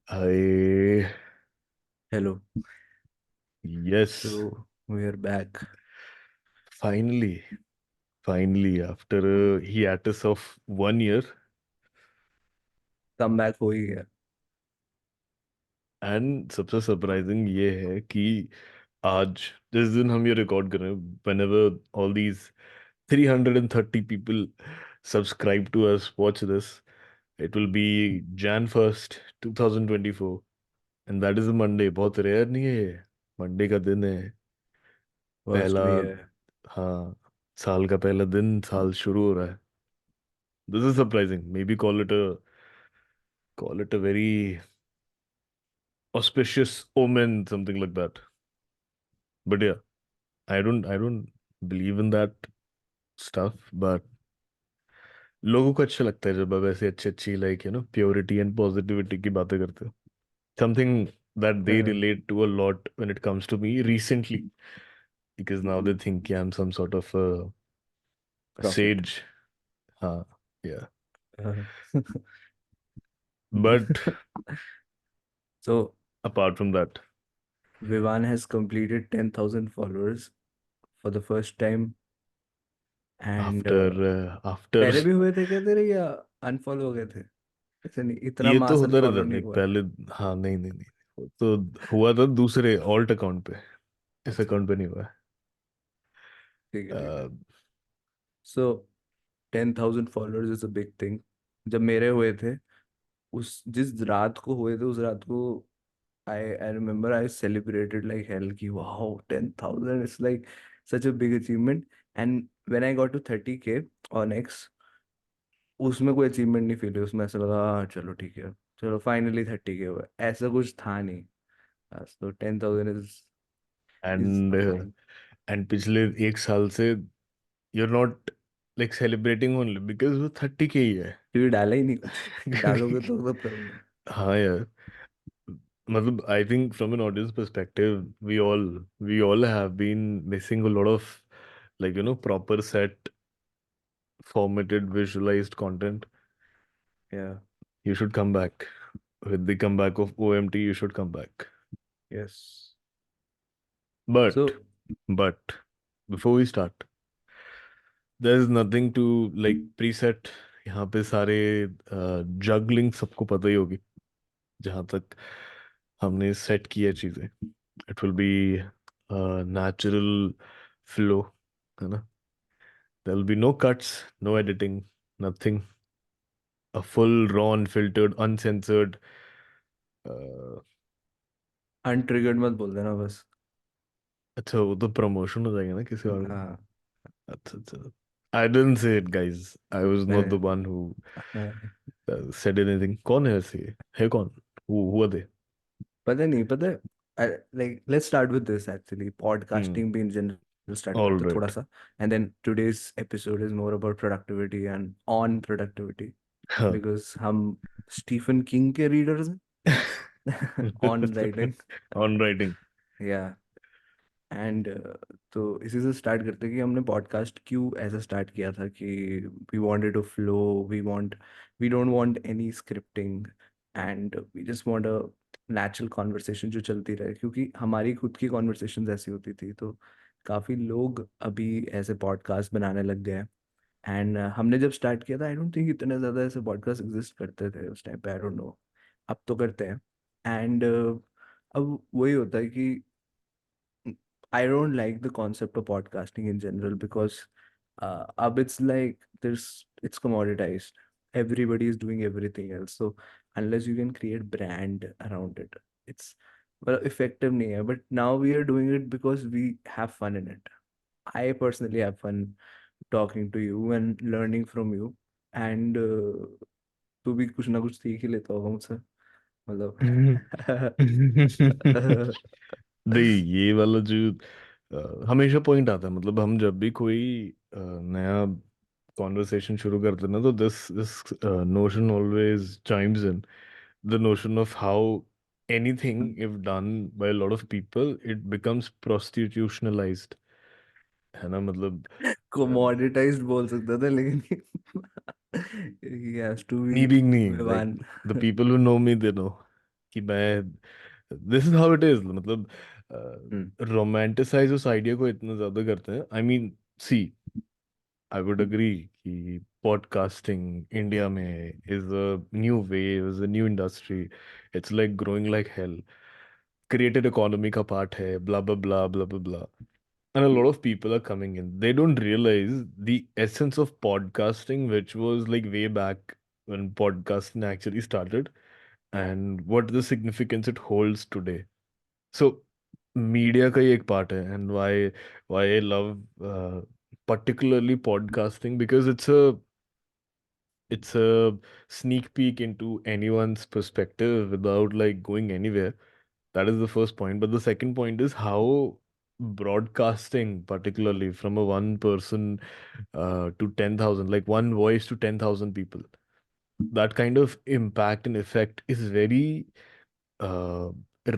I Hello. yes, So we are back. finally, finally, after a hiatus of 1 year, Comeback हो ही गया. and सबसे surprising ये है कि आज जिस दिन हम ये रिकॉर्ड कर रहे हैं, whenever all these 330 people subscribe to us, watch this, it will be Jan 1st, 2024, and that is a Monday. बहुत रेयर नहीं है ये. मंडे का दिन है. फर्स्ट पहला, भी है. हाँ, साल का पहला दिन, साल शुरू हो रहा है. This is surprising. Maybe call it a very auspicious omen, something like that. But yeah, I don't believe in that stuff. But लोगों को अच्छा लगता है जब आप ऐसे अच्छी अच्छी प्योरिटी एंड पॉजिटिविटी की बातें करते हो. Something that they relate to a lot when it comes to me recently, because now they think I'm some sort of a profit. sage. हाँ, yeah. But So apart from that, Vivan has completed 10,000 followers for the first time and after पहले भी हुए थे क्या तेरे या unfollow हो गए थे? ऐसे नहीं, इतना ये तो मास होता अनफॉलो रहता है. नहीं नहीं, हुआ है. पहले. हाँ, नहीं नहीं नहीं, वो तो हुआ था दूसरे ऑल्ट अकाउंट पे. इस अच्छा. अकाउंट पे नहीं हुआ है. ठीक है, ठीक है. अ, सो 10,000 followers is a big thing. जब मेरे हुए थे, उस जिस रात को हुए थे उस रात को I remember I celebrated like hell कि wow 10,000 it's like such a big achievement. And when I got to 30K on X, उसमें कोई अचीवमेंट नहीं फील हुई. उसमें ऐसा लगा चलो ठीक है, चलो फाइनली 30K हुआ. ऐसा कुछ था नहीं. तो 10,000 इज एंड फाइन. एंड पिछले एक साल से you're not like celebrating only because वो 30K ही है. क्योंकि डाला ही नहीं कुछ. क्योंकि डालोगे तो तब करूंगा. हाँ यार, मतलब I think from an audience perspective, we all have been missing a lot of proper set formatted visualized content. Yeah. You should come back. With the comeback of OMT, you should come back. Yes. But, So but before we start, there is nothing to like preset. यहाँ पे सारे juggling सबको पता ही होगी. जहाँ तक हमने set किया चीजें, it will be natural flow, है ना. There will be no cuts, no editing, nothing. A full raw unfiltered uncensored. Untriggered मत बोल देना बस. अच्छा, वो तो प्रमोशन हो जाएगा ना किसी और का. हाँ. अच्छा अच्छा. I didn't say it, guys. I was not the अरे. one who said anything. कौन है ऐसे? है कौन? Who are they? पता नहीं, पता है. Like let's start with this actually. Hmm. Podcasting भी इन जनरल स्टार्ट All करते हैं थोड़ा right. सा. And then today's episode is more about productivity and on productivity. हाँ. बिकॉज हम स्टीफन किंग के रीडर्स हैं on writing. On writing. Yeah. And तो इसी से स्टार्ट करते हैं कि हमने पॉडकास्ट क्यों ऐसा स्टार्ट किया था कि we wanted to flow. We don't want any scripting. And we just want a natural conversation जो चलती रहे, क्योंकि हमारी खुद की कॉन्वर्सेशन ऐसी होती थी. तो काफ़ी लोग अभी ऐसे पॉडकास्ट बनाने लग गए हैं. एंड हमने जब स्टार्ट किया था आई डोंट थिंक इतने ज़्यादा ऐसे पॉडकास्ट एग्जिस्ट करते थे उस टाइम पे. आई डोंट नो. अब तो करते हैं. एंड अब वही होता है कि I don't like the concept of podcasting in general because it's like it's commoditized. Everybody is doing everything else. So unless you can create brand around it, it's well effective nahi hai. But now we are doing it because we have fun in it. I personally have fun talking to you and learning from you. And तू भी कुछ ना कुछ सीख ही लेता होगा मुझसे. मतलब. नहीं, ये वाला जो हमेशा पॉइंट आता है, मतलब हम जब भी कोई नया कॉन्वर्सेशन शुरू करते हैं ना, तो this this notion always chimes in. The notion of how anything if done by lot of people it becomes prostitutionalised, है ना. मतलब commoditized बोल सकता था लेकिन he has to be me being me, like Vivaan. the people who know me, they know. कि मैं, this is how it is, मतलब हम्म। रोमांटिसाइज उस आइडिया को इतना ज्यादा करते हैं। I mean, see, I would agree कि पॉडकास्टिंग इंडिया में is a new wave, is a new industry, it's like growing like hell, created economy का पार्ट है, blah blah blah blah blah blah, and a lot of people are coming in. They don't realize the essence of podcasting, which was like way back when podcasting actually started, and what the significance it holds today. So media का ही एक part है, and why I love particularly podcasting, because it's a sneak peek into anyone's perspective without like going anywhere. That is the first point. But the second point is how broadcasting, particularly from a one person to 10,000, like one voice to 10,000 people, that kind of impact and effect is very uh,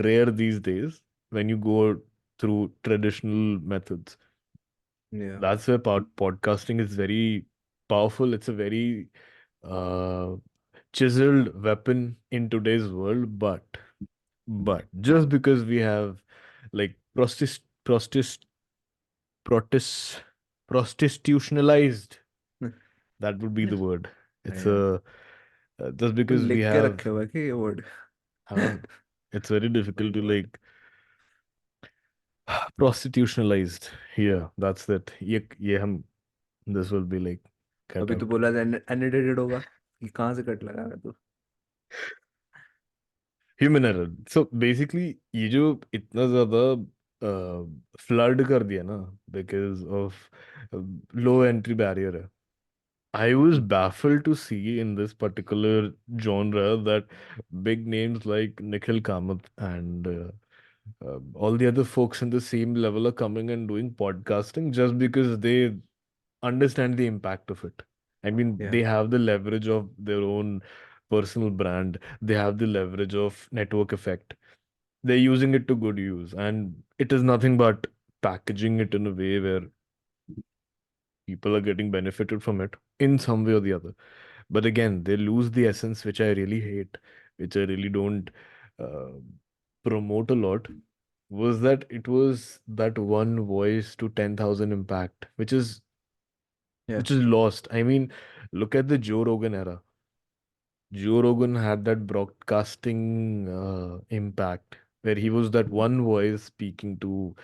rare these days when you go through traditional methods. या That's where podcasting is very powerful. It's a very uh, chiseled weapon in today's world. But just because we have like protest prostitutionalized, that would be the word. It's या a just तो because we लिख के have, रखे हुआ है कि ये word? हाँ, it's very very difficult to good. like prostitutionalized. Yeah, that's it. ये हम, this will be like cut अभी तो out. बोला अनएडिटेड होगा, कि कहाँ से कट लगा रहा तू? Human error. सो बेसिकली ये जो इतना ज्यादा फ्लड कर दिया ना, because of low entry barrier है। I was baffled to see in this particular genre that big names like Nikhil Kamath and all the other folks in the same level are coming and doing podcasting just because they understand the impact of it. I mean, या they have the leverage of their own personal brand, they have the leverage of network effect. They're using it to good use, and it is nothing but packaging it in a way where people are getting benefited from it in some way or the other. But again, they lose the essence, which I really hate, which I really don't uh, promote a lot. Was that it was that one voice to 10,000 impact, या which is lost. I mean, look at the Joe Rogan era. Joe Rogan had that broadcasting impact where he was that one voice speaking to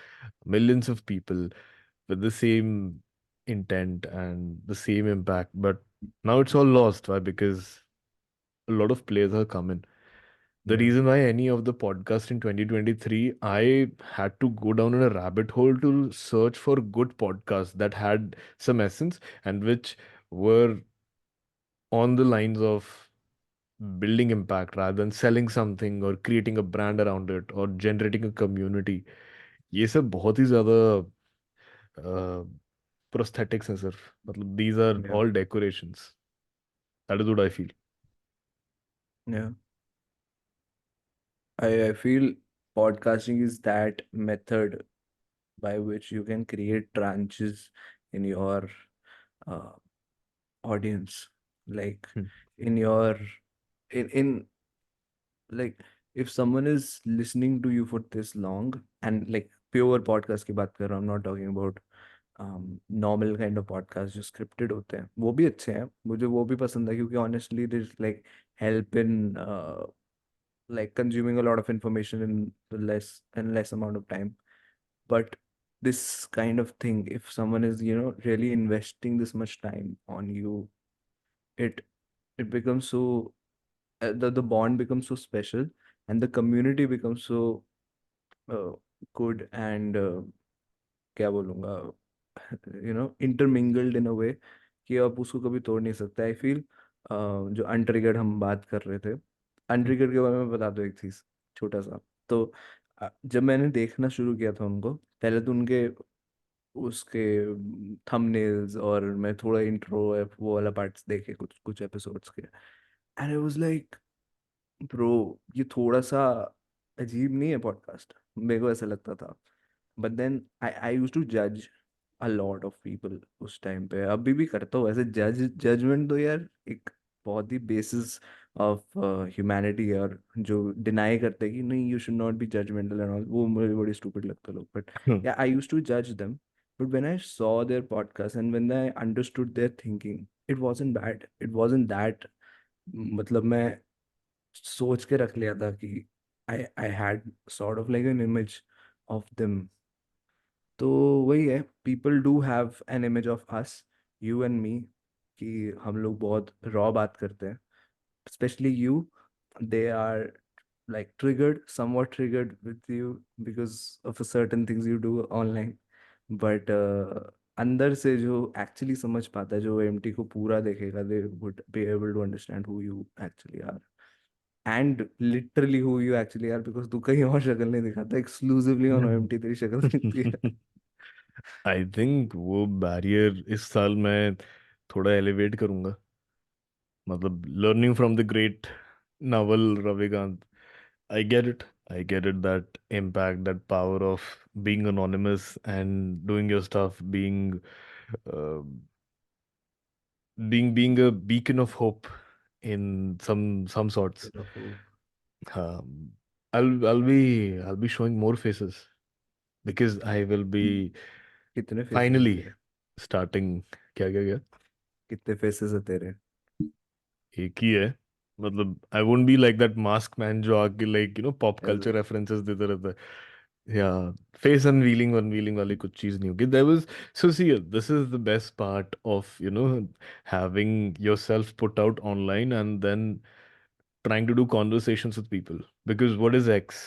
millions of people with the same intent and the same impact. But now it's all lost. Why? Because a lot of players are coming. The या reason why any of the podcast in 2023, I had to go down in a rabbit hole to search for good podcasts that had some essence and which were on the lines of building impact rather than selling something or creating a brand around it or generating a community. ये सब बहुत ही ज्यादा prosthetics हैं सिर्फ, मतलब these are या all decorations. That is what I feel. या I feel podcasting is that method by which you can create tranches in your uh, audience, like Hmm. in your in like if someone is listening to you for this long, and like pure podcast की बात कर रहा हूँ, I'm not talking about normal kind of podcast जो scripted होते हैं, वो भी अच्छे हैं, मुझे वो भी पसंद है, क्योंकि honestly this like help in like consuming a lot of information in less amount of time. But this kind of thing, if someone is really investing this much time on you, it it becomes so the bond becomes so special, and the community becomes so uh, good and क्या बोलूँगा, intermingled in a way कि आप उसको कभी तोड़ नहीं सकते। I feel जो अनट्रिगर्ड हम बात कर रहे थे, Hmm. अनट्रिगर्ड के बारे में बता दो एक चीज छोटा सा। तो जब मैंने देखना शुरू किया था उनको, पहले तो उनके उसके थंबनेल्स और मैं थोड़ा इंट्रो वो वाला पार्ट्स देखे कुछ कुछ एपिसोड्स के, and I was like bro, ये थोड़ा सा अजीब नहीं है पॉडकास्ट? मेरे को ऐसा लगता था। But then I use to जज अ लॉट ऑफ पीपल उस टाइम पे, अभी भी करता हूँ ऐसे। जजमेंट तो यार एक बहुत ही बेसिस ऑफ ह्यूमैनिटी, और जो डिनाई करते हैं कि नहीं you should not be judgmental and all, वो मुझे बड़ी स्टूपिड लगता है लोग. But yeah I used to जज them, but when I saw their podcast and when I understood their thinking, it wasn't bad, it wasn't that. मतलब मैं सोच के रख लिया था कि I had sort of like an image of them. तो वही है, people do have an image of us, you and me, कि हम लोग बहुत रॉ बात करते हैं, especially you. They are like triggered, somewhat triggered with you because of a certain things you do online. But अंदर से जो एक्चुअली समझ पाता है, जो एमटी को पूरा देखेगा, they would be able to understand who you actually are, and literally who you actually are, because तू कहीं और शक्ल नहीं दिखाता, exclusively on OMT तेरी शक्ल दिखती है. आई थिंक वो बैरियर इस साल मैं थोड़ा एलिवेट करूंगा, मतलब learning from the great novel Ravikant. I get it. I get it, that impact, that power of being anonymous and doing your stuff, uh, being a beacon of hope in some sorts. Bit of hope. Um, I'll be showing more faces because I will be कितने faces है finally तेरे? starting. क्या क्या क्या कितने faces है तेरे? एक ही है, मतलब I won't be like that mask man जो आके लाइक पॉप ऐसा? कल्चर रेफरेंसेस देता रहता है, या फेस अनवीलिंग अनवीलिंग वाली कुछ चीज नहीं होगी. There was, so see this is the best part of having yourself put out online and then trying to do conversations with people. Because what is X?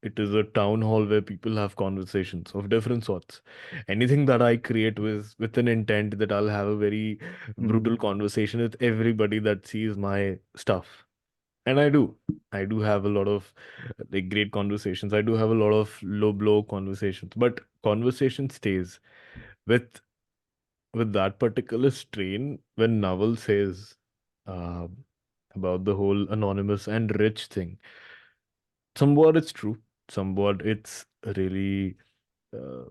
It is a town hall where people have conversations of different sorts. Anything that I create with an intent that I'll have a very brutal hmm. conversation with everybody that sees my stuff. And I do. I do have a lot of like great conversations. I do have a lot of low blow conversations. But conversation stays with that particular strain when Naval says uh, about the whole anonymous and rich thing. Somewhat it's true. Somewhat it's really uh,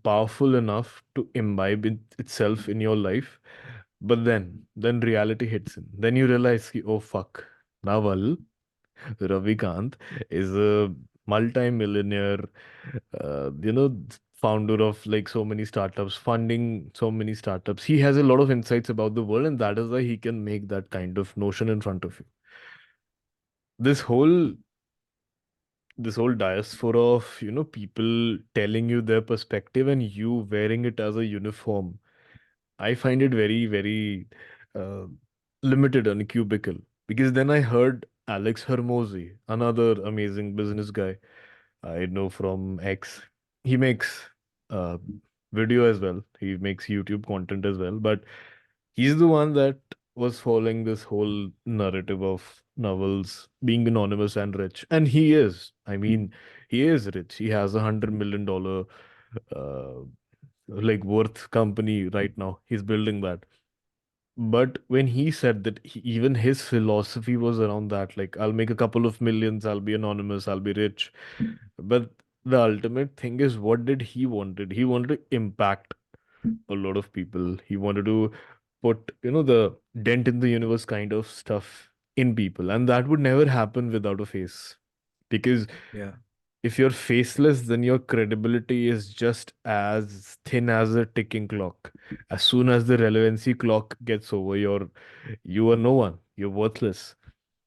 powerful enough to imbibe itself in your life. But then reality hits in. Then you realize, ki, oh fuck, Naval Ravikant is a multi-millionaire, founder of like so many startups, funding so many startups. He has a lot of insights about the world, and that is why he can make that kind of notion in front of you. This whole this whole diaspora of people telling you their perspective and you wearing it as a uniform, I find it very, very uh, limited and cubicle. Because then I heard Alex Hermosi, another amazing business guy I know from X. He makes uh, video as well. He makes YouTube content as well. But he's the one that was following this whole narrative of novels being anonymous and rich. And he is. I mean, he is rich. He has $100 million uh, like worth company right now. He's building that. But when he said that even his philosophy was around that, like, I'll make a couple of millions, I'll be anonymous, I'll be rich. But the ultimate thing is, what did he wanted? He wanted to impact a lot of people. He wanted to put, the dent in the universe kind of stuff in people. And that would never happen without a face. Because Yeah. if you're faceless, then your credibility is just as thin as a ticking clock. As soon as the relevancy clock gets over, you are no one. You're worthless.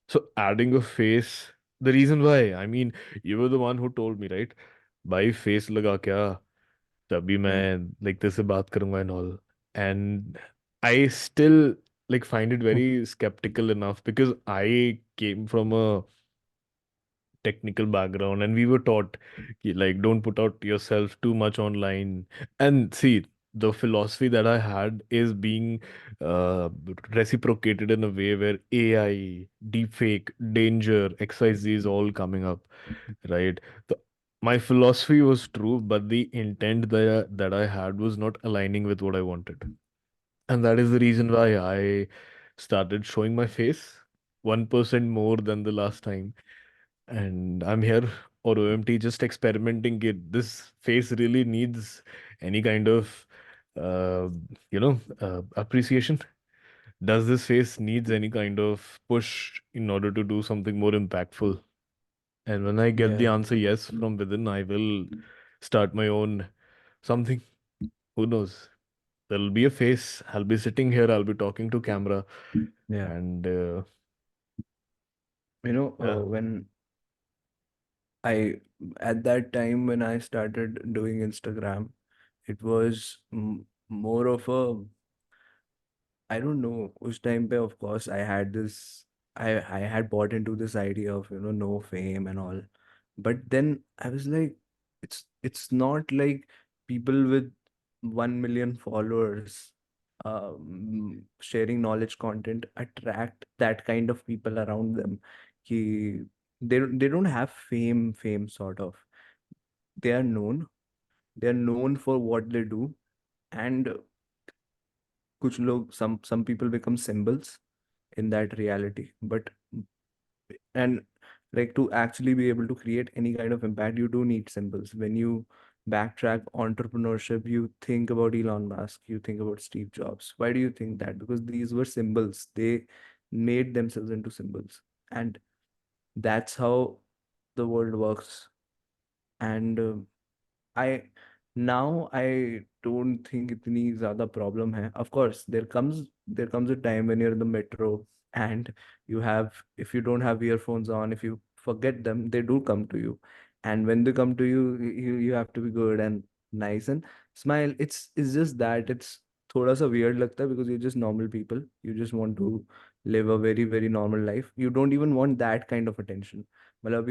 So adding a face, the reason why, I mean, you were the one who told me, right? भाई face लगा क्या, तभी Yeah. मैं like तेरे बात करूंगा and all. And I still like find it very skeptical enough because I came from a technical background and we were taught ki, like don't put out yourself too much online. And see, the philosophy that I had is being uh, reciprocated in a way where AI, deepfake, danger, XYZ is all coming up, right? The, my philosophy was true, but the intent that I had was not aligning with what I wanted. And that is the reason why I started showing my face 1% more than the last time. And I'm here or OMT just experimenting it. This face really needs any kind of appreciation. Does this face needs any kind of push in order to do something more impactful? And when I get the Yeah, answer yes from within, I will start my own something. Who knows? There'll be a face. I'll be sitting here. I'll be talking to camera, yeah. and yeah. When I at that time when I started doing Instagram, it was more of a, I don't know, उस time पे of course I had this, I had bought into this idea of no fame and all, but then I was like, it's not like people with 1 million followers sharing knowledge content attract that kind of people around them. कि they don't have fame sort of. They are known. They are known for what they do, and कुछ लोग, some people become symbols in that reality. But and like to actually be able to create any kind of impact, you do need symbols. When you backtrack entrepreneurship, you think about Elon Musk, you think about Steve Jobs. Why do you think that? Because these were symbols. They made themselves into symbols, and that's how the world works. And I now I don't think इतनी ज़्यादा problem है. Of course, there comes a time when you're in the metro and you have, if you don't have earphones on, if you forget them, they do come to you. And when they come to you, you have to be good and nice and smile. It's just that it's थोड़ा सा weird लगता है because you're just normal people. You just want to live a very very normal life. You don't even want that kind of attention. मतलब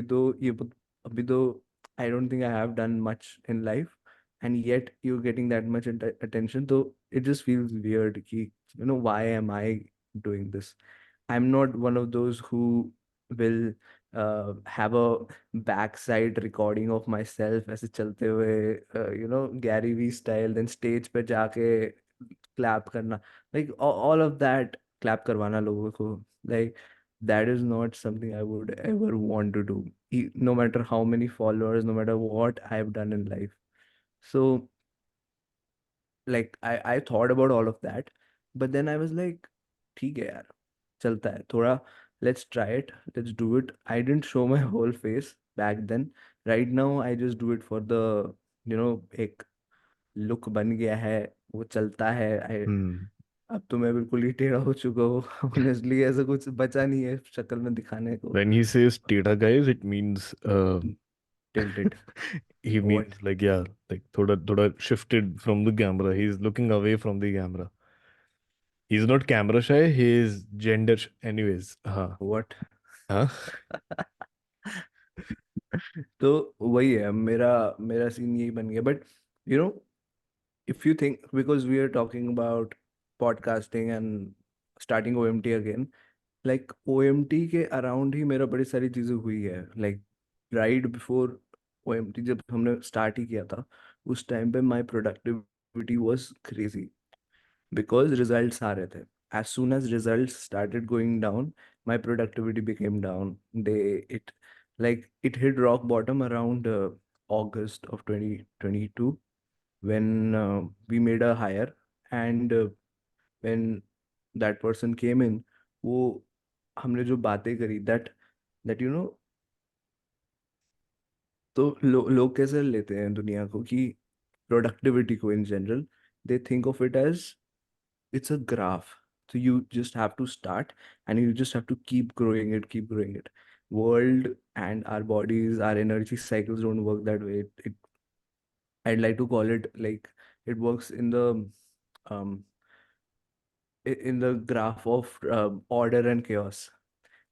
अभी तो I don't think I have done much in life, and yet you're getting that much attention. So it just feels weird. Why am I doing this? I'm not one of those who will have a backside recording of myself ऐसे चलते हुए, Gary V style, then stage पे जाके clap करना, like all of that, clap करवाना लोगों को, like that is not something I would ever want to do, no matter how many followers, no matter what I've done in life. So like I thought about all of that, but then I was like, ठीक है यार, चलता है थोड़ा, let's try it, let's do it. I didn't show my whole face back then. Right now I just do it for the, एक look बन गया है, वो चलता है। Hmm. अब तो मैं बिल्कुल ही टेढ़ा हो चुका हूँ। ऑनेस्टली ऐसा कुछ बचा नहीं है शक्ल में दिखाने को। When he says "teta guys," it means tilted. he what? means like yeah, like thoda shifted from the camera. He's looking away from the camera. He's not camera shy. He is gender. Anyways, what? huh. तो वही है, मेरा मेरा scene यही बन गया। But you know if you think, because we are talking about podcasting and starting OMT again, like OMT के around ही मेरा बड़ी सारी चीजें हुई है। लाइक राइट बिफोर OMT जब हमने स्टार्ट ही किया था, उस टाइम पे my productivity was crazy because results आ रहे थे। as soon as results started going down, my productivity became down. It like it hit rock bottom around August of 2022, when we made a hire, and when that person came in, वो हमने जो बातें करी, that तो लोग कैसे लेते हैं दुनिया को कि प्रोडक्टिविटी को in general, they think of it as it's a graph. So you just have to start, and you just have to keep growing it. World and our bodies, our energy cycles don't work that way. I'd like to call it like it works in the um in the graph of order and chaos.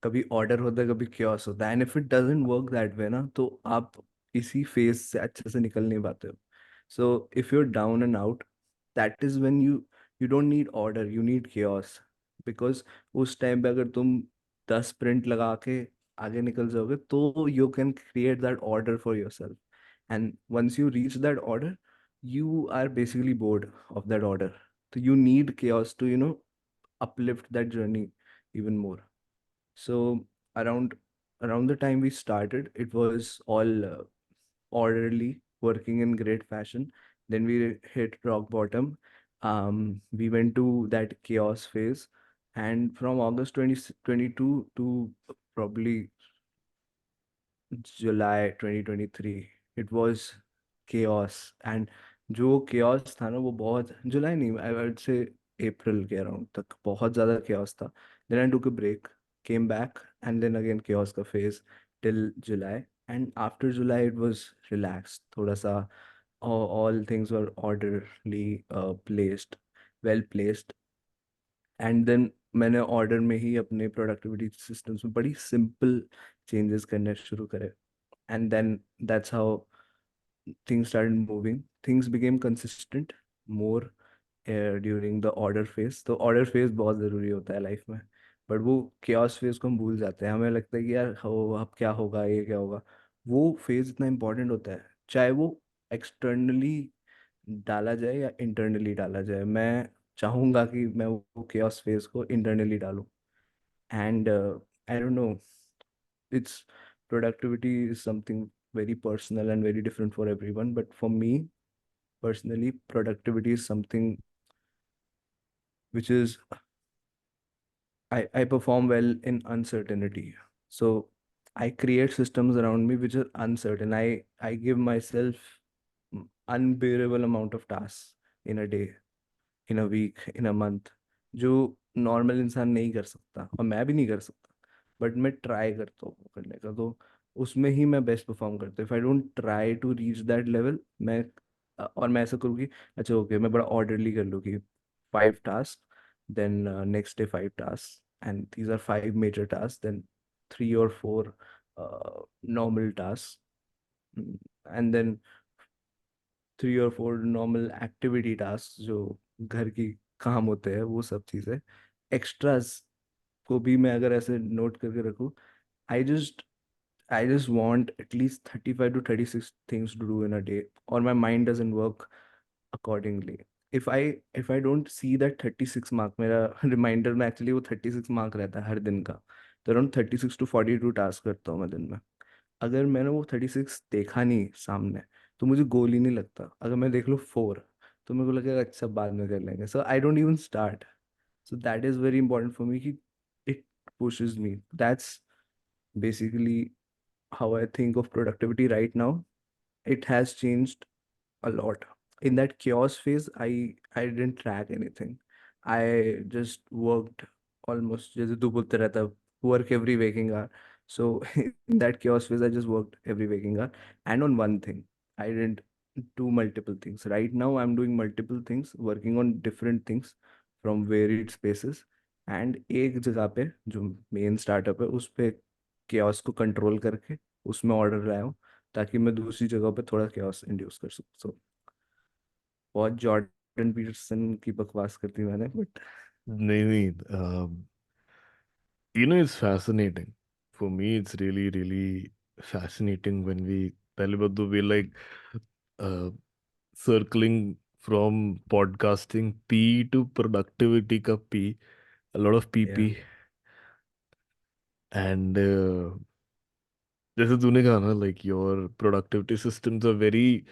कभी order होता है, कभी chaos होता है, and if it doesn't work that way ना, तो आप इसी फेज से अच्छे से निकल नहीं पाते हो। So if you are down and out, that is when you don't need order, you need chaos. Because उस टाइम पे अगर तुम 10 sprint लगा के आगे निकल जाओगे, तो you can create that order for yourself, and once you reach that order, you are basically bored of that order. So you need chaos to uplift that journey even more. So around around the time we started, it was all orderly, working in great fashion. Then we hit rock bottom. We went to that chaos phase. And from August 2022 to probably July 2023, it was chaos. And जो chaos था ना वो बहुत, जुलाई नहीं, I would say April के around तक बहुत ज़्यादा chaos था. Then I took a break, came back, and then again chaos का phase till July. And after July it was relaxed. थोड़ा सा all things were orderly, placed, well placed. And then मैंने order में ही अपने productivity systems में बड़ी simple changes करने शुरू करे. And then that's how things started moving. Things became consistent more during the order phase. तो ऑर्डर फेज बहुत ज़रूरी होता है लाइफ में, बट वो chaos फेज को हम भूल जाते हैं. हमें लगता है कि यार हो अब क्या होगा, ये क्या होगा. वो फेज इतना इंपॉर्टेंट होता है, चाहे वो एक्सटर्नली डाला जाए या इंटरनली डाला जाए. मैं चाहूंगा कि मैं वो chaos फेज को इंटरनली डालूं. And I don't no, it's productivity is something very personal and very different for everyone, but for me personally, productivity is something which is, I perform well in uncertainty. So I create systems around me which are uncertain. I give myself unbearable amount of tasks in a day, in a week, in a month, जो normal इंसान नहीं कर सकता और मैं भी नहीं कर सकता. बट मैं ट्राई करता हूँ वो करने का, तो उसमें ही मैं बेस्ट परफॉर्म करता हूँ. If I don't try to reach that level, मैं और मैं ऐसा करूँ कि अच्छा ओके मैं बड़ा ऑर्डरली कर लूँ कि 5 task, then next day 5 task, and these are 5 major task, then 3 or 4 normal task, and then 3 or 4 normal activity task जो घर की काम होते हैं, वो सब चीज़ें एक्स्ट्रास को भी मैं अगर ऐसे नोट करके रखूँ. आई I just want at least 35 to 36 things to do in a day, or my mind doesn't work accordingly. If I don't see that 36 mark, मेरा रिमाइंडर में एक्चुअली वो 36 मार्क रहता है हर दिन का. तो अराउंड 36 to 42 टास्क करता हूँ मैं दिन में. अगर मैंने वो 36 देखा नहीं सामने, तो मुझे गोल ही नहीं लगता. अगर मैं देख लूँ 4, तो मेरे को लगेगा अच्छा बाद में कर लेंगे. So I don't even start. So that is very important for me कि it pushes me. That's basically how I think of productivity right now. It has changed a lot. In that chaos phase, I didn't track anything. I just worked almost, जैसे तू बोलते रहता, work every waking hour. So in that chaos phase, I just worked every waking hour and on one thing. I didn't do multiple things. Right now, I'm doing multiple things, working on different things from varied spaces. And एक जगह पे जो main startup है उस पे chaos को control करके उसमें ऑर्डर लाया हूँ, ताकि मैं दूसरी जगह पे थोड़ा chaos इंड्यूस कर सकूँ. बहुत जॉर्डन पीटरसन की बकवास कर दी मैंने, बट नहीं नहीं, it's fascinating. For me, it's really, really fascinating when we पहले बात तो we like uh, circling from podcasting P to productivity का P, a lot of या PP. And जैसे तूने कहा ना, like your productivity systems are very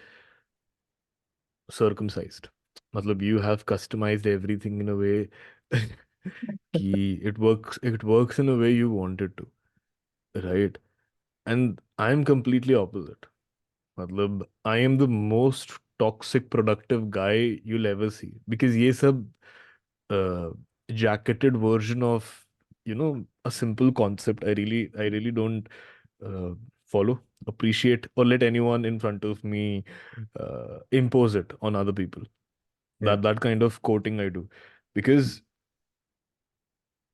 circumcised. मतलब you have customized everything in a way कि it works in a way you want it to, right? And I'm completely opposite. मतलब I am the most toxic productive guy you'll ever see, because ये सब uh, jacketed version of a simple concept I really don't uh, follow, appreciate, or let anyone in front of me impose it on other people. या That kind of quoting I do, because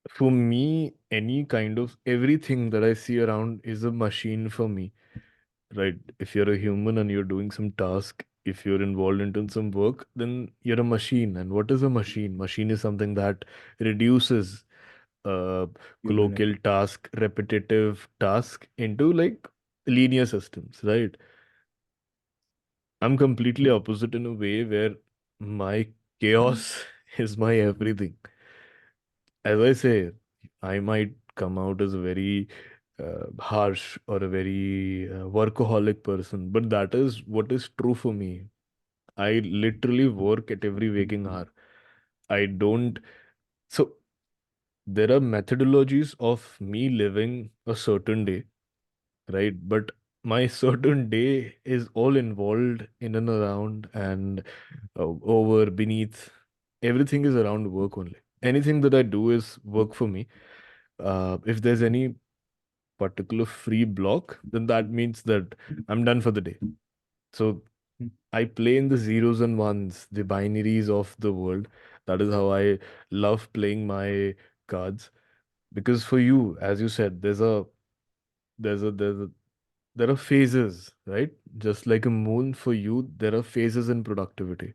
for me any kind of everything that I see around is a machine for me, right? If you're a human and you're doing some task, if you're involved into some work, then you're a machine. And what is a machine? Machine is something that reduces uh, human colloquial task, repetitive task into like linear systems, right? I'm completely opposite in a way where my chaos is my everything. As I say, I might come out as a very harsh or a very workaholic person, but that is what is true for me. I literally work at every waking hour. I don't. So there are methodologies of me living a certain day, right? But my certain day is all involved in and around and over, beneath. Everything is around work only. Anything that I do is work for me. If there's any particular free block, then that means that I'm done for the day. So Mm. I play in the zeros and ones, the binaries of the world. That is how I love playing my cards. Because for you, as you said, there's a there are phases, right? Just like a moon for you, there are phases in productivity.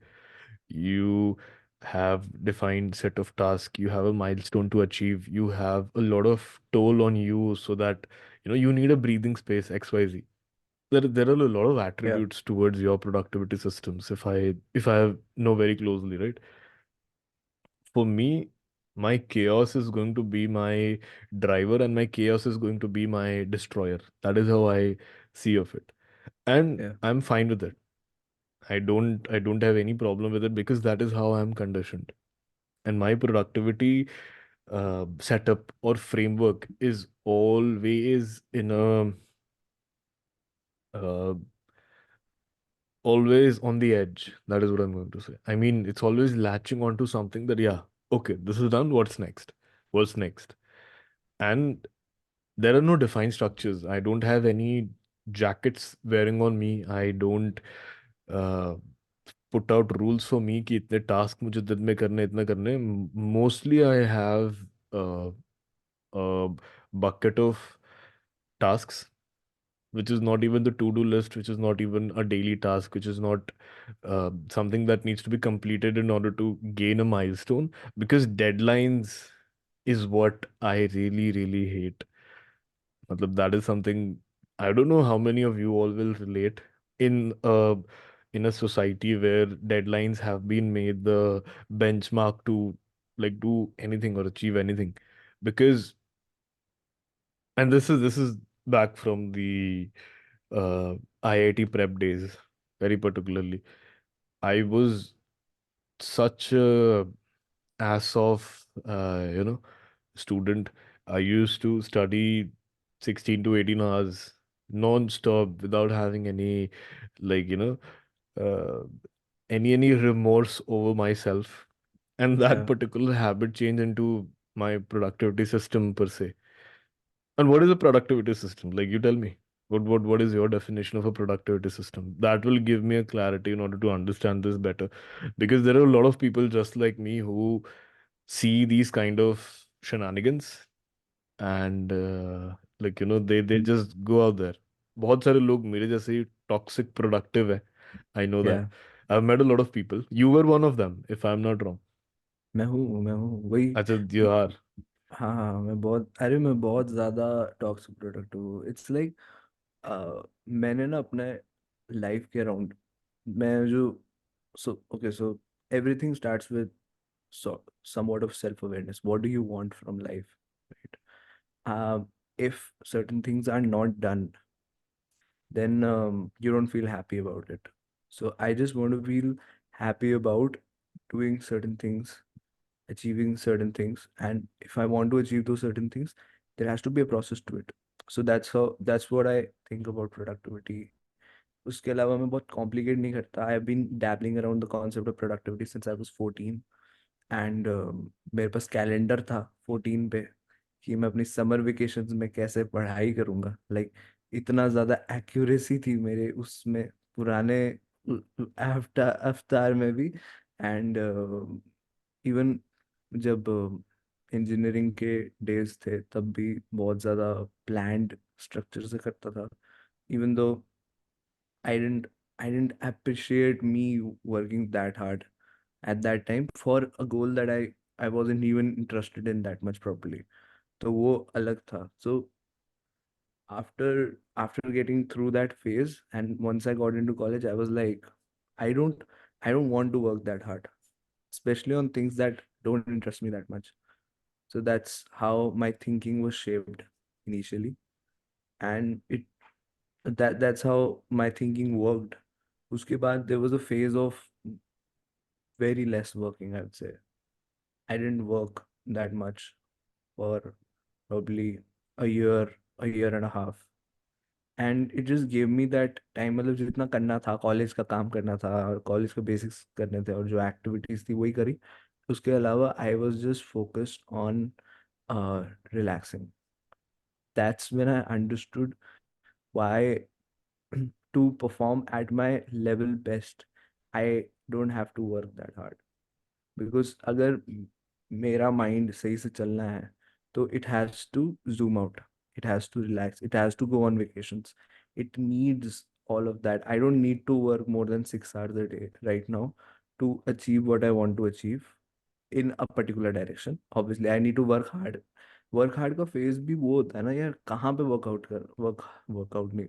You have defined set of tasks, you have a milestone to achieve, you have a lot of toll on you so that you need a breathing space, XYZ. There are a lot of Yeah, attributes towards your productivity systems if I know very closely, right? For me, my chaos is going to be my driver and my chaos is going to be my destroyer. That is how I see of it. And yeah, I'm fine with it. I don't have any problem with it because that is how I'm conditioned. And my productivity setup or framework is always in a uh, always on the edge. That is what I'm going to say. I mean, it's always latching onto something that, yeah, okay, this is done. What's next? What's next? And there are no defined structures. I don't have any jackets wearing on me. I don't uh, put out rules for me कि इतने task मुझे दिन में करने इतना करने. Mostly I have uh, a bucket of tasks which is not even the to-do list, which is not even a daily task, which is not something that needs to be completed in order to gain a milestone, because deadlines is what I really, really hate. Matlab, that is something I don't know how many of you all will relate in a society where deadlines have been made the benchmark to like do anything or achieve anything. Because and this is back from the uh, IIT prep days, very particularly. I was such a ass of student. I used to study 16 to 18 hours non-stop without having any like uh, any remorse over myself, and that yeah, particular habit changed into my productivity system per se. And what is a productivity system? Like, you tell me. What is your definition of a productivity system? That will give me a clarity in order to understand this better. Because there are a lot of people just like me who see these kind of shenanigans and they just go out there. बहुत सारे लोग मेरे जैसे ही toxic productive है. I know that. yeah. I've met a lot of people. You were one of them, if I'm not wrong. मैं हूँ वही। अच्छा, you are. हाँ हाँ, मैं बहुत ज्यादा टॉक्सिक प्रोडक्टिव हूँ। इट्स लाइक मैंने ना अपने लाइफ के अराउंड, मैं जो, so okay, so everything starts with somewhat of self awareness. What do you want from life, right? If certain things are not done, then you don't feel happy about it. So I just want to feel happy about doing certain things, achieving certain things. And if I want to achieve those certain things, there has to be a process to it. So that's what I think about productivity. उसके अलावा मैं बहुत complicate नहीं करता. I have been dabbling around the concept of productivity since I was 14. And मेरे पास calendar था 14 पे कि मैं अपनी समर वेकेशंस में कैसे पढ़ाई करूंगा. लाइक इतना ज्यादा एक्यूरेसी थी मेरे उसमें, पुराने अवतार में भी. एंड इवन जब इंजीनियरिंग के डेज थे तब भी बहुत ज्यादा प्लान्ड स्ट्रक्चर से करता था. Even though I didn't I didn't appreciate me working that hard at that time for a goal that I wasn't even interested in that much properly. तो वो अलग था. So after getting through that phase and once I got into college, I was like, I don't I don't want to work that hard, especially on things that don't interest me that much. So that's how my thinking was shaped initially, and it that's how my thinking worked. उसके बाद there was a phase of very less working, I would say. I didn't work that much. for probably a year and a half. And it just give me that time, मतलब जितना करना था, college का काम करना था और college के बेसिक्स करने थे और जो एक्टिविटीज थी वही करी. उसके अलावा I was just focused on relaxing. That's when I understood why to perform at my level best I don't have to work that hard. Because अगर मेरा माइंड सही से चलना है तो it has to zoom out, it has to relax, it has to go on vacations. It needs all of that. I don't need to work more than 6 hours a day right now to achieve what I want to achieve in a particular direction. Obviously I need to work hard. Work hard का phase भी वो होता है ना यार, कहाँ पे workout कर वर्कआउट नहीं,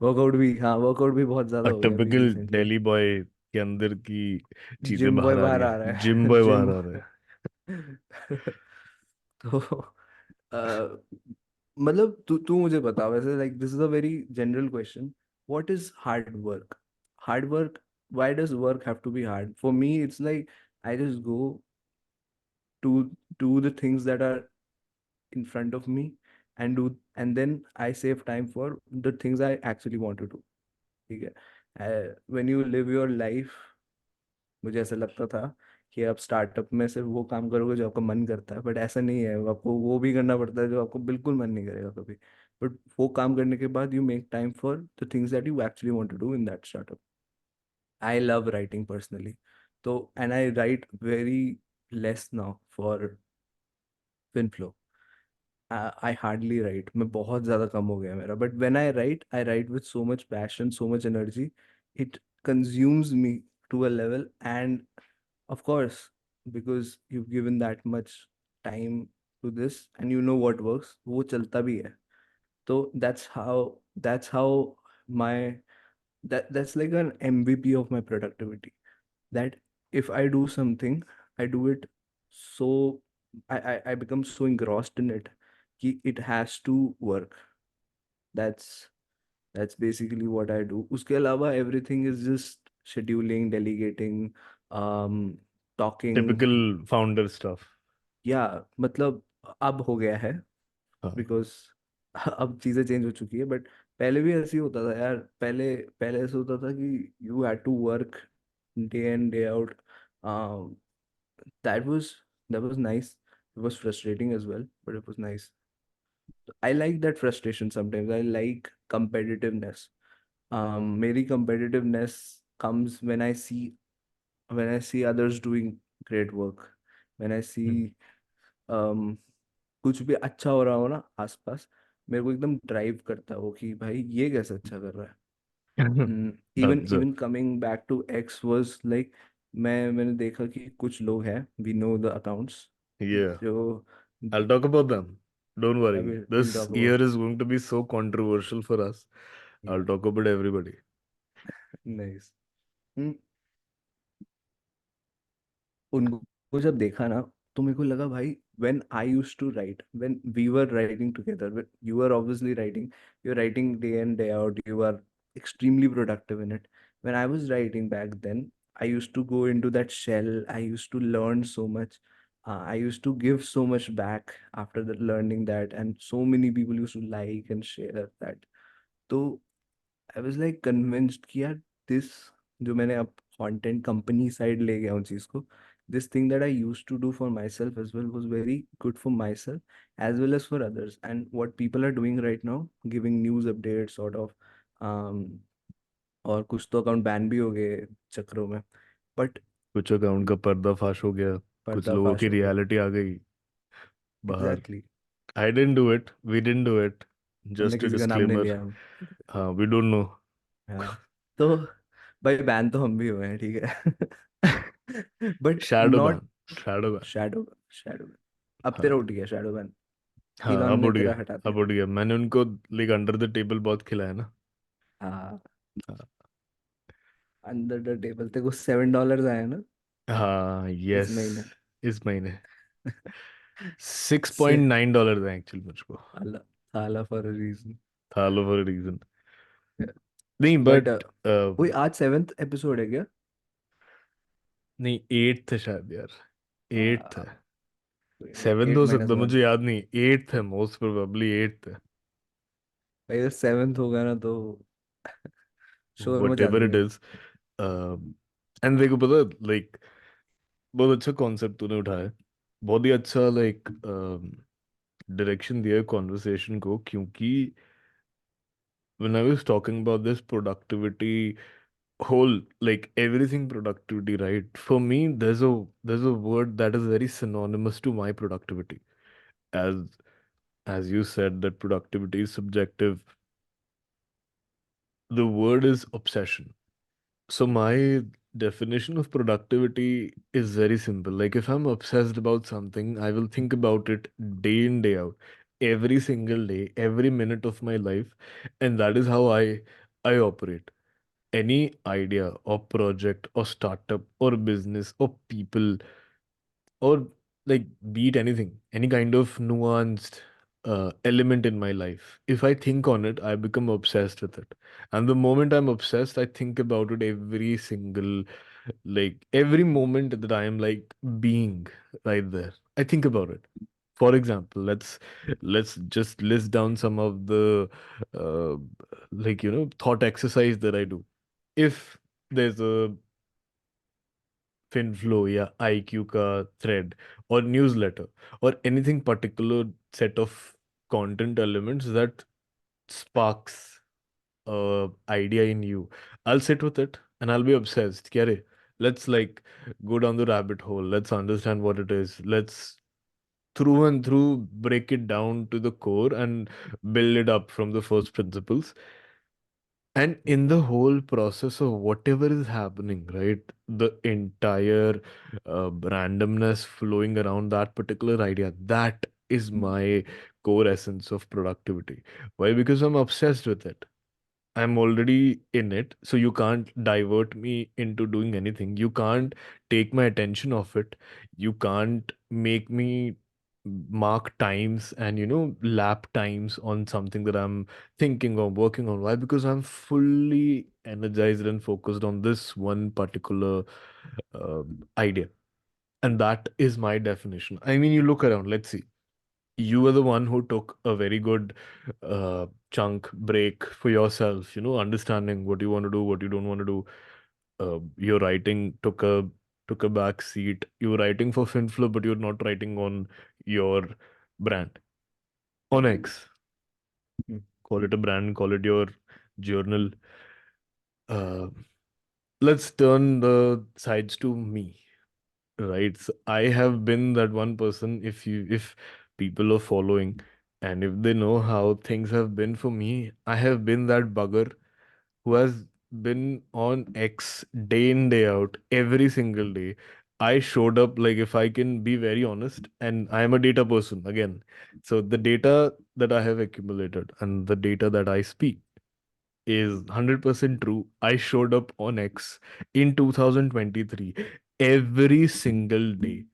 वर्कआउट भी, हाँ वर्कआउट भी बहुत ज्यादा हो गया अभी टिपिकल रिसेंटली. दिल्ली बॉय के अंदर की चीजें जिम बॉय बाहर आ रही बाहर आ है, रहा जिम है. बॉय बाहर जिम. आ रहा है। तो मतलब तू तू मुझे बता वैसे, like this is a very general question. What is hard work? Hard work, why does work have to be hard? For me it's like I just go to do the things that are in front of me and do, and then I save time for the things I actually want to do. ठीक है. when you live your life, मुझे ऐसा लगता था कि आप startup में सिर्फ वो काम करोगे जो आपका मन करता है, बट ऐसा नहीं है. आपको वो भी करना पड़ता है जो आपको बिल्कुल मन नहीं करेगा कभी. बट वो काम करने के बाद you make time for the things that you actually want to do in that startup. I love writing personally. तो and I write very less now for FinFlow. I hardly write, मैं बहुत ज़्यादा कम हो गया मेरा, but when I write with so much passion, so much energy. It consumes me to a level. And of course, because you've given that much time to this and you know what works, वो चलता भी है. So that's how my that's like an MVP of my productivity. That if I do something, I do it so I become so engrossed in it कि it has to work. That's that's basically what I do. उसके अलावा everything is just scheduling, delegating, talking. Typical founder stuff. या मतलब अब हो गया है हाँ। बिकॉज अब चीज़ें चेंज हो चुकी है, बट पहले भी ऐसे ही होता था यार. पहले पहले ऐसे होता था कि you had to work day in day out. That was that was nice. It was frustrating as well, but it was nice. I like that frustration sometimes. I like competitiveness. मेरी competitiveness comes when I see others doing great work, when I see um, कुछ भी अच्छा हो रहा हो ना आसपास, मेरे को एकदम ड्राइव करता है वो कि भाई ये कैसे अच्छा कर रहा है. इवन अच्छा। Even coming back to X was like, मैंने देखा कि कुछ लोग हैं, we know the accounts Yeah, जो. I'll talk about them. Don't yeah worry. Will This talk year about. is going to be so controversial for us. I'll talk about everybody. Nice. उनको जब देखा ना तो मेरे को लगा भाई, when I used to write, when we were writing together, when you were obviously writing, you're writing day in day out, you are extremely productive in it. When I was writing back then, I used to go into that shell, I used to learn so much. I used to give so much back after the learning that, and so many people used to like and share that. तो I was like convinced कि यार this, जो मैंने अब content company side ले गया हूँ चीज़ को, this thing that I use to do for myself as well was very good for myself as well as for others. And what people are doing right now, giving news update sort of, और कुछ तो account ban भी हो गए चक्रों में. But कुछ account का पर्दाफाश हो गया। कुछ लोगों पर्दाफाश की हो गया. रियलिटी आ गई बाहर। Exactly. I didn't do it. We didn't do it. हमने Just a किसी का नाम नहीं disclaimer. लिया हम. हाँ, we don't know. हाँ. तो भाई बैन तो हम भी हुए हैं, ठीक है. But Shadow not. ban. Shadow ban. Shadow shadow ban. अब तेरा हाँ। उठ गया शैडो बैन. हाँ, इलॉन अब ने उड़ गया। तेरा हटा दिया. अब उड़ गया, मैंने उनको लाइक अंडर द टेबल बहुत खिलाया ना। हाँ. हाँ। अंडर द टेबल तेरे को $7 आया ना हाँ, इस यस। महीने. इस महीने सिक्स से पॉइंट नाइन डॉलर था एक्चुअली मुझको। साला, साला फॉर अ रीजन. था लो फॉर रीजन। नहीं बट बट वही आज 7th एपिसोड है क्या? नहीं, एट है शायद यार। एट है। सेवेंथ एट हो माइनस सकता, वन मुझे याद नहीं, एट्थ है, मोस्ट प्रोबेबली एट्थ है। भाई, अगर सेवेंथ होगा ना तो शोर वट मचा एवर इट देगा। इज। एंड देखो पता, लाइक बहुत अच्छा कॉन्सेप्ट तूने उठाया है। बहुत ही अच्छा लाइक डायरेक्शन दिया है कॉन्वर्सेशन को, क्योंकि when I was talking about this productivity whole, like everything productivity, right? For me, there's a word that is very synonymous to my productivity. As as you said that productivity is subjective, the word is obsession. So my definition of productivity is very simple. Like if I'm obsessed about something, I will think about it day in, day out, every single day, every minute of my life. And that is how I operate. Any idea or project or startup or business or people, or like be it anything, any kind of nuanced element in my life, if I think on it, I become obsessed with it. And the moment I'm obsessed, I think about it every single, like every moment that I am like being right there, I think about it. For example, let's just list down some of the uh, like thought exercise that I do. If there's a FinFlow या IQ का thread or newsletter or anything particular set of content elements that sparks idea in you, I'll sit with it and I'll be obsessed. Kya re? Let's like go down the rabbit hole. Let's understand what it is. Let's through and through break it down to the core and build it up from the first principles. And in the whole process of whatever is happening, right, the entire randomness flowing around that particular idea, that is my core essence of productivity. Why? Because I'm obsessed with it. I'm already in it, so you can't divert me into doing anything. You can't take my attention off it. You can't make me mark times and lap times on something that I'm thinking or working on. Why? Because I'm fully energized and focused on this one particular idea. And that is my definition. I mean, you look around, let's see. You were the one who took a very good chunk break for yourself, understanding what you want to do, what you don't want to do. Your writing took a back seat. You were writing for FinFlow, but you're not writing on your brand. On X, Hmm. call it a brand, call it your journal. Uh, let's turn the sides to me. Right. So I have been that one person, if people are following and if they know how things have been for me, I have been that bugger who has been on X day in, day out, every single day. I showed up, like if I can be very honest, and I am a data person again. So the data that I have accumulated and the data that I speak is 100% true. I showed up on X in 2023 every single day,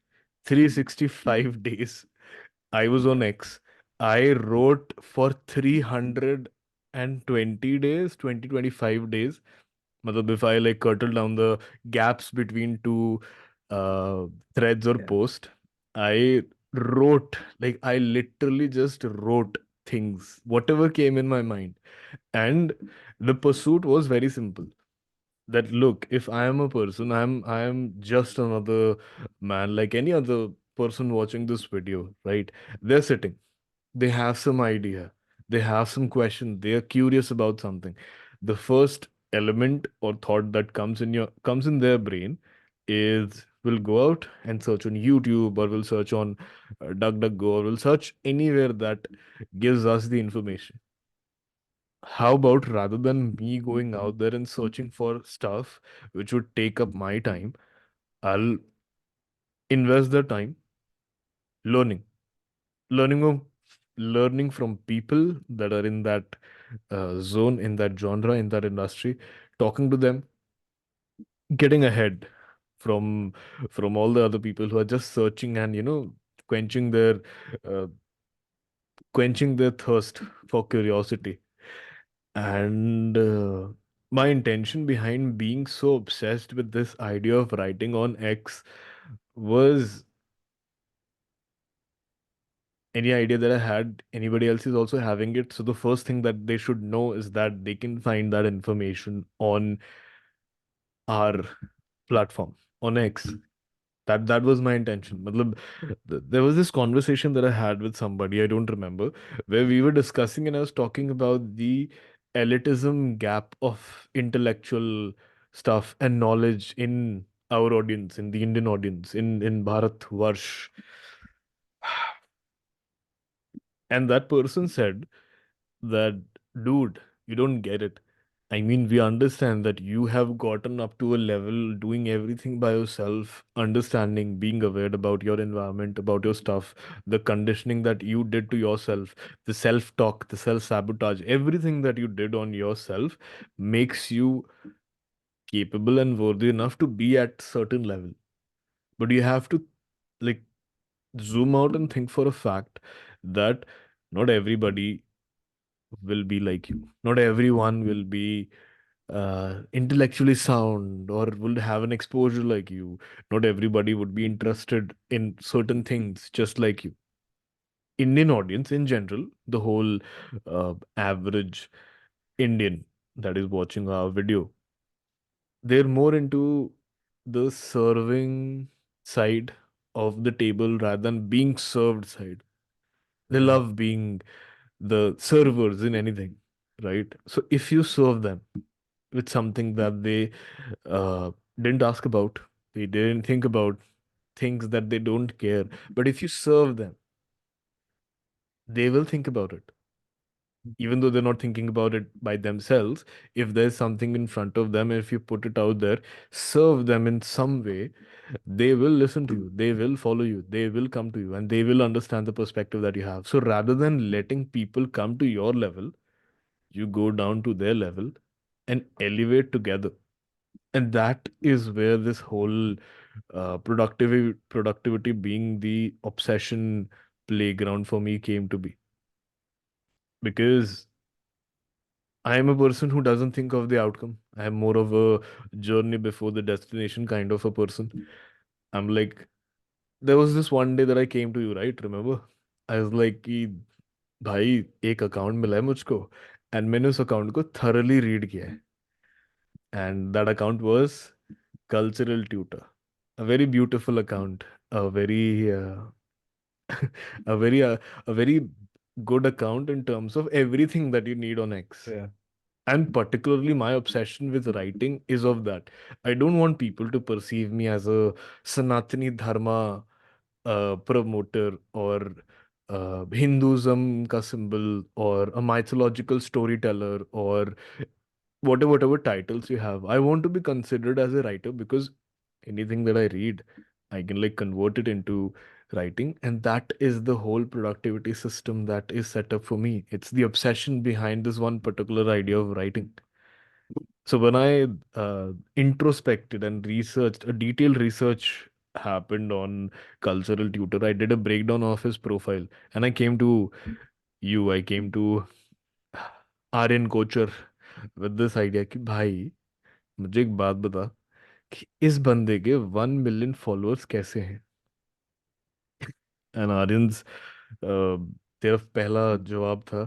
365 days. I was on X. I wrote for 320 days, 25 days. Matlab, if I like curtle down the gaps between two uh, threads or Yeah. post, I wrote, like I literally just wrote things, whatever came in my mind. And the pursuit was very simple. That look, if I am a person, I am just another man like any other person watching this video, right? They're sitting, they have some idea, they have some question, they are curious about something. The first element or thought that comes in their brain is will go out and search on YouTube, or will search on DuckDuckGo, or will search anywhere that gives us the information. How about rather than me going out there and searching for stuff which would take up my time, I'll invest the time learning, learning of learning from people that are in that zone, in that genre, in that industry, talking to them, getting ahead from from all the other people who are just searching and quenching their uh, quenching their thirst for curiosity. And my intention behind being so obsessed with this idea of writing on X was any idea that I had, anybody else is also having it. So the first thing that they should know is that they can find that information on our platform on X. That was my intention. Matlab, there was this conversation that I had with somebody, I don't remember, where we were discussing and I was talking about the elitism gap of intellectual stuff and knowledge in our audience, in the Indian audience, in Bharat Varsh. And that person said that, dude, you don't get it. I mean, we understand that you have gotten up to a level doing everything by yourself, understanding, being aware about your environment, about your stuff, the conditioning that you did to yourself, the self talk, the self sabotage, everything that you did on yourself makes you capable and worthy enough to be at certain level. But you have to like zoom out and think for a fact that not everybody will be like you. Not everyone will be intellectually sound or will have an exposure like you. Not everybody would be interested in certain things just like you. Indian audience in general, the whole average Indian that is watching our video, they're more into the serving side of the table rather than being served side. They Yeah. love being the servers in anything, right? So if you serve them with something that they uh, didn't ask about, they didn't think about, things that they don't care, but if you serve them, they will think about it. Even though they're not thinking about it by themselves, if there's something in front of them, if you put it out there, serve them in some way, they will listen to you, they will follow you, they will come to you, and they will understand the perspective that you have. So rather than letting people come to your level, you go down to their level and elevate together. And that is where this whole productivity being the obsession playground for me came to be. Because I am a person who doesn't think of the outcome. I am more of a journey before the destination kind of a person. I'm like, there was this one day that I came to you, right? Remember? I was like कि भाई एक account मिला है मुझको and मैंने उस account को thoroughly read किया है and that account was cultural tutor, a very beautiful account, a very a very a very good account in terms of everything that you need on X. Yeah. And particularly my obsession with writing is of that. I don't want people to perceive me as a Sanatani Dharma promoter or Hinduism ka symbol or a mythological storyteller or whatever titles you have. I want to be considered as a writer because anything that I read, I can like convert it into writing. And that is the whole productivity system that is set up for me. It's the obsession behind this one particular idea of writing. So when I introspected and researched, a detailed research happened on cultural tutor. I did a breakdown of his profile and I came to you, I came to Aryan Kochar with this idea कि भाई मुझे एक बात बता कि इस बंदे के 1 मिलियन फॉलोअर्स कैसे हैं। एंड आर्यंस तेरा पहला जवाब था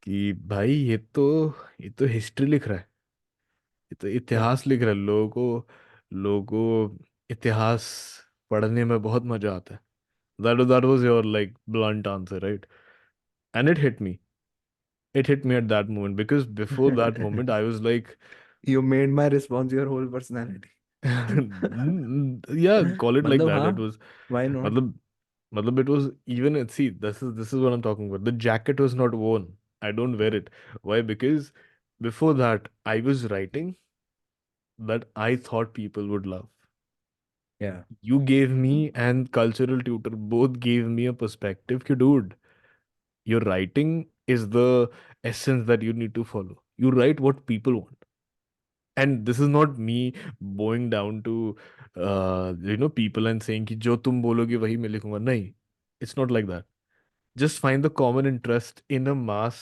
कि भाई ये तो हिस्ट्री लिख रहा है, ये तो Yeah. इतिहास लिख रहा है। लोगों को इतिहास पढ़ने में बहुत मजा आता है। That was your like blunt answer, right? And it hit me at that moment because before that moment I was like You made my response your whole personality. yeah, call it like मतलब that. हाँ, It was why not? matlab, it was even, see, this is what I'm talking about. The jacket was not worn. I don't wear it. Why? Because before that I was writing that I thought people would love. Yeah. You gave me and cultural tutor both gave me a perspective ki, dude, your writing is the essence that you need to follow. You write what people want. And this is not me bowing down to people and saying कि जो तुम बोलोगे वही मैं लिखूंगा, नहीं, it's not like that. Just find the common interest in a mass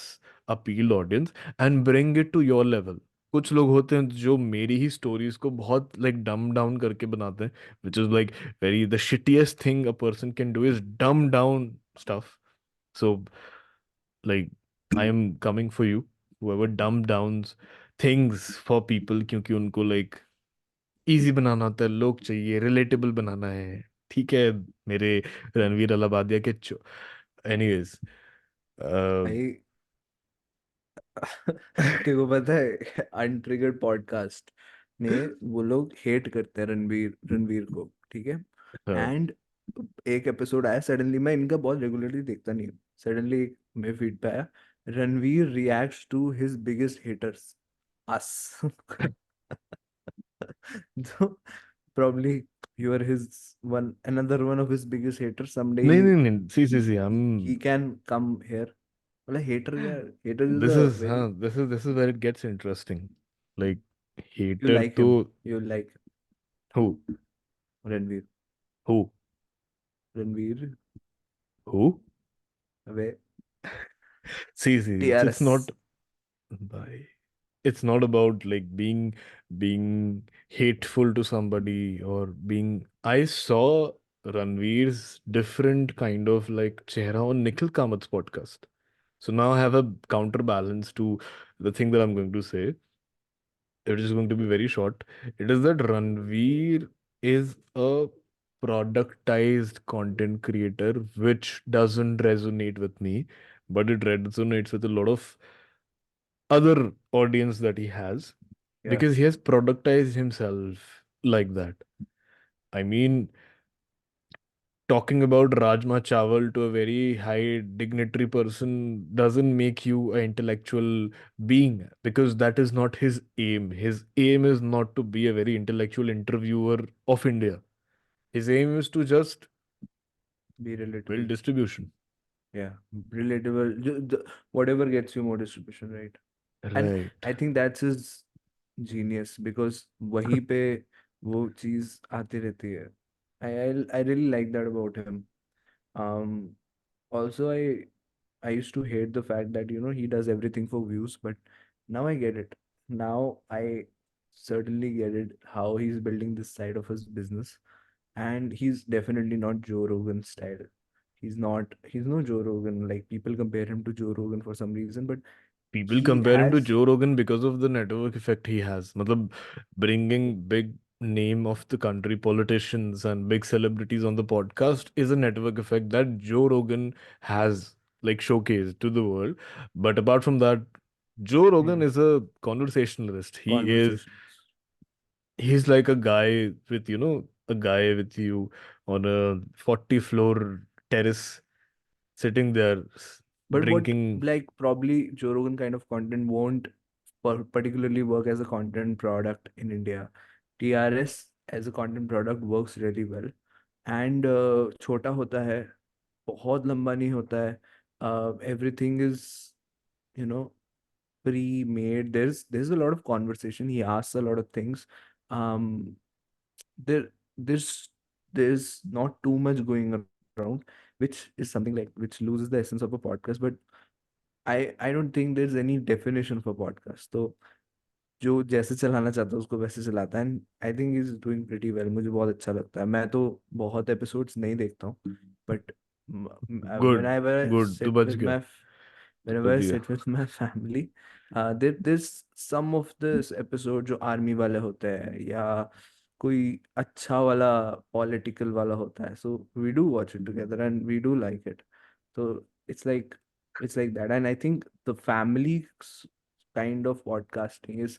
appeal audience and bring it to your level. कुछ लोग होते हैं जो मेरी ही स्टोरीज को बहुत लाइक डम डाउन करके बनाते हैं, which is like very the shittiest thing a person can do is dumb down stuff. So, like, I am coming for you. Whoever dumb downs things for people क्योंकि उनको like easy बनाना होता है, लोग चाहिए, relatable बनाना है, ठीक है, मेरे रणवीर अलाबादिया के एनीवेज। भाई तेरे को पता है अनट्रिगर्ड पॉडकास्ट में वो लोग हेट करते हैं रणवीर रणवीर को, ठीक है। एंड एक एपिसोड आया सडनली, मैं इनका बहुत रेगुलरली देखता नहीं हूँ, सडनली मेरे फीड पे आया, Ranveer reacts to his biggest haters, अस। तो probably you are his one another one of his biggest haters, someday नहीं he नहीं नहीं, सी he, हम he can come here। मतलब hater क्या, hater is this a is, very, हाँ, this is where it gets interesting. Like you hater like तो him, you like who Ranveer, who Ranveer, who way see it's TRS। Not भाई, it's not about like being hateful to somebody or being, I saw Ranveer's different kind of like chehra on Nikhil Kamat's podcast. So now I have a counterbalance to the thing that I'm going to say. It is going to be very short. It is that Ranveer is a productized content creator which doesn't resonate with me, but it resonates with a lot of other audience that he has Yeah, because he has productized himself like that. I mean, talking about Rajma Chawal to a very high dignitary person doesn't make you an intellectual being because that is not his aim. His aim is not to be a very intellectual interviewer of India. His aim is to just be build relatable, distribution. yeah, relatable, whatever gets you more distribution, right? And Right. I think that's his genius, because वहीं पे वो चीज आती रहती है। I really like that about him. um Also, I used to hate the fact that he does everything for views, but now I get it. Now I certainly get it how he's building this side of his business, and he's definitely not Joe Rogan style. He's no Joe Rogan. Like, people compare him to Joe Rogan for some reason, but People he compare him to has Joe Rogan because of the network effect he has. Matlab, bringing big name of the country politicians and big celebrities on the podcast is a network effect that Joe Rogan has like showcased to the world. But apart from that, Joe Rogan hmm, is a conversationalist. conversations. He's like a guy with, a guy with you on a 40 floor terrace sitting there But what, drinking. like, probably Joe Rogan kind of content won't particularly work as a content product in India. TRS as a content product works really well, and छोटा होता है, बहुत लंबा नहीं होता है, everything is, you know pre-made. There's a lot of conversation. He asks a lot of things. um there there's there's not too much going around, which is something like which loses the essence of a podcast. But I don't think there's any definition for podcast. तो जो जैसे चलाना चाहता है उसको वैसे चलाता है, and I think is doing pretty well. मुझे बहुत अच्छा लगता है। मैं तो बहुत एपिसोड्स नहीं देखता हूँ, but good whenever I good, तू sit बच with गया, my बच whenever I गया। sit with my family, there's some of this episode जो आर्मी वाले होते हैं, या कोई अच्छा वाला पॉलिटिकल वाला होता है, so we do watch it together and we do like it. तो it's like it's like that, and I think the family kind of podcasting is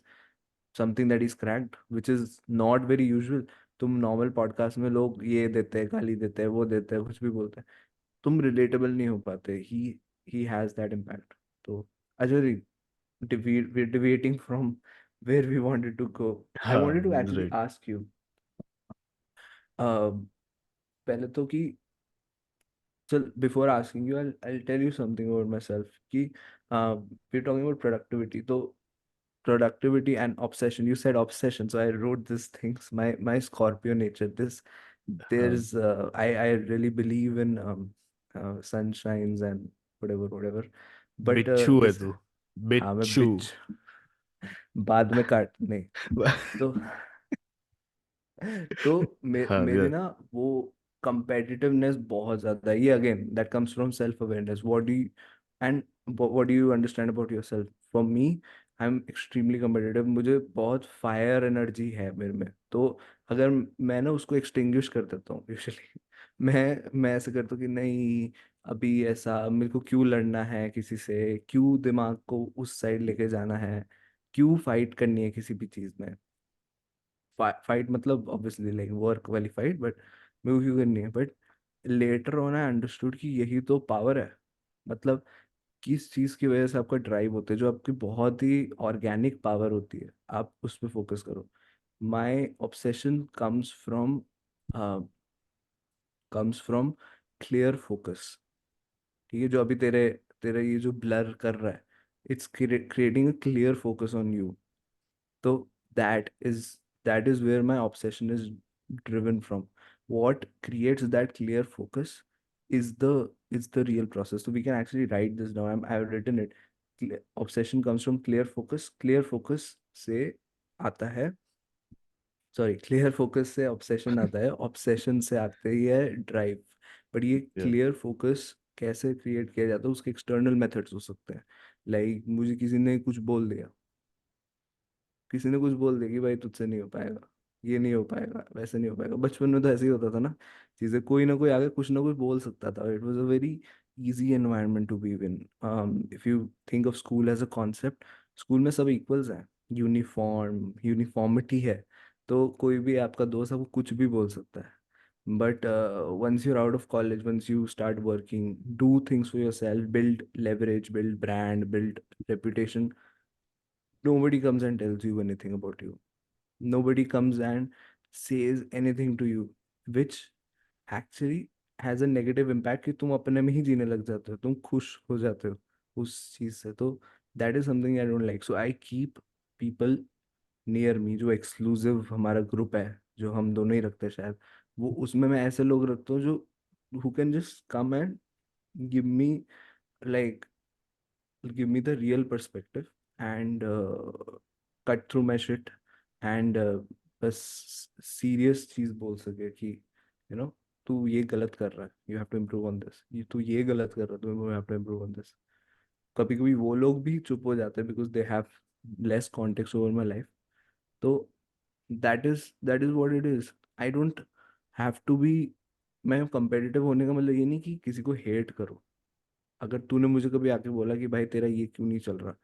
something that is cracked, which is not very usual। तुम normal podcast में लोग ये देते हैं, गाली देते हैं, वो देते हैं, कुछ भी बोलते हैं, तुम रिलेटेबल नहीं हो पाते। He has that impact. तो Ajay, we're deviating from where we wanted to go। I हाँ, wanted to actually right. ask you, uh, पहले तो कि, चल, before asking you, I'll tell you something about myself कि we're talking about productivity। तो productivity and obsession, you said obsession, so I wrote these things, my Scorpio nature, this हाँ, there's I really believe in sunshines and whatever, but बिच्छू है this, तू, हाँ, मैं बिच्छू। बिच बाद में काट नहीं। तो तो हाँ मेरे यार, ना वो competitiveness बहुत ज्यादा है। ये again that comes from self awareness, what do you and what do you understand about yourself. For me, I am extremely competitive, मुझे बहुत फायर एनर्जी है मेरे में। तो अगर मैं ना उसको एक्सटिंग्विश कर देता हूँ यूजुअली मैं ऐसे करता हूँ कि नहीं, अभी ऐसा मेरे को क्यों लड़ना है किसी से, क्यों दिमाग को उस साइड लेके जाना है, क्यों फाइट करनी है किसी भी चीज में। फाइट मतलब ऑब्वियसली लाइक वर्क वाली फाइट, बट मेरे को क्यों करनी है। But later on I understood कि यही तो पावर है। मतलब किस चीज की वजह से आपका ड्राइव होता है, जो आपकी बहुत ही ऑर्गेनिक पावर होती है, आप उस पर फोकस करो। My obsession comes from clear focus. ठीक है, जो अभी तेरे तेरे ये जो ब्लर कर रहा है, it's creating a clear focus on you. तो that is that is where my obsession is driven from. What creates that clear focus is the real process. So we can actually write this down. I've written it. Obsession comes from clear focus. Clear focus से आता है, sorry, clear focus से obsession आता है, obsession से आते ही है drive. But ये Yeah. क्लियर फोकस कैसे क्रिएट किया जाता है, उसके एक्सटर्नल मेथड्स हो सकते हैं। लाइक मुझे किसी ने कुछ बोल दिया, किसी ने कुछ बोल दिया कि भाई तुझसे नहीं हो पाएगा, ये नहीं हो पाएगा, वैसे नहीं हो पाएगा। बचपन में तो ऐसे ही होता था ना, चीजें कोई ना कोई आगे कुछ ना कुछ बोल सकता था। It was a very easy environment to be in. If you think of school as a concept, school में सब इक्वल्स हैं, यूनिफॉर्मिटी है। तो कोई भी आपका दोस्त आपको कुछ भी बोल सकता है। But once you're out of college, once you start working, do things for yourself, build leverage, build brand, build reputation, nobody comes and tells you anything about you. Nobody comes and says anything to you, which actually has a negative impact कि तुम अपने में ही जीने लग जाते हो, तुम खुश हो जाते हो उस चीज से। तो that is something I don't like. So I keep people near me. जो एक्सक्लूसिव हमारा ग्रुप है, जो हम दोनों ही रखते हैं शायद, वो उसमें मैं ऐसे लोग रखता हूँ जो who can just come and give me, like give me the real perspective and cut through my shit and बस सीरियस चीज बोल सके कि नो, तू ये गलत कर रहा है, you have to improve on this, ये तू ये गलत कर रहा है, you have to improve on this. कभी कभी वो लोग भी चुप हो जाते हैं because they have less context over my life. तो that is what it is. I don't have to be, मैं कंपेटिटिव होने का मतलब ये नहीं कि किसी को हेट करो। अगर तूने मुझे कभी आके बोला कि भाई तेरा ये क्यों नहीं चल रहा,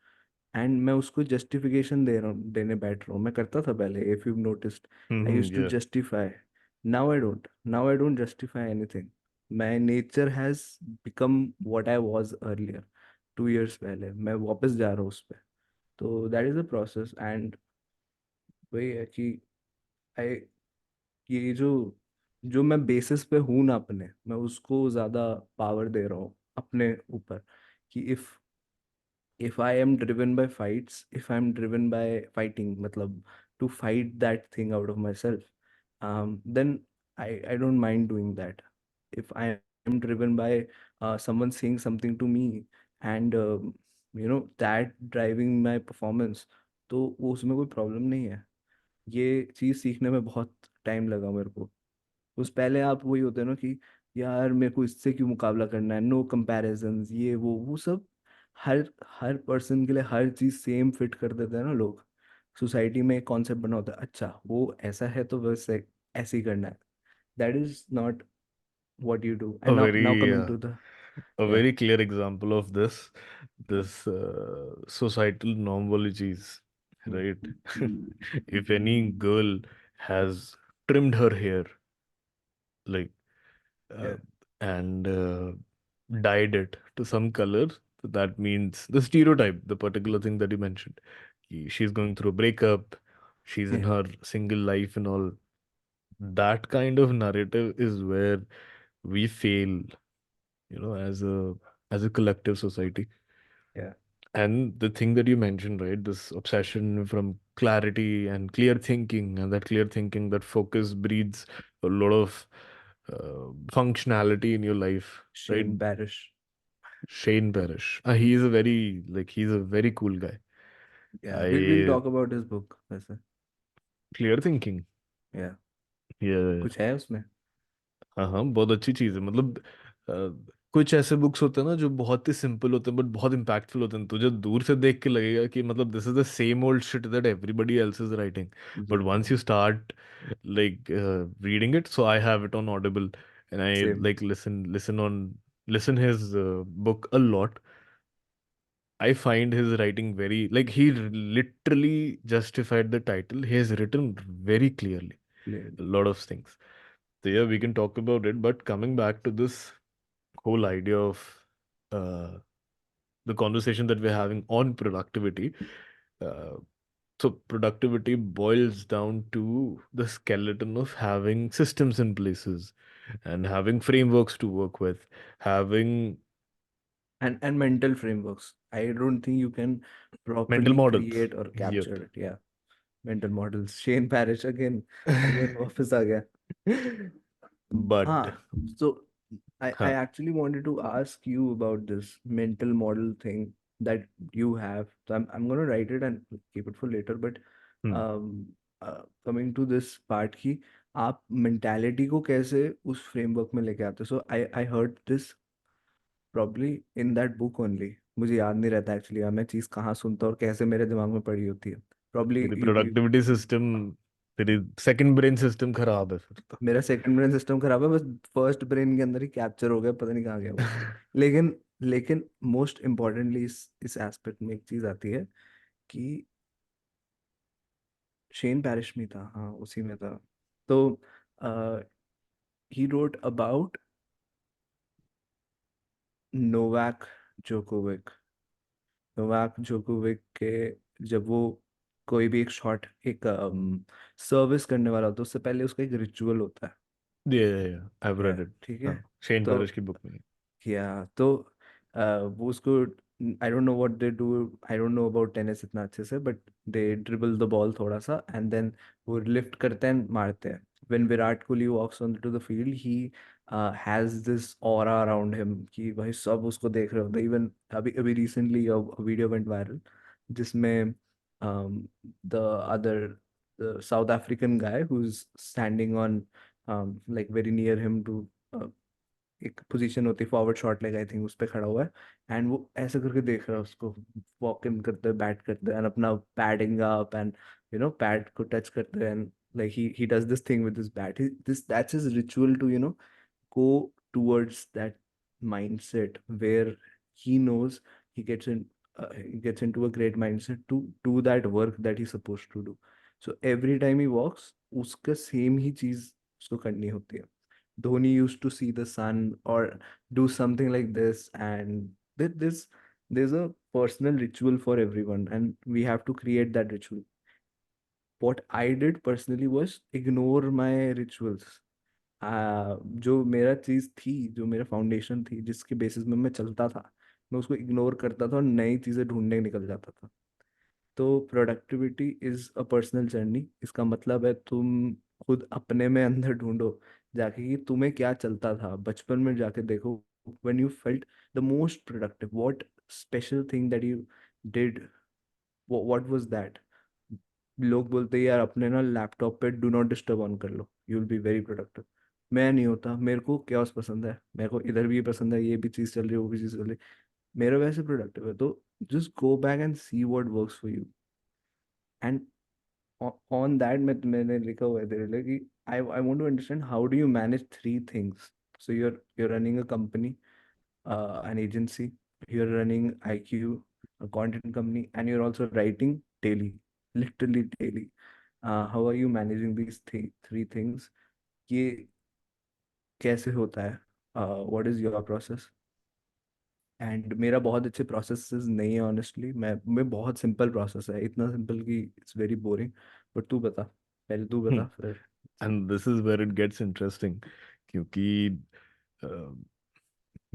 एंड मैं उसको जस्टिफिकेशन दे रहा हूँ, देने बैठ रहा हूँ, मैं करता था पहले, if you noticed I use to Yeah. Justify. Now I don't justify anything. My nature has become what I was earlier 2 years पहले, मैं वापस जा रहा हूँ उस पर। तो that is a process and वही है कि आई, ये जो जो मैं बेसिस पे हूँ ना अपने, मैं उसको ज्यादा पावर दे रहा हूँ अपने ऊपर। कि if I am driven by fights, if I'm driven by fighting, matlab to fight that thing out of myself, then I don't mind doing that. If I am driven by someone saying something to me and that driving my performance, तो वो उसमें कोई problem नहीं है। ये चीज़ सीखने में बहुत टाइम लगा मेरे को। उस पहले आप वही होते हैं ना कि यार मेरे को इससे क्यों मुकाबला करना है, नो कंपैरिजंस, ये वो सब। हर हर पर्सन के लिए हर चीज सेम फिट कर देते हैं ना लोग। सोसाइटी में एक कॉन्सेप्ट बना होता है, अच्छा वो ऐसा है तो वैसे ऐसे ही करना है। That is not what you do. A and now now very coming to the, a yeah, very clear example of this societal normologies, right? If any girl has trimmed her hair, like, uh, या, and dyed it to some color, so that means the stereotype, the particular thing that you mentioned, she's going through a breakup, she's in या, her single life and all. That kind of narrative is where we fail, as a collective society. या, And the thing that you mentioned, right, this obsession from clarity and clear thinking, and that clear thinking, that focus breeds a lot of functionality in your life, right? Shane parish. Shane Parrish, he's a very cool guy. या, will I talk about this book वैसे। Clear thinking. या, Yeah, कुछ है उसमें। हाँ हाँ, बहुत अच्छी चीज़ है। मतलब कुछ ऐसे बुक्स होते हैं ना जो बहुत ही सिंपल होते हैं बट बहुत इम्पैक्टफुल होते हैं, तुझे दूर से देख के लगेगा कि मतलब this is the same old shit that everybody else is writing, but जी। Once you start like reading it, so I have it on Audible and I same. Like listen his book a lot. I find his writing very, like, he literally justified the title. He has written very clearly a lot of things. So yeah, we can talk about it. But coming back to this whole idea of uh, the conversation that we're having on productivity, uh, so productivity boils down to the skeleton of having systems in places and having frameworks to work with, having And mental frameworks. I don't think you can mental properly models. create or capture Yep. it. Yeah, mental models. Shane Parrish again वापस आ गया. But हाँ. So I huh. actually wanted to ask you about this mental model thing that you have. So I'm gonna write it and keep it for later. But Hmm. um, coming to this part की आप mentality को कैसे उस framework में लेके आते हो? So I heard this probably in that book only. मुझे याद नहीं रहता एक्चुअली मैं चीज़ कहाँ सुनता हूँ और कैसे मेरे दिमाग में पड़ी होती है. Probably तेरी you प्रोडक्टिविटी सिस्टम, तेरी सेकंड ब्रेन सिस्टम खराब है फिर तो। मेरा सेकंड ब्रेन सिस्टम खराब है, बस फर्स्ट ब्रेन के अंदर ही कैप्चर हो गया, पता नहीं कहाँ गया वो. लेकिन लेकिन मोस्ट इम्पोर्टेंटली इस एस्पेक्ट में एक चीज आती है कि शेन पैरिश में था, हाँ उसी में था. तो he wrote about Novak Djokovic. Novak Djokovic के जब वो कोई भी एक शॉट एक सर्विस करने वाला होता है उससे पहले उसका एक रिचुअल होता है. ये आई हैव या रेड इट। ठीक है. हाँ, शेन तो पैरिश की बुक में। तो वो उसको I don't know what they do. I don't know about tennis इतना अच्छे से, but they dribble the ball थोड़ा सा एंड देन वो लिफ्ट करते हैं मारते हैं. When Virat Kohli walks on to the field he has this aura around him कि भाई सब उसको देख रहे होते. इवन अभी अभी रिसेंटली वीडियो वेंट वायरल जिसमें the other South African guy who is standing on like very near him to एक पोजीशन होती है फॉरवर्ड शॉट लेगा आई थिंक, उस पे खड़ा हुआ है एंड वो ऐसे करके देख रहा है उसको. वॉक इन करते हैं, बैट करते हैं एंड अपना पैडिंग अप एंड पैड को टच करते हैं and like he does this thing with this bat. This that's his ritual to go towards that mindset where he knows he gets into a great mindset to do that work that he's supposed to do. So every time he walks उसका same ही चीज उसको करनी होती है. Dhoni used to see the sun or do something like this, and there's a personal ritual for everyone, and we have to create that ritual. What I did personally was ignore my rituals. जो मेरा चीज थी, जो मेरा foundation थी जिसके basis में मैं चलता था, मैं उसको इग्नोर करता था और नई चीजें ढूंढने निकल जाता था. तो productivity is a personal journey. इसका मतलब है तुम खुद अपने में अंदर ढूंढो जाके कि तुम्हें क्या चलता था बचपन में, जाके देखो when you felt the most productive, what special thing that you did, what was that. लोग बोलते हैं यार अपने ना लैपटॉप पे डू नॉट डिस्टर्ब ऑन कर लो, you will be very productive. मैं नहीं होता, मेरे को क्या पसंद है, मेरे को इधर भी पसंद है, ये भी चीज़ चल रही है वो भी चीज़ चल रही है, मेरा वैसे प्रोडक्टिव है. तो just go back and see what works for you. And on that मैंने लिखा हुआ है तेरे लिए कि I want to understand how do you manage three things. So you're running a company, an agency, you're running IQ, a content company, and you're also writing daily, literally daily. How are you managing these three things? ये कैसे होता है? What is your process? And मेरा बहुत अच्छे processes नहीं है honestly. मैं बहुत सिंपल प्रोसेस है, इतना सिंपल कि इट्स वेरी बोरिंग. बट तू बता, पहले तू बता फिर. And this is where it gets interesting, क्योंकि अ,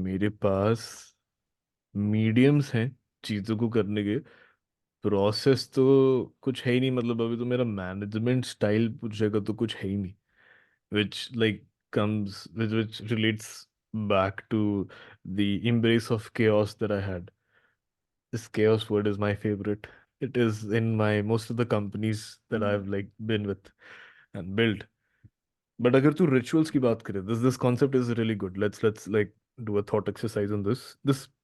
मेरे पास मीडियम्स हैं चीज़ों को करने के। प्रोसेस तो कुछ है ही नहीं, मतलब अभी तो मेरा मैनेजमेंट स्टाइल पूछेगा तो कुछ है ही नहीं, which like comes which relates back to the embrace of chaos that I had. This chaos word is my favorite. It is in my most of the companies that I've like been with and built. But अगर तू rituals की बात करे, this concept is really good. Let's like do a thought exercise on this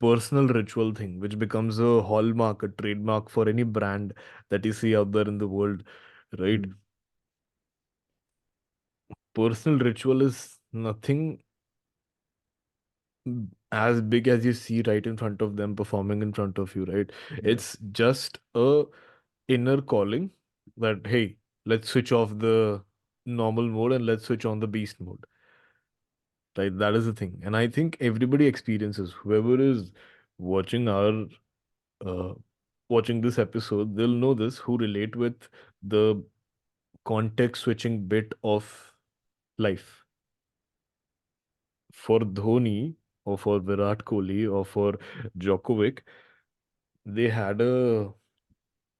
personal ritual thing which becomes a hallmark, a trademark for any brand that you see out there in the world, right? Hmm. Personal ritual is nothing as big as you see right in front of them performing in front of you, right? Yeah. It's just a inner calling that, hey, let's switch off the normal mode and let's switch on the beast mode, right? That is the thing. And I think everybody experiences, whoever is watching our uh, watching this episode, they'll know this, who relate with the context switching bit of life. For Dhoni or for Virat Kohli or for Djokovic, they had a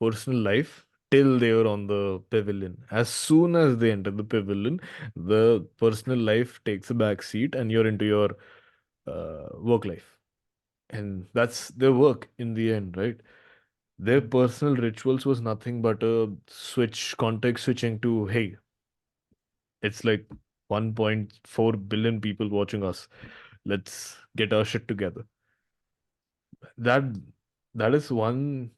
personal life till they were on the pavilion. As soon as they enter the pavilion, the personal life takes a back seat and you're into your work life. And that's their work in the end, right? Their Hmm. personal rituals was nothing but a switch, context switching to, hey, it's like 1.4 billion people watching us. Let's get our shit together. That that is one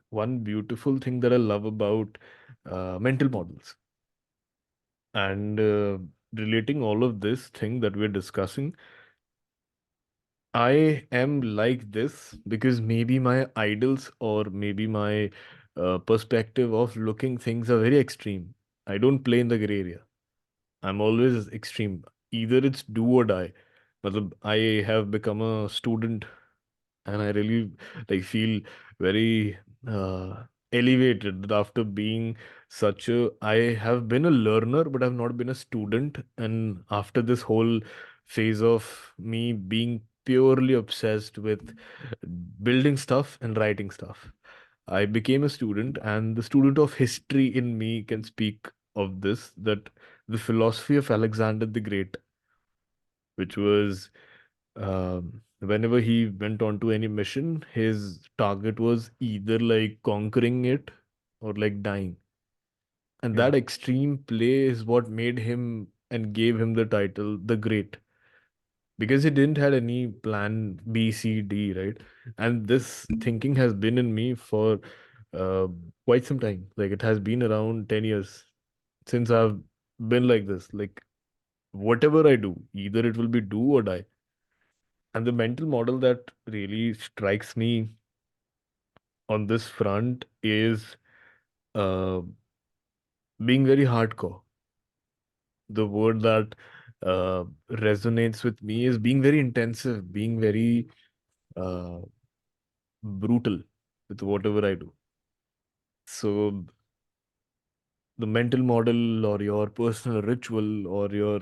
beautiful thing that I love about mental models. And relating all of this thing that we're discussing, I am like this because maybe my idols or maybe my perspective of looking things are very extreme. I don't play in the gray area. I'm always extreme. Either it's do or die. Matlab, I have become a student and I really like feel very elevated that after being such a I have been a learner but I've not been a student, and after this whole phase of me being purely obsessed with building stuff and writing stuff, I became a student, and the student of history in me can speak of this, that the philosophy of Alexander the Great, which was whenever he went on to any mission, his target was either like conquering it or like dying. And Yeah. that extreme play is what made him and gave him the title the Great. Because he didn't had any plan B, C, D, right? And this thinking has been in me for uh, quite some time. Like it has been around 10 years since I've been like this. Like whatever I do, either it will be do or die. And the mental model that really strikes me on this front is uh, being very hardcore. The word that resonates with me is being very intensive, being very uh, brutal with whatever I do. So the mental model or your personal ritual or your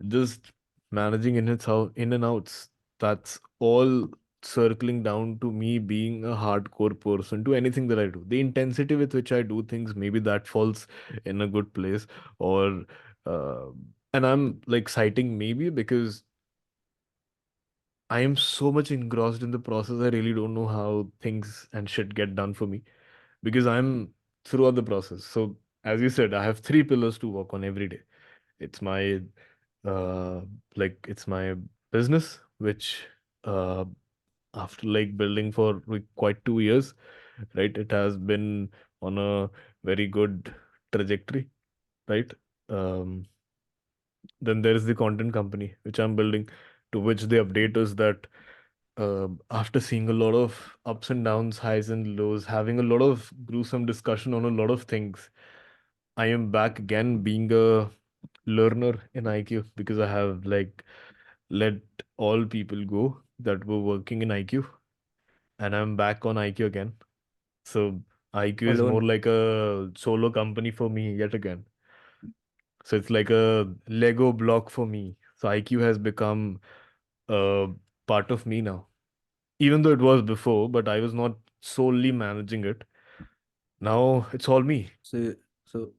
just managing in and outs, that's all circling down to me being a hardcore person to anything that I do. The intensity with which I do things, maybe that falls in a good place. Or uh, and I'm like citing maybe because I am so much engrossed in the process, I really don't know how things and shit get done for me because I'm throughout the process. So as you said, I have three pillars to work on every day. It's my uh it's my business, which uh after like building for like quite 2 years, right? It has been on a very good trajectory, right? Um then there is the content company which I'm building, to which the update is that after seeing a lot of ups and downs, highs and lows, having a lot of gruesome discussion on a lot of things, I am back again being a learner in IQ because I have like let all people go that were working in IQ, and I'm back on IQ again. So IQ is more Alone. like a solo company for me yet again. So it's like a Lego block for me. So IQ has become a part of me now. Even though it was before, but I was not solely managing it. Now it's all me. So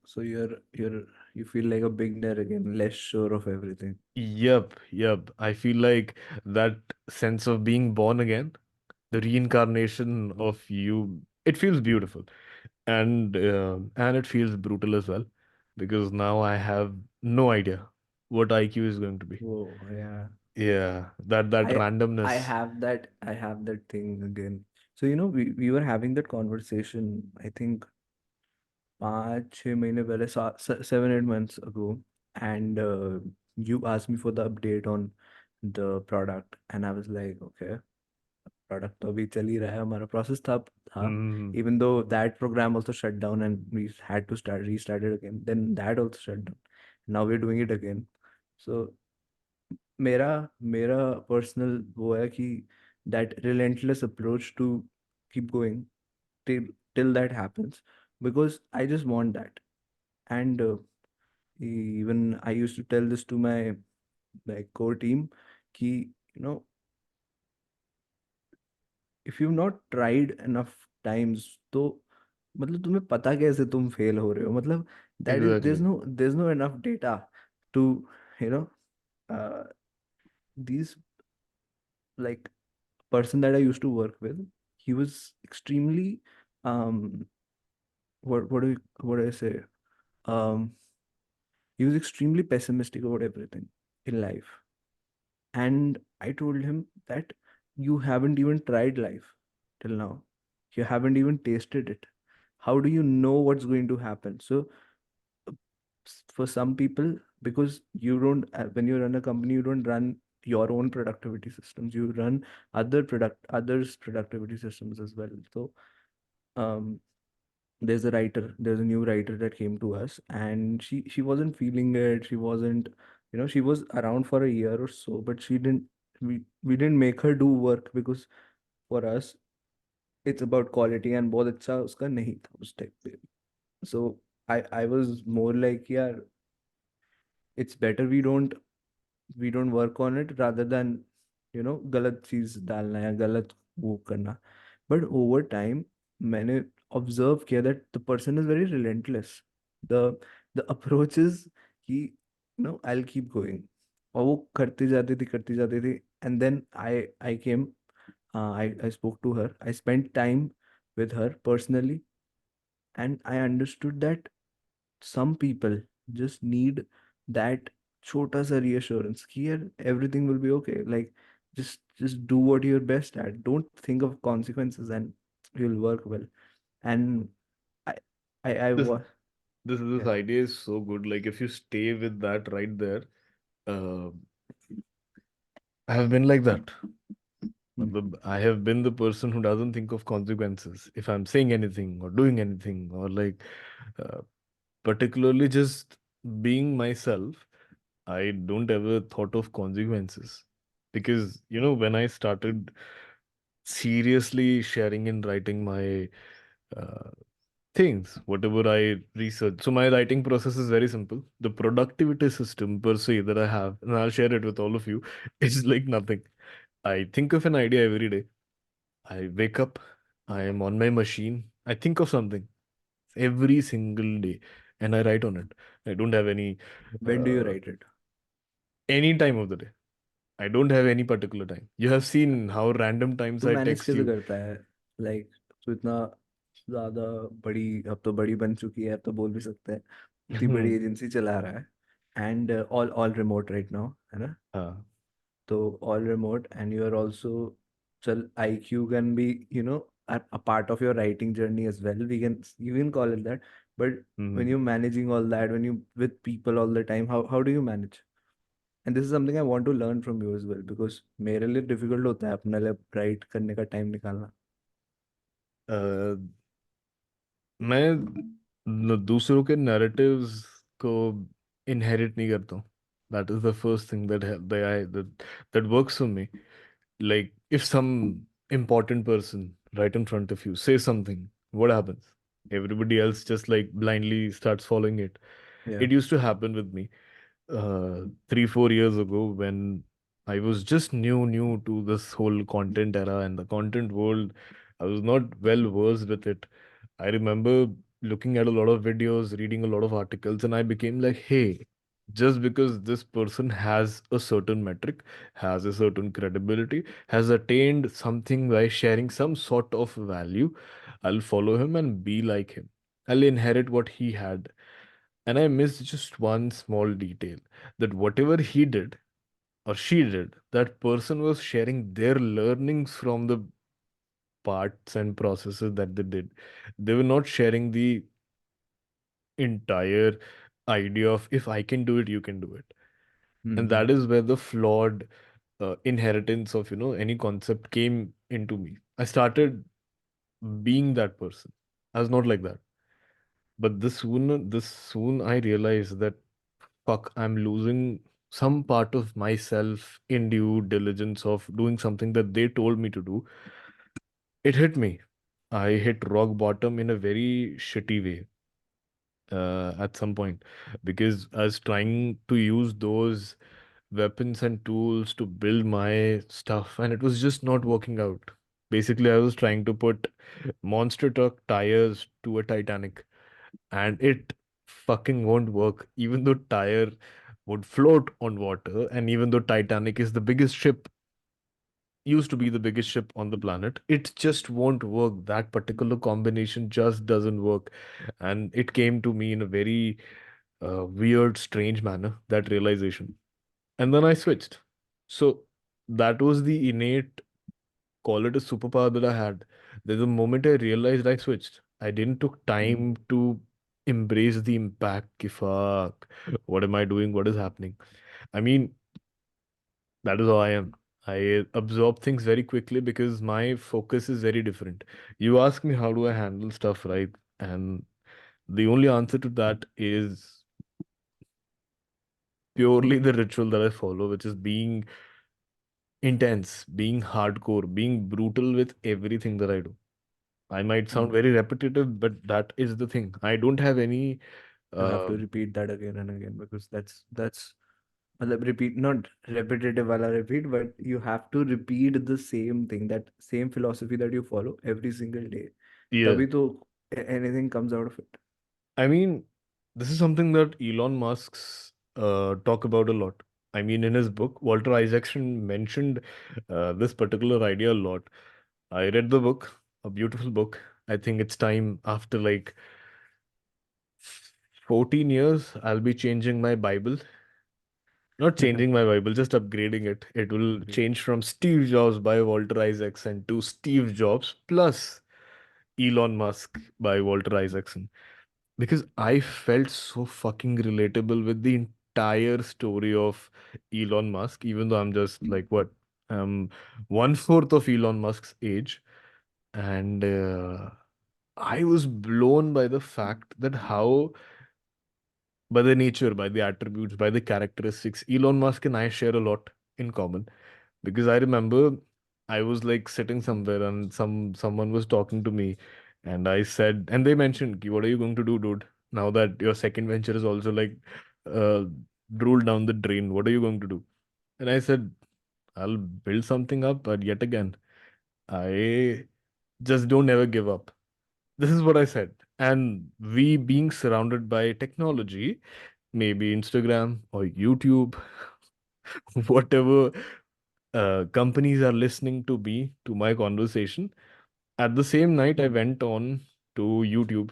so you feel like a beginner again, less sure of everything. Yep. I feel like that sense of being born again, the reincarnation of you, it feels beautiful. And it feels brutal as well because now I have no idea. what IQ is going to be. Whoa, yeah. Yeah, that I I randomness. have that thing again. So we were having that conversation, I think 5-6 महीने पहले, 7-8 months ago, and you asked me for the update on the product, and I was like, okay, product तो अभी चल ही रहा है, हमारा process था, Hmm. even though that program also shut down and we had to restart it again, then that also shut down. Now we're doing it again. So मेरा मेरा personal वो है कि that relentless approach to keep going till till that happens, because I just want that. And even I used to tell this to my like core team कि if you've not tried enough times, तो मतलब तुम्हें पता कैसे तुम fail हो रहे हो, मतलब that is Exactly. there's no enough data to you know uh, these like person that I used to work with, he was extremely um what do I say, um he was extremely pessimistic about everything in life. And I told him that you haven't even tried life till now. You haven't even tasted it. How do you know what's going to happen? So, for some people, because you don't, when you run a company, you don't run your own productivity systems. You run others' productivity systems as well. So, um, there's a new writer that came to us, and she wasn't feeling it. She wasn't, she was around for a year or so, but she didn't. We didn't make her do work, because for us it's about quality, and बहुत अच्छा उसका नहीं था उस type पे. So I was more like, yeah, it's better we don't work on it rather than गलत चीज डालना या गलत वो करना. But over time मैंने observe किया that the person is very relentless. The approach is कि I'll keep going, और वो करती जाती थी. And then I came, I spoke to her, I spent time with her personally, and I understood that some people just need that छोटा सा reassurance कि यार everything will be okay, like just do what you're best at, don't think of consequences, and you'll work well. And I I This was, this yeah. idea is so good. Like if you stay with that right there, uh, I have been like that. Hmm. I have been the person who doesn't think of consequences if I'm saying anything or doing anything, or like uh, particularly just being myself. I don't ever thought of consequences because when I started seriously sharing and writing my uh, things, whatever I research. So my writing process is very simple. The productivity system per se that I have, and I'll share it with all of you, is like nothing. I think of an idea every day. I wake up, I am on my machine, I think of something every single day, and I write on it. I don't have When do you uh, write it? any time of the day. I don't have any particular time. You have seen how random times तू I manage text कैसे you. करता है, like तू इतना ज्यादा बड़ी, अब तो बड़ी बन चुकी है, अब तो बोल भी सकते हैं, इतनी बड़ी एजेंसी चला रहा है, and all remote right now, है ना? हाँ. So all remote, and you are also, so IQ can be, a part of your writing journey as well. You can call it that. But when Mhm. you're managing all that, when you with people all the time, how do you manage? And this is something I want to learn from you as well, because मेरे लिए difficult होता है अपने लिए write करने का time निकालना. Uh, मैं दूसरों के नैरेटिव्स को इनहेरिट नहीं करता हूँ. That is the first thing that works for me. Like if some important person right in front of you says something, what happens? Everybody else just like blindly starts following it. Yeah. It used to happen with me 3-4 years ago when I was just new to this whole content era and the content world. I was not well versed with it. I remember looking at a lot of videos, reading a lot of articles, and I became like, hey, just because this person has a certain metric, has a certain credibility, has attained something by sharing some sort of value, I'll follow him and be like him. I'll inherit what he had. And I missed just one small detail, that whatever he did or she did, that person was sharing their learnings from the parts and processes that they did. They were not sharing the entire idea of, if I can do it, you can do it. And Mm-hmm. that is where the flawed inheritance of, any concept came into me. I started being that person. I was not like that. But this soon I realized that, fuck, I'm losing some part of myself in due diligence of doing something that they told me to do. It hit me. I hit rock bottom in a very shitty way at some point, because I was trying to use those weapons and tools to build my stuff, and it was just not working out. Basically, I was trying to put monster truck tires to a Titanic, and it fucking won't work, even though tire would float on water, and even though Titanic is the biggest ship, used to be the biggest ship on the planet, it just won't work. That particular combination just doesn't work. And it came to me in a very weird, strange manner, that realization. And then I switched. So that was the innate, call it a superpower, that I had. There's a moment I realized, I switched. I didn't took time to embrace the impact. Ki fuck, what am I doing? What is happening? I mean, that is how I am. I absorb things very quickly because my focus is very different. You ask me how do I handle stuff, right? And the only answer to that is purely the ritual that I follow, which is being intense, being hardcore, being brutal with everything that I do. I might sound Mm-hmm. very repetitive, but that is the thing. I don't have any. You have Uh, to repeat that again and again, because that's मतलब repeat, not repetitive wala repeat, but you have to repeat the same thing, that same philosophy that you follow every single day. yeah, तभी तो anything comes out of it. I mean, this is something that Elon Musk's talk about a lot. I mean, in his book, Walter Isaacson mentioned this particular idea a lot. I read the book, a beautiful book. I think it's time, after like 14 years, I'll be changing my Bible. Not changing my Bible, just upgrading it. It will Great. change from Steve Jobs by Walter Isaacson to Steve Jobs plus Elon Musk by Walter Isaacson. Because I felt so fucking relatable with the entire story of Elon Musk, even though I'm just like, what, one fourth of Elon Musk's age. And I was blown by the fact that how, by the nature, by the attributes, by the characteristics, Elon Musk and I share a lot in common. Because I remember I was like sitting somewhere and someone was talking to me, and I said, and they mentioned, "Ki, what are you going to do, dude? Now that your second venture is also like uh, drooled down the drain, what are you going to do?" And I said, I'll build something up, but yet again, I just don't ever give up. This is what I said. And we being surrounded by technology, maybe Instagram or YouTube, whatever companies are listening to me, to my conversation. At the same night, I went on to YouTube.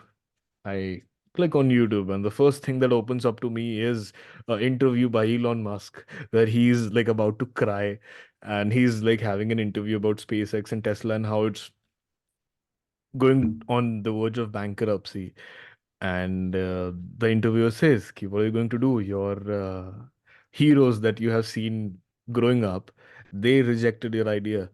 I click on YouTube, and the first thing that opens up to me is an interview by Elon Musk, where he's like about to cry, and he's like having an interview about SpaceX and Tesla and how it's going on the verge of bankruptcy. And the interviewer says, "Ki, what are you going to do? Your heroes that you have seen growing up, they rejected your idea."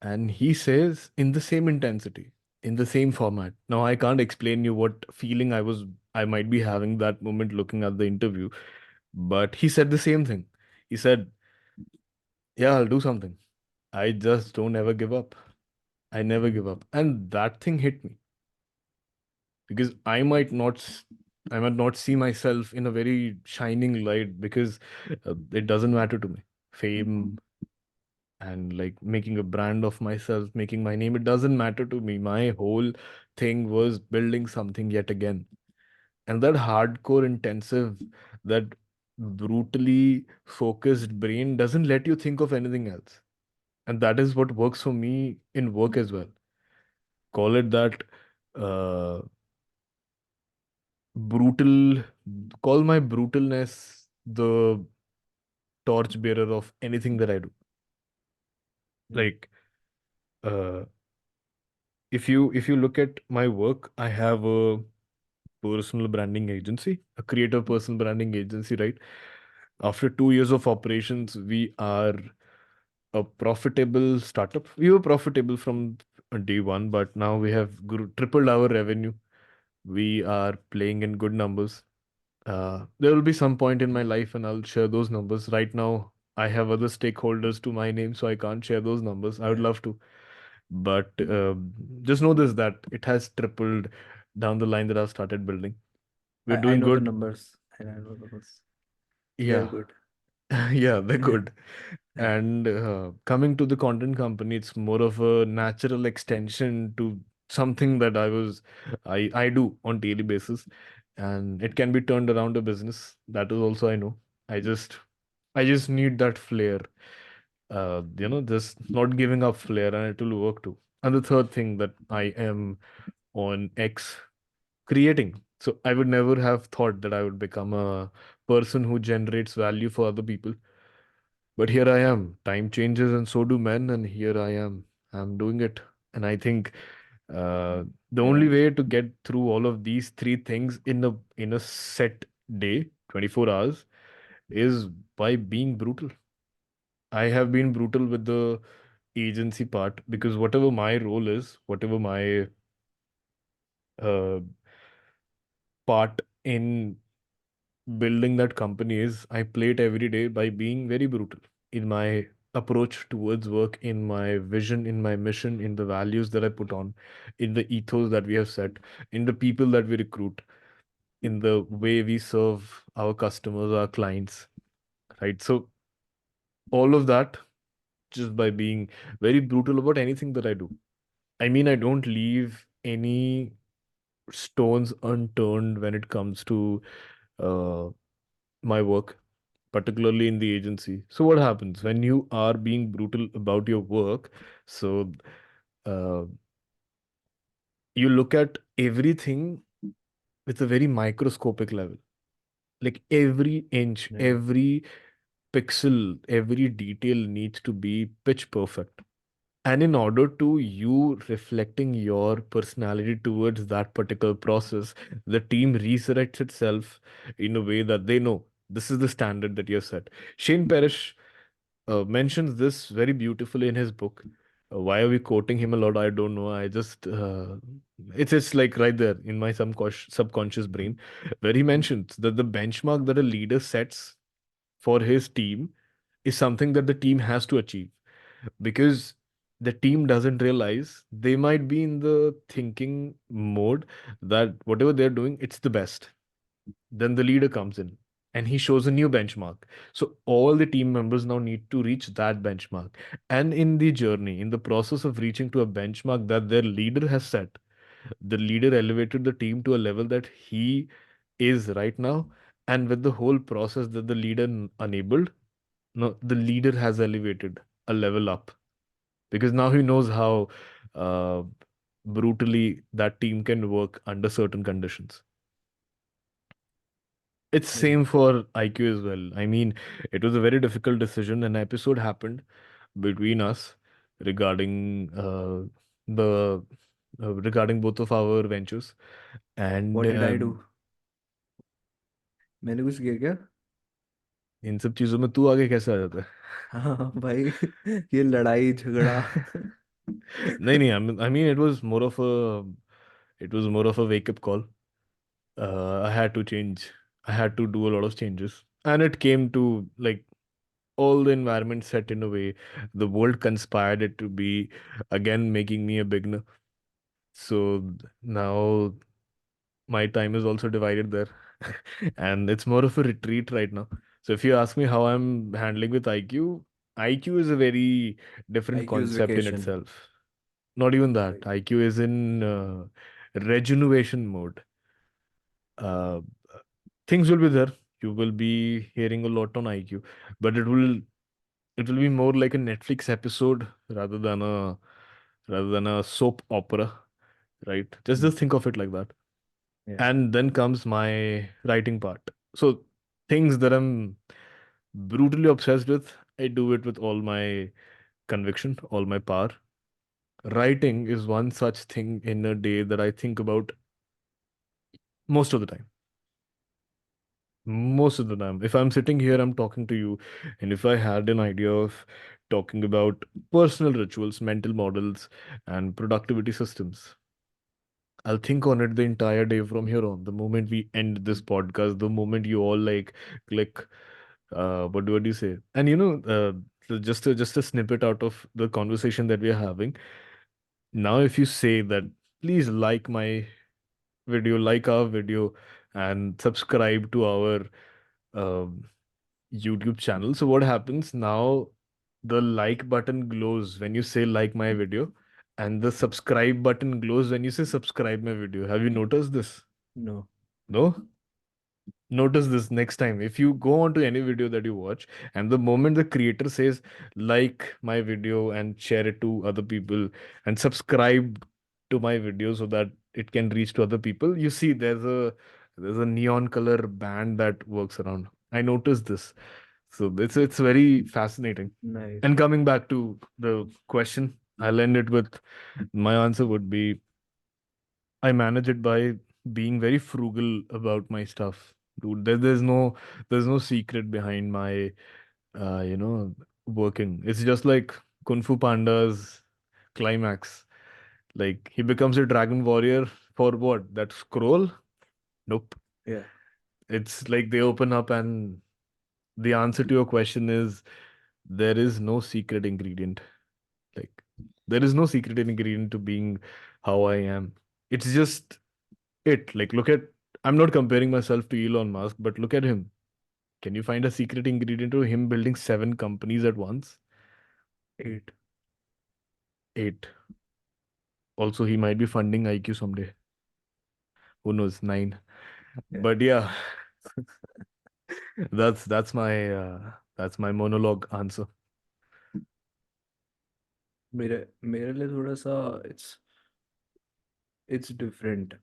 And he says in the same intensity, in the same format. Now I can't explain you what feeling I might be having that moment looking at the interview, but he said the same thing. He said, "Yeah, I'll do something. I just don't ever give up. I never give up." And that thing hit me, because I might not see myself in a very shining light, because it doesn't matter to me. Fame and like making a brand of myself, making my name, it doesn't matter to me. My whole thing was building something yet again. And that hardcore, intensive, that brutally focused brain doesn't let you think of anything else. And that is what works for me in work as well. Call it that uh, brutal, call my brutalness the torch bearer of anything that I do. Mm. Like, uh, if you look at my work, I have a personal branding agency, a creative personal branding agency, right? After 2 years of operations, we are a profitable startup. We were profitable from day one, but now we have tripled our revenue. We are playing in good numbers. There will be some point in my life and I'll share those numbers. Right now, I have other stakeholders to my name, so I can't share those numbers. I would Yeah, love to, but just know this, that it has tripled down the line that I've started building. We're I doing know the good. numbers, and I know the numbers. They are Yeah, good. yeah, they're good. Yeah. And coming to the content company, it's more of a natural extension to something that I do on daily basis, and it can be turned around a business. That is also I know. I just I just need that flair. Just not giving up flair, and it will work too. And the third thing that I am on X creating. So I would never have thought that I would become a person who generates value for other people. But here I am. Time changes and so do men, and here I am. I'm doing it. And I think the only way to get through all of these three things in a set day, 24 hours, is by being brutal. I have been brutal with the agency part because whatever my role is, whatever my uh, part in building that company is, I play it every day by being very brutal in my approach towards work, in my vision, in my mission, in the values that I put on, in the ethos that we have set, in the people that we recruit, in the way we serve our customers, our clients, right? So all of that just by being very brutal about anything that I do. I mean, I don't leave any stones unturned when it comes to uh, my work, particularly in the agency. So, what happens when you are being brutal about your work? So, uh, you look at everything with a very microscopic level, like every inch, Yeah. every pixel, every detail needs to be pitch perfect. And in order to you reflecting your personality towards that particular process, the team resurrects itself in a way that they know this is the standard that you have set. Shane Parrish mentions this very beautifully in his book. Why are we quoting him a lot? I don't know. I just it's like right there in my subconscious brain, where he Mm. mentions that the benchmark that a leader sets for his team is something that the team has to achieve, because the team doesn't realize they might be in the thinking mode that whatever they're doing, it's the best. Then the leader comes in and he shows a new benchmark. So all the team members now need to reach that benchmark. And in the journey, in the process of reaching to a benchmark that their leader has set, the leader elevated the team to a level that he is right now. And with the whole process that the leader enabled, no, the leader has elevated a level up because now he knows how uh, brutally that team can work under certain conditions. It's Yeah. same for IQ as well. I mean, it was a very difficult decision. An episode happened between us regarding the regarding both of our ventures, and What did I do? मैंने कुछ किया क्या? इन सब चीजों में तू आगे कैसे आ जाता है? हाँ भाई, ये लड़ाई झगड़ा. नहीं नहीं, I mean it was more of a wake up call. I had to change. I had to do a lot of changes, and it came to like all the environment set in a way. The world conspired it to be again making me a beginner. So now my time is also divided there, and it's more of a retreat right now. So if you ask me how I'm handling with IQ, IQ is a very different IQ's concept in vacation. itself. Not even that. Right. IQ is in regeneration mode. Uh, Things will be there. You will be hearing a lot on IQ, but it will be more like a Netflix episode rather than a soap opera, right? Just Mm. just think of it like that. Yeah. And then comes my writing part. So things that I'm brutally obsessed with, I do it with all my conviction, all my power. Writing is one such thing in a day that I think about most of the time. Most of the time. If I'm sitting here, I'm talking to you, and if I had an idea of talking about personal rituals, mental models, and productivity systems, I'll think on it the entire day from here on. The moment we end this podcast, the moment you all like click, what do you say? And so just a snippet out of the conversation that we are having. Now, if you say that, please like my video, like our video, and subscribe to our um, YouTube channel. So what happens now? The like button glows when you say like my video, and the subscribe button glows when you say subscribe my video. Have you noticed this? No. No? Notice this next time. If you go on to any video that you watch, and the moment the creator says like my video and share it to other people and subscribe to my video so that it can reach to other people, you see there's a neon color band that works around. I noticed this. So it's very fascinating. Nice. And coming back to the question, I'll end it with my answer would be I manage it by being very frugal about my stuff. Dude, there's no secret behind my working. It's just like Kung Fu Panda's climax. Like he becomes a dragon warrior for what? That scroll? Nope. Yeah. It's like they open up and the answer to your question is there is no secret ingredient. Like there is no secret ingredient to being how I am. It's just it. Like look at I'm not comparing myself to Elon Musk, but look at him. Can you find a secret ingredient to him building 7 companies at once? 8. 8. Also, he might be funding IQ someday. Who knows? 9. Yeah. But yeah, that's my monologue answer. मेरे लिए थोड़ा सा it's different.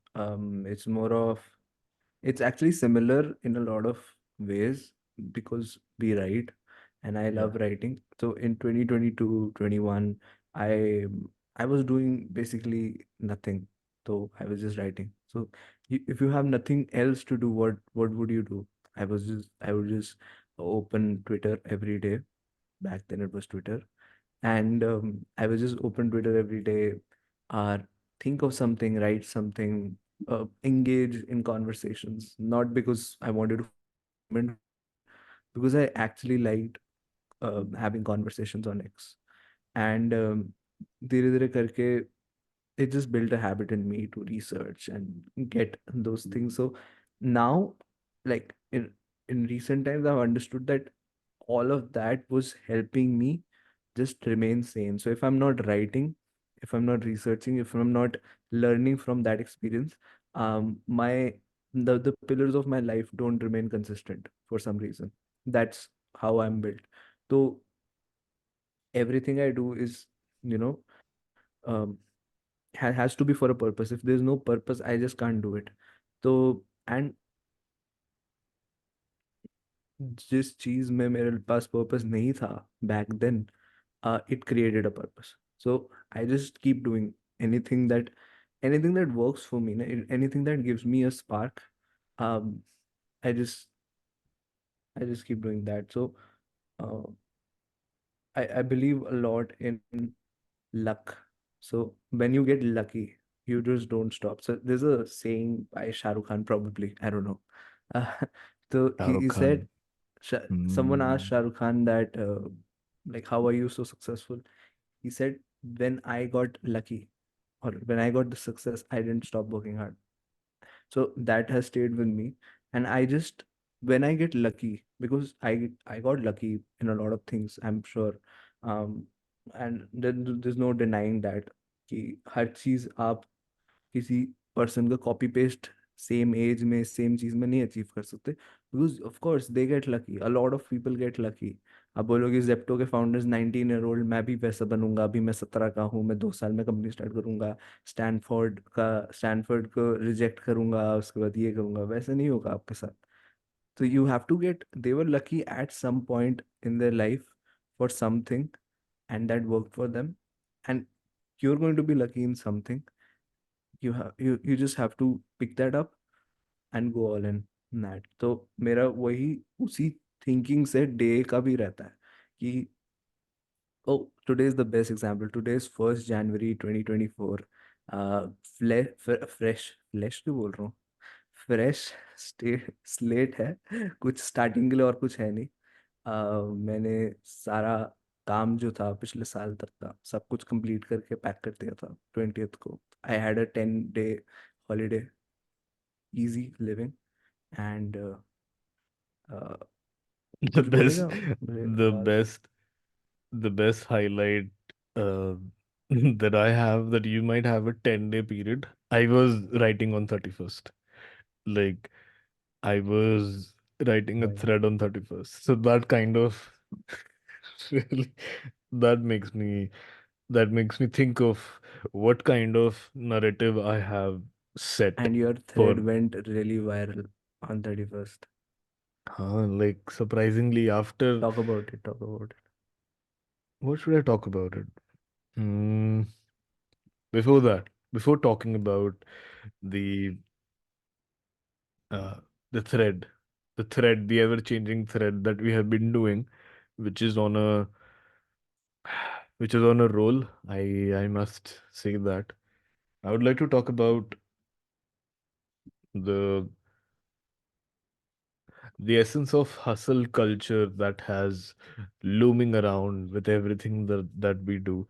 It's more of, it's actually similar in a lot of ways because we write and I Yeah. love writing. So in 2022, 21, I I was doing basically nothing. So I was just writing. So if you have nothing else to do, what would you do? I would just open Twitter every day. Back then it was Twitter, and I was just open Twitter every day, or think of something, write something, engage in conversations. Not because I wanted to find engagement, because I actually liked having conversations on X. And धीरे धीरे करके it just built a habit in me to research and get those things. So now, like in recent times, I've understood that all of that was helping me just remain sane. So if I'm not writing, if I'm not researching, if I'm not learning from that experience, my the pillars of my life don't remain consistent for some reason. That's how I'm built. So everything I do is, you know, um, has to be for a purpose. If there's no purpose, I just can't do it. So and जिस चीज में मेरे पास purpose नहीं था back then, it created a purpose. So I just keep doing anything that works for me, anything that gives me a spark. um i just I just keep doing that. So uh, I believe a lot in luck. So when you get lucky, you just don't stop. So there's a saying by Shah Rukh Khan, probably, I don't know. uh, so Shah Rukh he Khan. said, someone asked Hmm. Shah Rukh Khan that, like, how are you so successful? He said, when I got lucky, or when I got the success, I didn't stop working hard. So that has stayed with me. And I just, when I get lucky, because I got lucky in a lot of things, I'm sure. um and there's no denying that कि हर चीज आप किसी person का copy paste same as में same चीज में नहीं achieve कर सकते, because of course they get lucky, a lot of people get lucky. अब बोलोगे जेप्टो के फाउंडर्स 19 ईयर ओल्ड, मैं भी वैसा बनूंगा, अभी मैं 17 का हूँ, मैं 2 साल में कंपनी स्टार्ट करूंगा, स्टैनफोर्ड को रिजेक्ट करूंगा, उसके बाद ये करूंगा, वैसे नहीं होगा आपके साथ। तो you have to get, they were lucky at some point in their life for something, and that worked for them, and you're going to be lucky in something. You just have to pick that up and go all in that. तो मेरा वही उसी thinking से day का भी रहता है कि oh today is the best example, today is 1 January 2024, fresh flash क्यों बोल रहा हूँ, फ्रेश स्लेट है, कुछ स्टार्टिंग के लिए और कुछ है नहीं। मैंने सारा काम जो था पिछले साल तक का सब कुछ कंप्लीट करके पैक कर दिया था 20th को। I had a 10 day holiday, easy living, and The कुछ best, बोलेगा मेरे the आवाज। best, the best highlight uh, that I have, that you might have a 10-day period. I was writing on 31st. Like, I was writing a भाई thread on 31st. So that kind of really, that makes me that makes me think of what kind of narrative I have set and your for. Thread went really viral on 31st। Like surprisingly after, talk about it, talk about it. what should I talk about it? Hmm, before that, before talking about the uh, the thread, the ever-changing thread that we have been doing, which is on a which is on a roll. I must say that I would like to talk about the the essence of hustle culture that has looming around with everything that we do.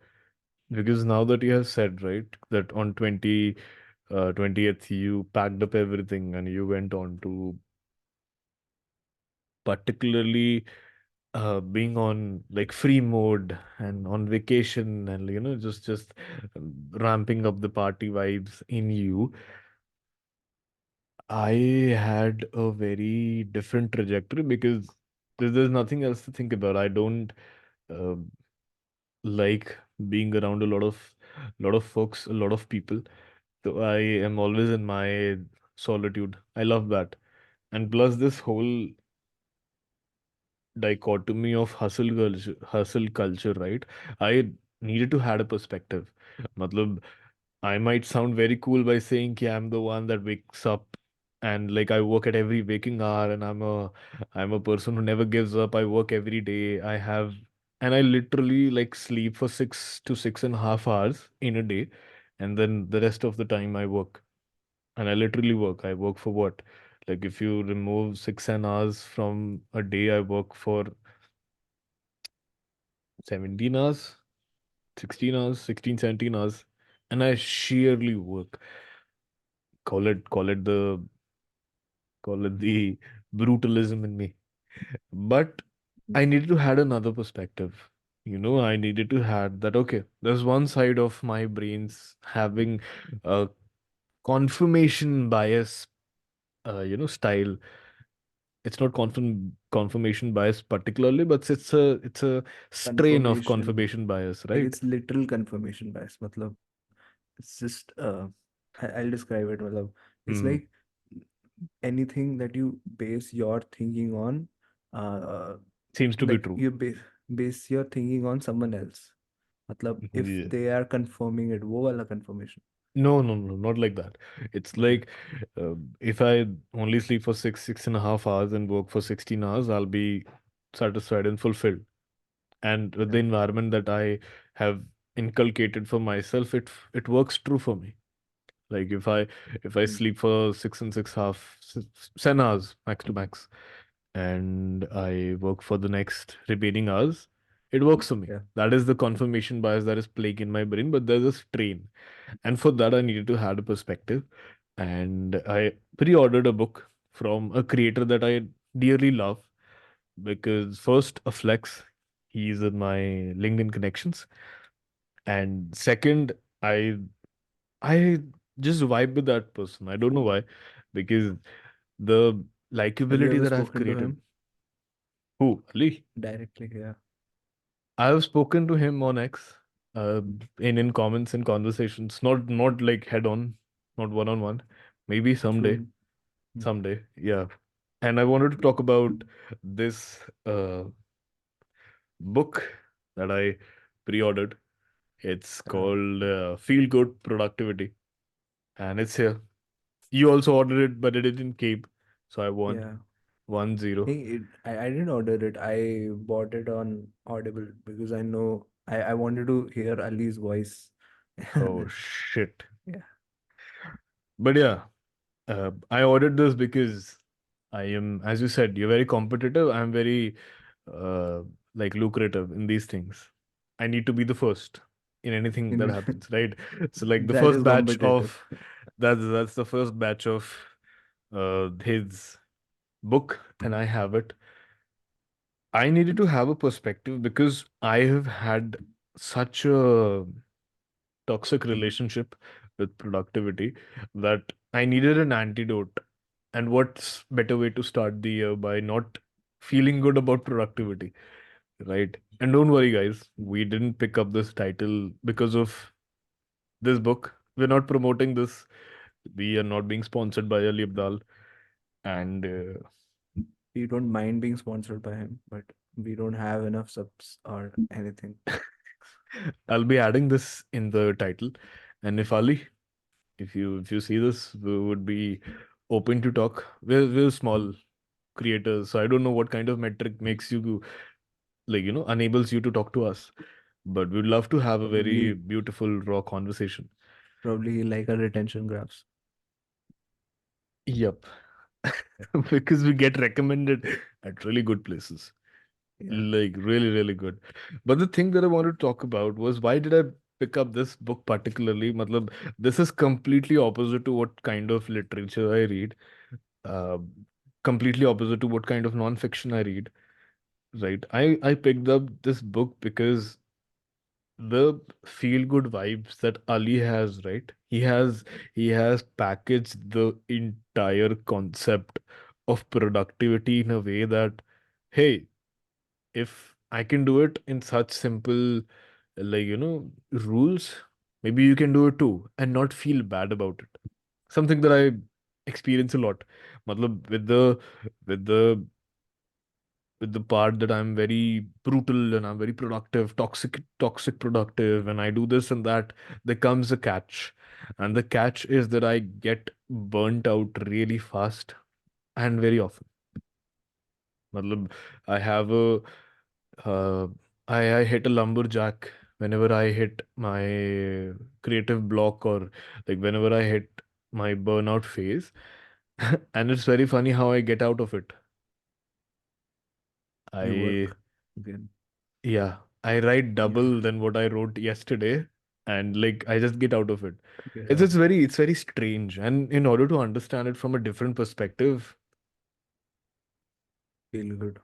Because now that you have said, right, that on 20th you packed up everything and you went on to particularly being on like free mode and on vacation, and just ramping up the party vibes in you. I had a very different trajectory because there's nothing else to think about. I don't uh, like being around a lot of folks, a lot of people. So I am always in my solitude. I love that. And plus this whole dichotomy of hustle culture, right? I needed to had a perspective. Matlab, I might sound very cool by saying कि I'm the one that wakes up and like I work at every waking hour, and I'm a person who never gives up. I work every day. I literally like sleep for 6 to 6.5 hours in a day, and then the rest of the time I work. And I literally work. I work for what? Like if you remove 6 hours from a day, I work for 17 hours, 16 hours, 16, 17 hours, and I sheerly work. Call it the brutalism in me. But I needed to had another perspective. I needed to had that, okay, there's one side of my brains having a confirmation bias, style. It's not confirmation bias particularly, but it's a strain of confirmation, confirmation bias, like right? it's literal confirmation bias, मतलब it's just I'll describe it, मतलब it's Hmm. like anything that you base your thinking on, uh, Seems to be like true. you base your thinking on someone else, मतलब if Yeah. they are confirming it, वो वाला confirmation। No, no, no, not like that. It's Okay. like if I only sleep for 6.5 hours and work for 16 hours, I'll be satisfied and fulfilled. And with the Yeah. environment that I have inculcated for myself, it works true for me. Like if I Mm. sleep for 7 hours max to max, and I work for the next remaining hours, it works for me. Yeah. That is the confirmation bias that is playing in my brain, but there's a strain. And for that, I needed to have a perspective. And I pre-ordered a book from a creator that I dearly love, because first, a flex, he's in my LinkedIn connections. And second, I I just vibe with that person. I don't know why, because the Have you likability ever that I've spoken to created. him Who? Ali? directly? Yeah. I've spoken to him on X, uh, in comments and conversations, not like head on, not one on one. Maybe someday, Through. Hmm. someday, yeah. And I wanted to talk about this book that I pre-ordered. It's Yeah. called Feel Good Productivity, and it's here. You also ordered it, but it didn't keep, so I won Yeah. 1-0. I didn't order it. I bought it on Audible because I know I wanted to hear Ali's voice. And Oh shit! yeah. But yeah, I ordered this because I am, as you said, you're very competitive. I'm very uh, like lucrative in these things. I need to be the first in anything that In happens, right? So like the that first is batch competitive. of that's the first batch of his book, and I have it. I needed to have a perspective because I have had such a toxic relationship with productivity that I needed an antidote. And what's better way to start the year by not feeling good about productivity, right? And don't worry, guys, we didn't pick up this title because of this book. We're not promoting this. We are not being sponsored by Ali Abdaal. And We don't mind being sponsored by him, but we don't have enough subs or anything. I'll be adding this in the title. And if Ali, if you see this, we would be open to talk. We're small creators, so I don't know what kind of metric makes you like enables you to talk to us. But we'd love to have a very Probably, beautiful raw conversation. probably like a retention graphs. Yep. Yeah. Because we get recommended at really good places. Yeah. Like really, really good. But the thing that I wanted to talk about was why did I pick up this book particularly? Matlab, this is completely opposite to what kind of literature I read. Uh, Completely opposite to what kind of non-fiction I read. Right. I picked up this book because the feel good vibes that Ali has, right? He has packaged the entire concept of productivity in a way that, hey, if I can do it in such simple, like, rules, maybe you can do it too and not feel bad about it. Something that I experience a lot. Matlab, with the with the part that I'm very brutal and I'm very productive, toxic productive, and I do this and that, there comes a catch. And the catch is that I get burnt out really fast and very often. Matlab, I have a uh, I hit a lumberjack whenever I hit my creative block, or like whenever I hit my burnout phase. And it's very funny how I get out of it. You I work again. Yeah, I write You, double than what I wrote yesterday, and like I just get out of it. It's yeah, it's very it's very strange, and in order to understand it from a different perspective, feel good.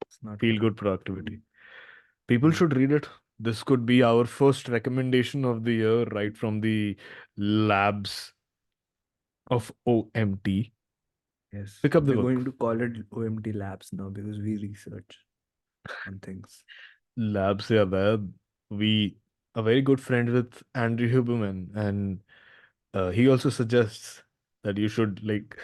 It's not feel correct. good productivity. People Hmm. should read it. This could be our first recommendation of the year, right from the labs of OMT. Yes, Pick up the we're going book. to call it OMT Labs now because we research on things. Labs, yeah, there. We are very good friends with Andrew Huberman, and he also suggests that you should like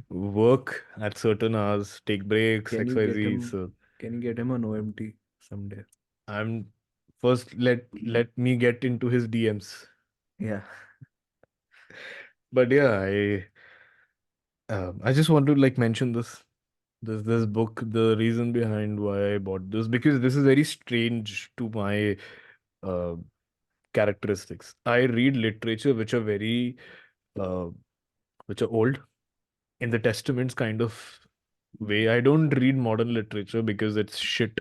work at certain hours, take breaks, Can you get XYZ. him? So Can you get him on OMT someday? I'm first let me get into his DMs. Yeah, But yeah, I just want to like mention this book, the reason behind why I bought this, because this is very strange to my uh, characteristics. I read literature uh, which are old in the testaments kind of way. I don't read modern literature because it's shit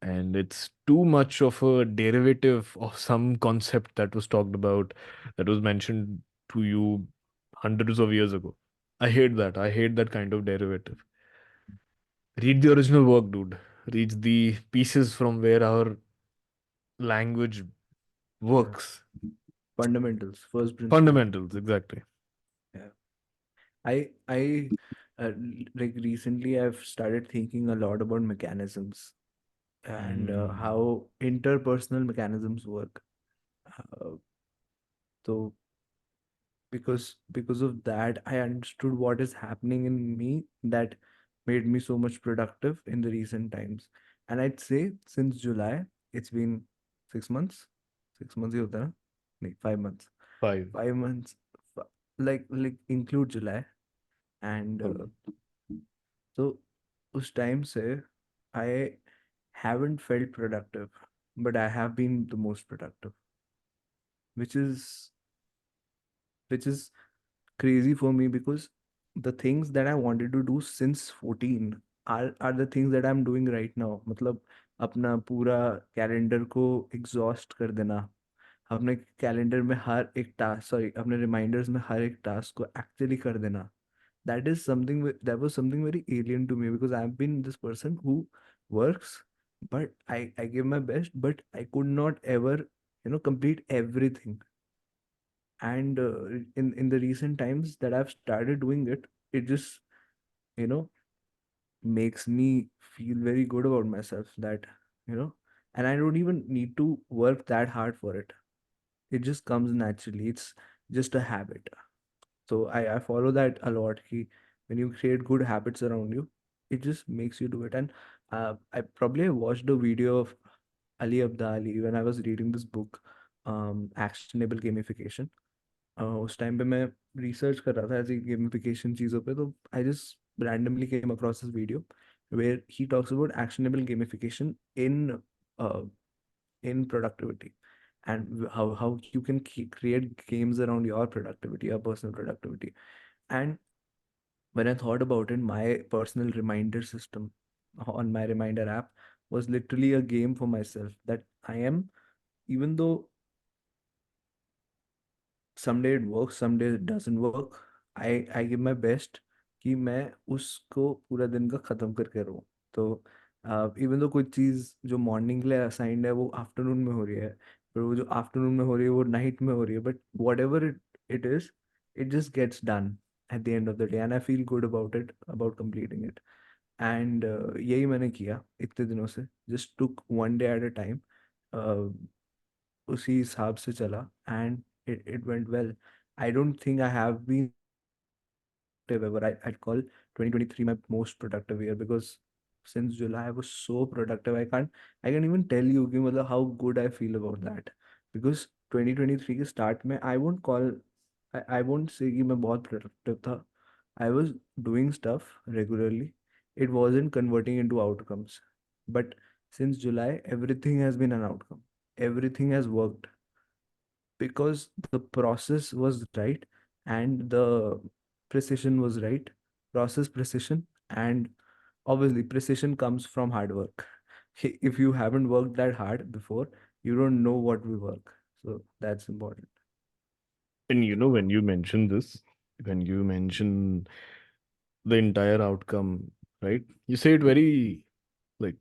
and it's too much of a derivative of some concept that was talked about, that was mentioned to you hundreds of years ago. I hate that kind of derivative. Read the original work, dude. Read the pieces from where our language yeah. works. Fundamentals, first principles. Fundamentals, exactly. I like recently I've started thinking a lot about mechanisms and Mm. how interpersonal mechanisms work. Uh, so because of that, I understood what is happening in me that made me so much productive in the recent times. And I'd say since July, it's been 6 months. 6 months ही होता है ना? नहीं, 5 months. Five. 5 months, like include July, and Okay. so उस time से I haven't felt productive, but I have been the most productive, which is which is crazy for me because the things that I wanted to do since 14 are the things that I'm doing right now. मतलब अपना पूरा calendar को exhaust कर देना, अपने calendar में हर एक task, sorry अपने रिमाइंडर्स में हर एक टास्क को एक्चुअली कर देना. That was something very alien to me because I've been this person who works, but I give my best, but I could not ever, complete everything. And in the recent times that I've started doing it, it just, you know makes me feel very good about myself, that, you know and I don't even need to work that hard for it. It just comes naturally. It's just a habit. So I follow that a lot. When you create good habits around you, it just makes you do it. And I probably watched a video of Ali Abdaali when I was reading this book, Actionable Gamification. उस time पे मैं research कर रहा था ऐसी gamification चीज़ों पे, तो I just randomly came across this video where he talks about actionable gamification in productivity, and how you can create games around your productivity, your personal productivity. And when I thought about it, my personal reminder system on my reminder app was literally a game for myself, that I am, even though someday it works, someday it doesn't work, I give my best कि मैं उसको पूरा दिन का खत्म करके रहूँ. तो इवन तो कोई चीज़ जो मॉर्निंग के लिए असाइंड है वो आफ्टरनून में हो रही है, पर वो जो आफ्टरनून में हो रही है वो नाइट में हो रही है, but whatever it is, it just gets done at the end of the day, and I feel good about it, about completing it. And यही मैंने किया इतने दिनों से, just took one day at a time, उसी हिसाब से चला, and it went well. I don't think I have been ever. I'd call 2023 my most productive year because since July I was so productive. I can't even tell you कि मतलब how good I feel about that. Because 2023 के start में I won't say कि मैं बहुत productive था. I was doing stuff regularly. It wasn't converting into outcomes. But since July, everything has been an outcome. Everything has worked because the process was right and the precision was right. Process precision, and obviously precision comes from hard work. If you haven't worked that hard before, you don't know what will work. So that's important. And when you mention this, when you mention the entire outcome, right? You say it very, like,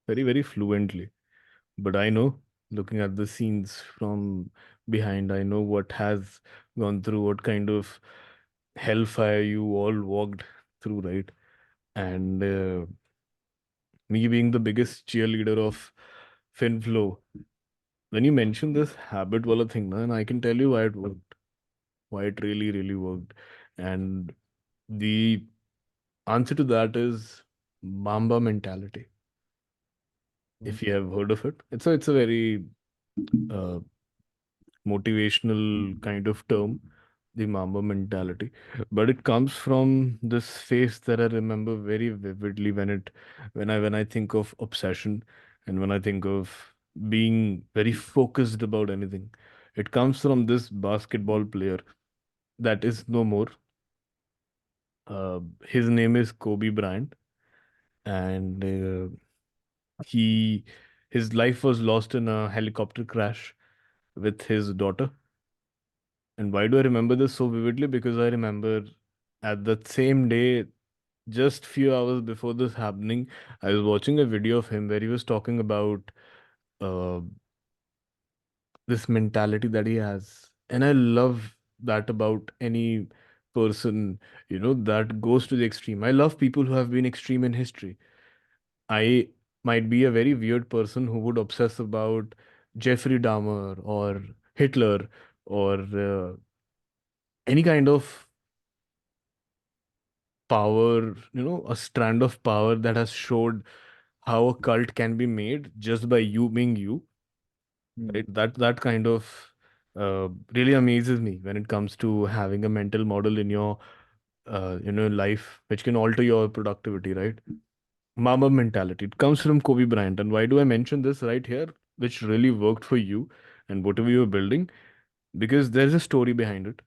very, very fluently. But I know, looking at the scenes from behind, I know what has gone through, what kind of hellfire you all walked through, right? And me being the biggest cheerleader of FinFlow, when you mention this habit wala thing, na, and I can tell you why it worked, why it really, really worked. And the answer to that is Mamba mentality. Mm. If you have heard of it, it's a very uh, motivational kind of term, the Mamba mentality. But it comes from this phase that I remember very vividly when I think of obsession and when I think of being very focused about anything. It comes from this basketball player that is no more. His name is Kobe Bryant, and he his life was lost in a helicopter crash with his daughter. And why do I remember this so vividly? Because I remember at that same day, just few hours before this happening, I was watching a video of him where he was talking about uh, this mentality that he has. And I love that about any person, that goes to the extreme. I love people who have been extreme in history. I might be a very weird person who would obsess about Jeffrey Dahmer or Hitler or any kind of power, a strand of power that has showed how a cult can be made just by you being you, Mm. right? That kind of really amazes me when it comes to having a mental model in your life which can alter your productivity, right? Mama mentality. It comes from Kobe Bryant. And why do I mention this right here, which really worked for you and whatever you were building? Because there's a story behind it.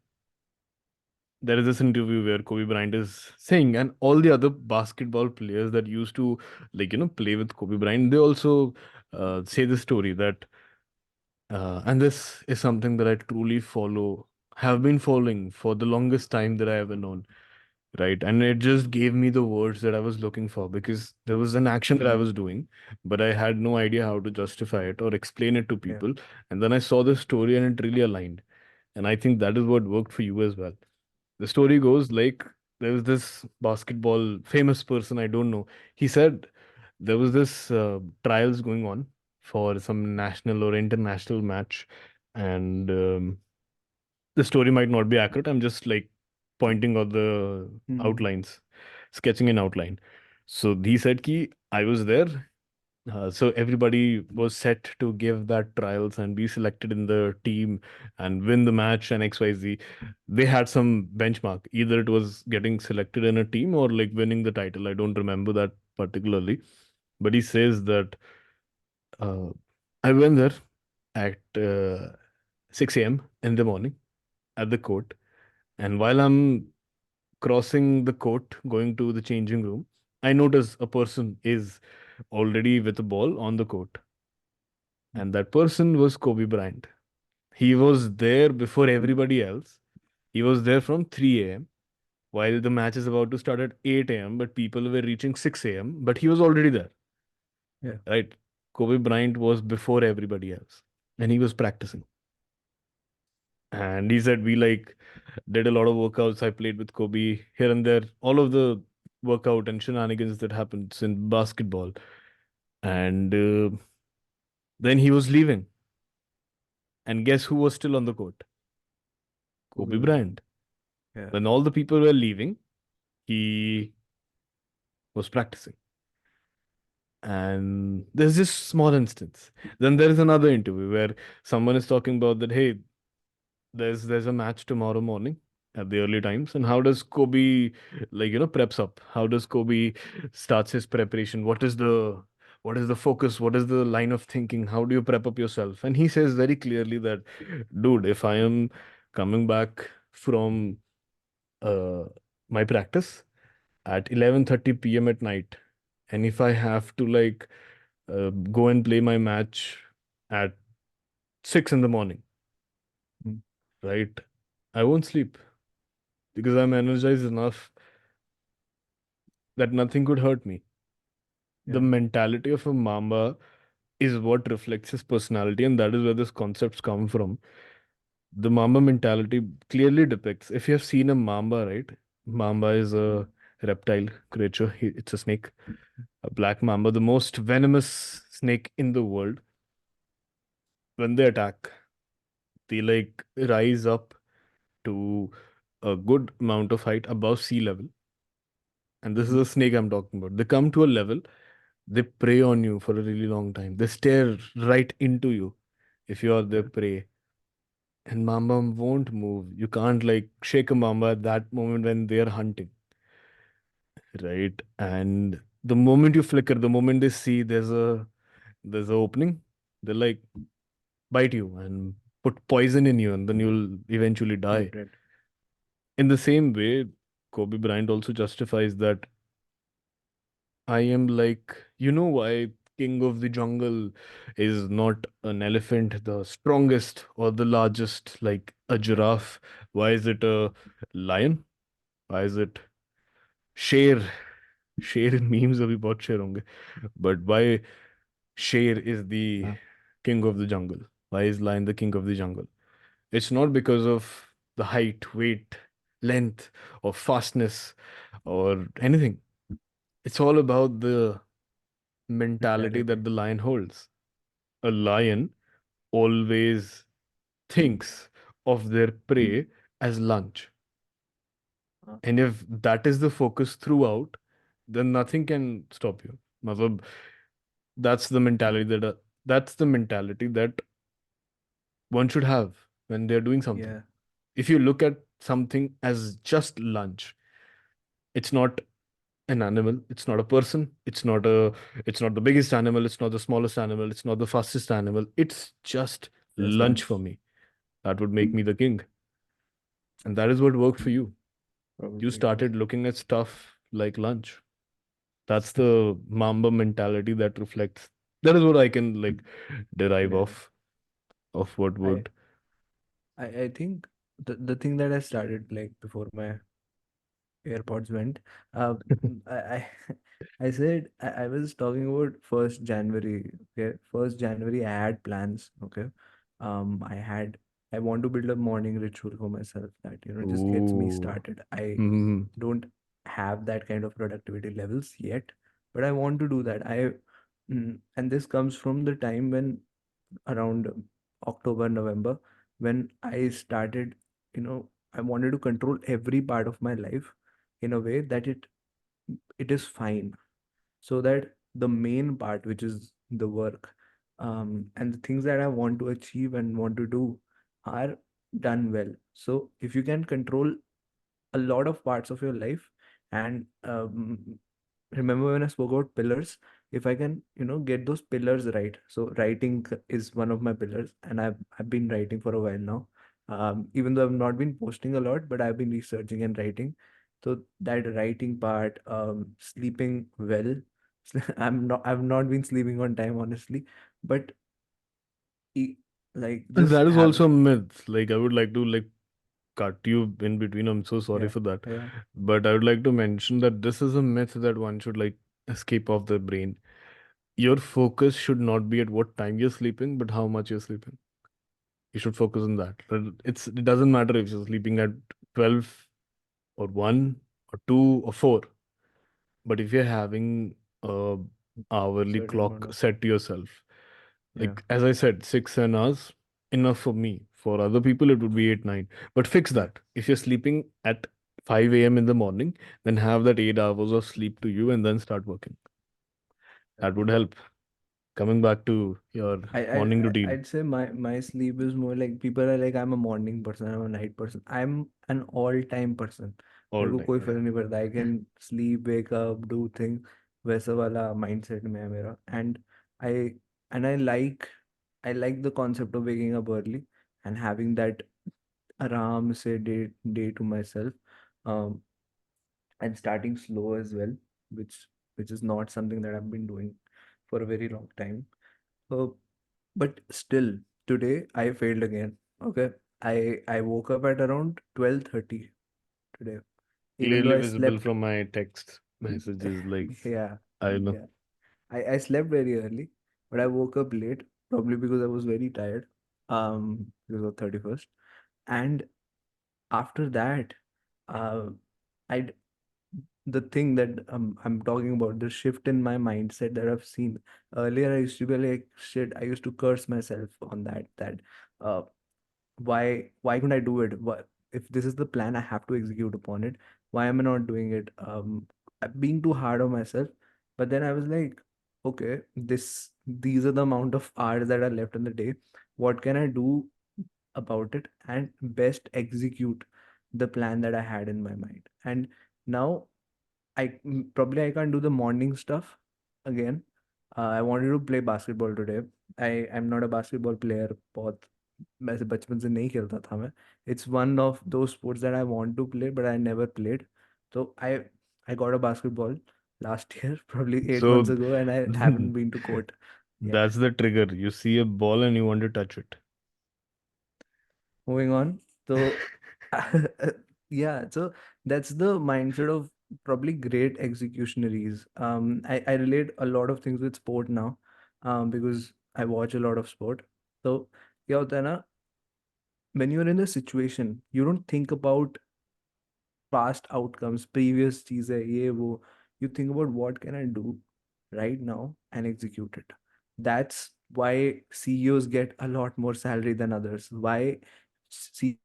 There is this interview where Kobe Bryant is saying, and all the other basketball players that used to, play with Kobe Bryant, they also say the story that, and this is something that I truly follow, have been following for the longest time that I ever known, right? And it just gave me the words that I was looking for because there was an action that I Mm. was doing, but I had no idea how to justify it or explain it to Yeah. people. And then I saw the story and it really aligned. And I think that is what worked for you as well. The story goes like there was this basketball famous person, I don't know. He said there was this trials going on for some national or international match, and the story might not be accurate. I'm just like pointing out the Mm. outlines, sketching an outline. So he said ki I was there. So everybody was set to give that trials and be selected in the team and win the match and XYZ. They had some benchmark. Either it was getting selected in a team or like winning the title. I don't remember that particularly. But he says that uh, I went there at 6 a.m. in the morning at the court. And while I'm crossing the court, going to the changing room, I notice a person is already with a ball on the court. Mm. And that person was Kobe Bryant. He was there before everybody else. He was there from 3 a.m. while the match is about to start at 8 a.m. But people were reaching 6 a.m. But he was already there, Yeah. right? Kobe Bryant was before everybody else and he was practicing. And he said, we like did a lot of workouts. I played with Kobe here and there, all of the workout and shenanigans that happens in basketball. And then he was leaving. And guess who was still on the court? Kobe Kobe Bryant. Bryant. Yeah. When all the people were leaving, he was practicing. And there's this small instance. Then there is another interview where someone is talking about that, hey, there's a match tomorrow morning at the early times. And how does Kobe preps up? How does Kobe starts his preparation? What is the focus? What is the line of thinking? How do you prep up yourself? And he says very clearly that, dude, if I am coming back from uh, my practice at 11:30 p.m. at night, and if I have to go and play my match at 6 in the morning, Mm. right? I won't sleep because I'm energized enough that nothing could hurt me. The Yeah. mentality of a Mamba is what reflects his personality, and that is where these concepts come from. The Mamba mentality clearly depicts, if you have seen a Mamba, right? Mamba is a reptile creature, it's a snake, a black Mamba, the most venomous snake in the world. When they attack, they rise up to a good amount of height above sea level. And this is Mm. a snake I'm talking about. They come to a level, they prey on you for a really long time. They stare right into you if you are their Yeah. prey. And Mamba won't move. You can't shake a Mamba at that moment when they are hunting, right? And the moment you flicker, the moment they see there's a opening, they bite you and put poison in you, and then you'll eventually You're die. dead. In the same way, Kobe Bryant also justifies that I am why King of the Jungle is not an elephant, the strongest or the largest, like a giraffe? Why is it a lion? Why is it शेर? शेर in memes अभी बहुत शेर होंगे. But why शेर is the हाँ. king of the jungle? Why is lion the king of the jungle? It's not because of the height, weight. length or fastness or anything. It's all about the mentality Mentality. that the lion holds. A lion always thinks of their prey as lunch. Uh, And if that is the focus throughout, then nothing can stop you. Matlab, that's the mentality that one should have when they're doing something. yeah, If you look at something as just lunch, it's not an animal, it's not a person, it's not the biggest animal, it's not the smallest animal, it's not the fastest animal. It's just just lunch for lunch. me. That would make me the king. And that is what worked for you. You Probably yes. started looking at stuff like lunch. That's the Mamba mentality that reflects. That is what I can like derive Yeah. of what I would. I think the thing that I started like before my AirPods went. I I said I was talking about 1st January. Okay, 1st January I had plans. Okay, I had I want to build a morning ritual for myself that just gets me Ooh. started. I Hmm. don't have that kind of productivity levels yet, but I want to do that. And this comes from the time when around October, November, when I started, I wanted to control every part of my life in a way that it is fine, so that the main part, which is the work, and the things that I want to achieve and want to do, are done well. So if you can control a lot of parts of your life, and remember when I spoke about pillars, if I can get those pillars right. So writing is one of my pillars, and I've been writing for a while now, even though I've not been posting a lot, but I've been researching and writing. So that writing part, sleeping well. I've not been sleeping on time, honestly, but e- like And just that is have. also a myth. Like I would like to like cut you in between. I'm so sorry Yeah, for that. yeah, But I would like to mention that this is a myth that one should like escape off the brain. Your focus should not be at what time you're sleeping, but how much you're sleeping. You should focus on that. But it doesn't matter if you're sleeping at 12 or 1 or 2 or 4. But if you're having a hourly certain amount clock of. set to yourself, Yeah, like as I said, 6 7 hours, enough for me. For other people, it would be 8 9. But fix yeah, that. If you're sleeping at 5 a.m. in the morning, then have that 8 hours of sleep to you and then start working. That would help. Coming back to your I, I morning I- routine I'd say my sleep is more like, people are like I'm a morning person, I'm a night person. I'm an all-time person. मेरे all को time. कोई Yeah. फर्क नहीं पड़ता. I can sleep, wake up, do things. वैसा वाला mindset में है मेरा. I I like the concept of waking up early and having that आराम से day to myself, um, and starting slow as well, which is not something that I've been doing for a very long time. So, but still, today I failed again. Okay. I woke up at around 12:30 today. Even though Clearly I visible slept. from my text messages. Like, Yeah, I know. yeah. I slept very early, but I woke up late, probably because I was very tired. Because of 31st. And after that, uh I the thing that I'm talking about, the shift in my mindset that I've seen. Earlier, I used to be like, shit, I used to curse myself on that uh, why couldn't I do it? If this is the plan, I have to execute upon it. Why am I not doing it? I'm being too hard on myself. But then I was like, okay, these are the amount of hours that are left in the day. What can I do about it and best execute the plan that I had in my mind? And now probably I can't do the morning stuff again. I wanted to play basketball today. I'm not a basketball player. बहुत वैसे बचपन से नहीं खेलता था मैं. It's one of those sports that I want to play, but I never played. So I got a basketball last year, probably 8 months So ago, and I haven't been to court. Yeah. that's the trigger. You see a ball and you want to touch it. Moving on. So, yeah, so that's the mindset of probably great executionaries. I relate a lot of things with sport now, because I watch a lot of sport. So, क्या होता है ना, when you're in a situation, you don't think about past outcomes, previous चीजें ये वो. You think about what can I do right now and execute it. That's why CEOs get a lot more salary than others. Why chief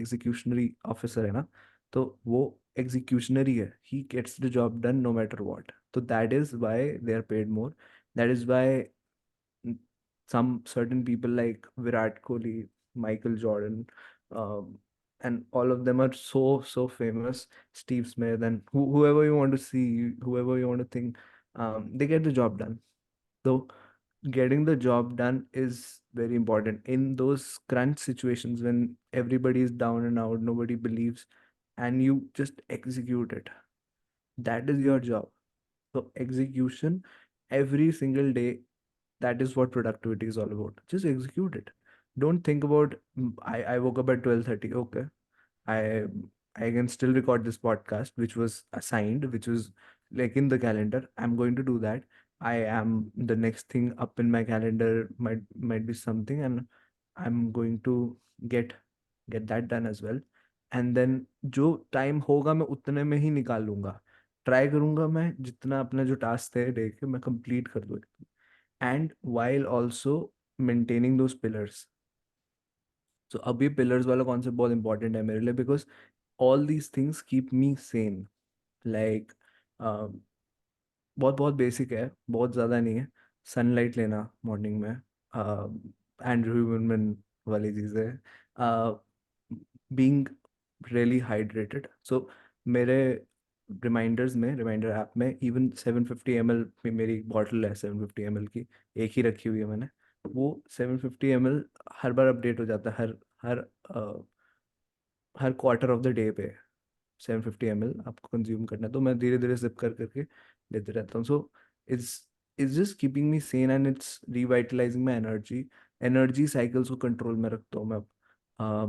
executionary officer है ना, तो वो executionary है. He gets the job done no matter what. So that is why they are paid more. That is why some certain people like Virat Kohli, Michael Jordan, um, and all of them are so famous. Steve Smith and whoever you want to see, whoever you want to think, they get the job done. So getting the job done is very important in those crunch situations when everybody is down and out, nobody believes, and you just execute it. That is your job. So execution every single day, that is what productivity is all about. Just execute it. Don't think about I woke up at 12:30. Okay. I I can still record this podcast, which was assigned, which was like in the calendar. I'm going to do that. I am the next thing up in my calendar might be something, and I'm going to get get that done as well. And then जो time होगा मैं उतने में ही निकालूंगा. Try करूंगा मैं जितना अपना जो टास्क है डे के मैं कंप्लीट कर दूँ. And while also maintaining those pillars. So अभी pillars वाला कॉन्सेप्ट बहुत इंपॉर्टेंट है मेरे लिए because all these things keep me sane. Like बहुत बहुत बेसिक है, बहुत ज़्यादा नहीं है. सनलाइट लेना मॉर्निंग में, एंड्रयू ह्यूमन वाली चीज़ें, बीइंग रियली हाइड्रेटेड. सो मेरे रिमाइंडर ऐप में इवन 750 ml में मेरी एक बॉटल है, 750 ml की, एक ही रखी हुई है मैंने. वो 750 ml हर बार अपडेट हो जाता है, हर अ, हर क्वार्टर ऑफ द डे पे 750 ml आपको कंज्यूम करना है. तो मैं धीरे धीरे सिप कर करके लेते रहता हूँ. So it's it's just keeping me Sen and it's revitalising my energy. Energy cycles को कंट्रोल में रखता हूँ मैं.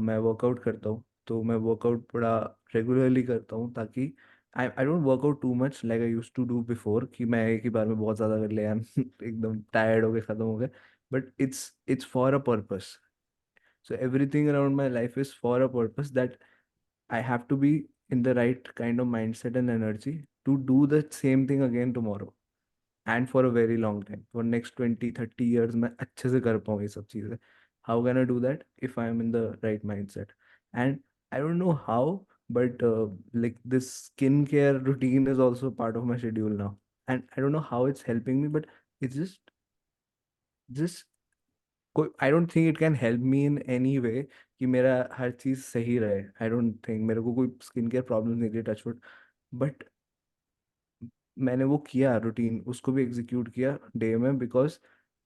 मैं वर्कआउट करता हूँ, तो मैं वर्कआउट बड़ा रेगुलरली करता हूँ ताकि I don't work out too much like I use to do before, कि मैं एक ही बार में बहुत ज़्यादा कर लिया एकदम टायर्ड हो गए, ख़त्म हो गए. But it's for a purpose. So everything around my life is for a purpose, that I have to be in the right kind of mindset and energy to do the same thing again tomorrow and for a very long time. For next 20-30 years मैं अच्छे से कर पाऊँ ये सब चीज़ें. How can I do that if I am in the right mindset? And I don't know how, but like this skincare routine is also part of my schedule now. And I don't know how it's helping me, but it's just I don't think it can help me in any वे कि मेरा हर चीज़ सही रहे. आई don't think मेरे को कोई skin care problem नहीं थी, touchwood. But मैंने वो किया रूटीन, उसको भी एग्जीक्यूट किया डे में, because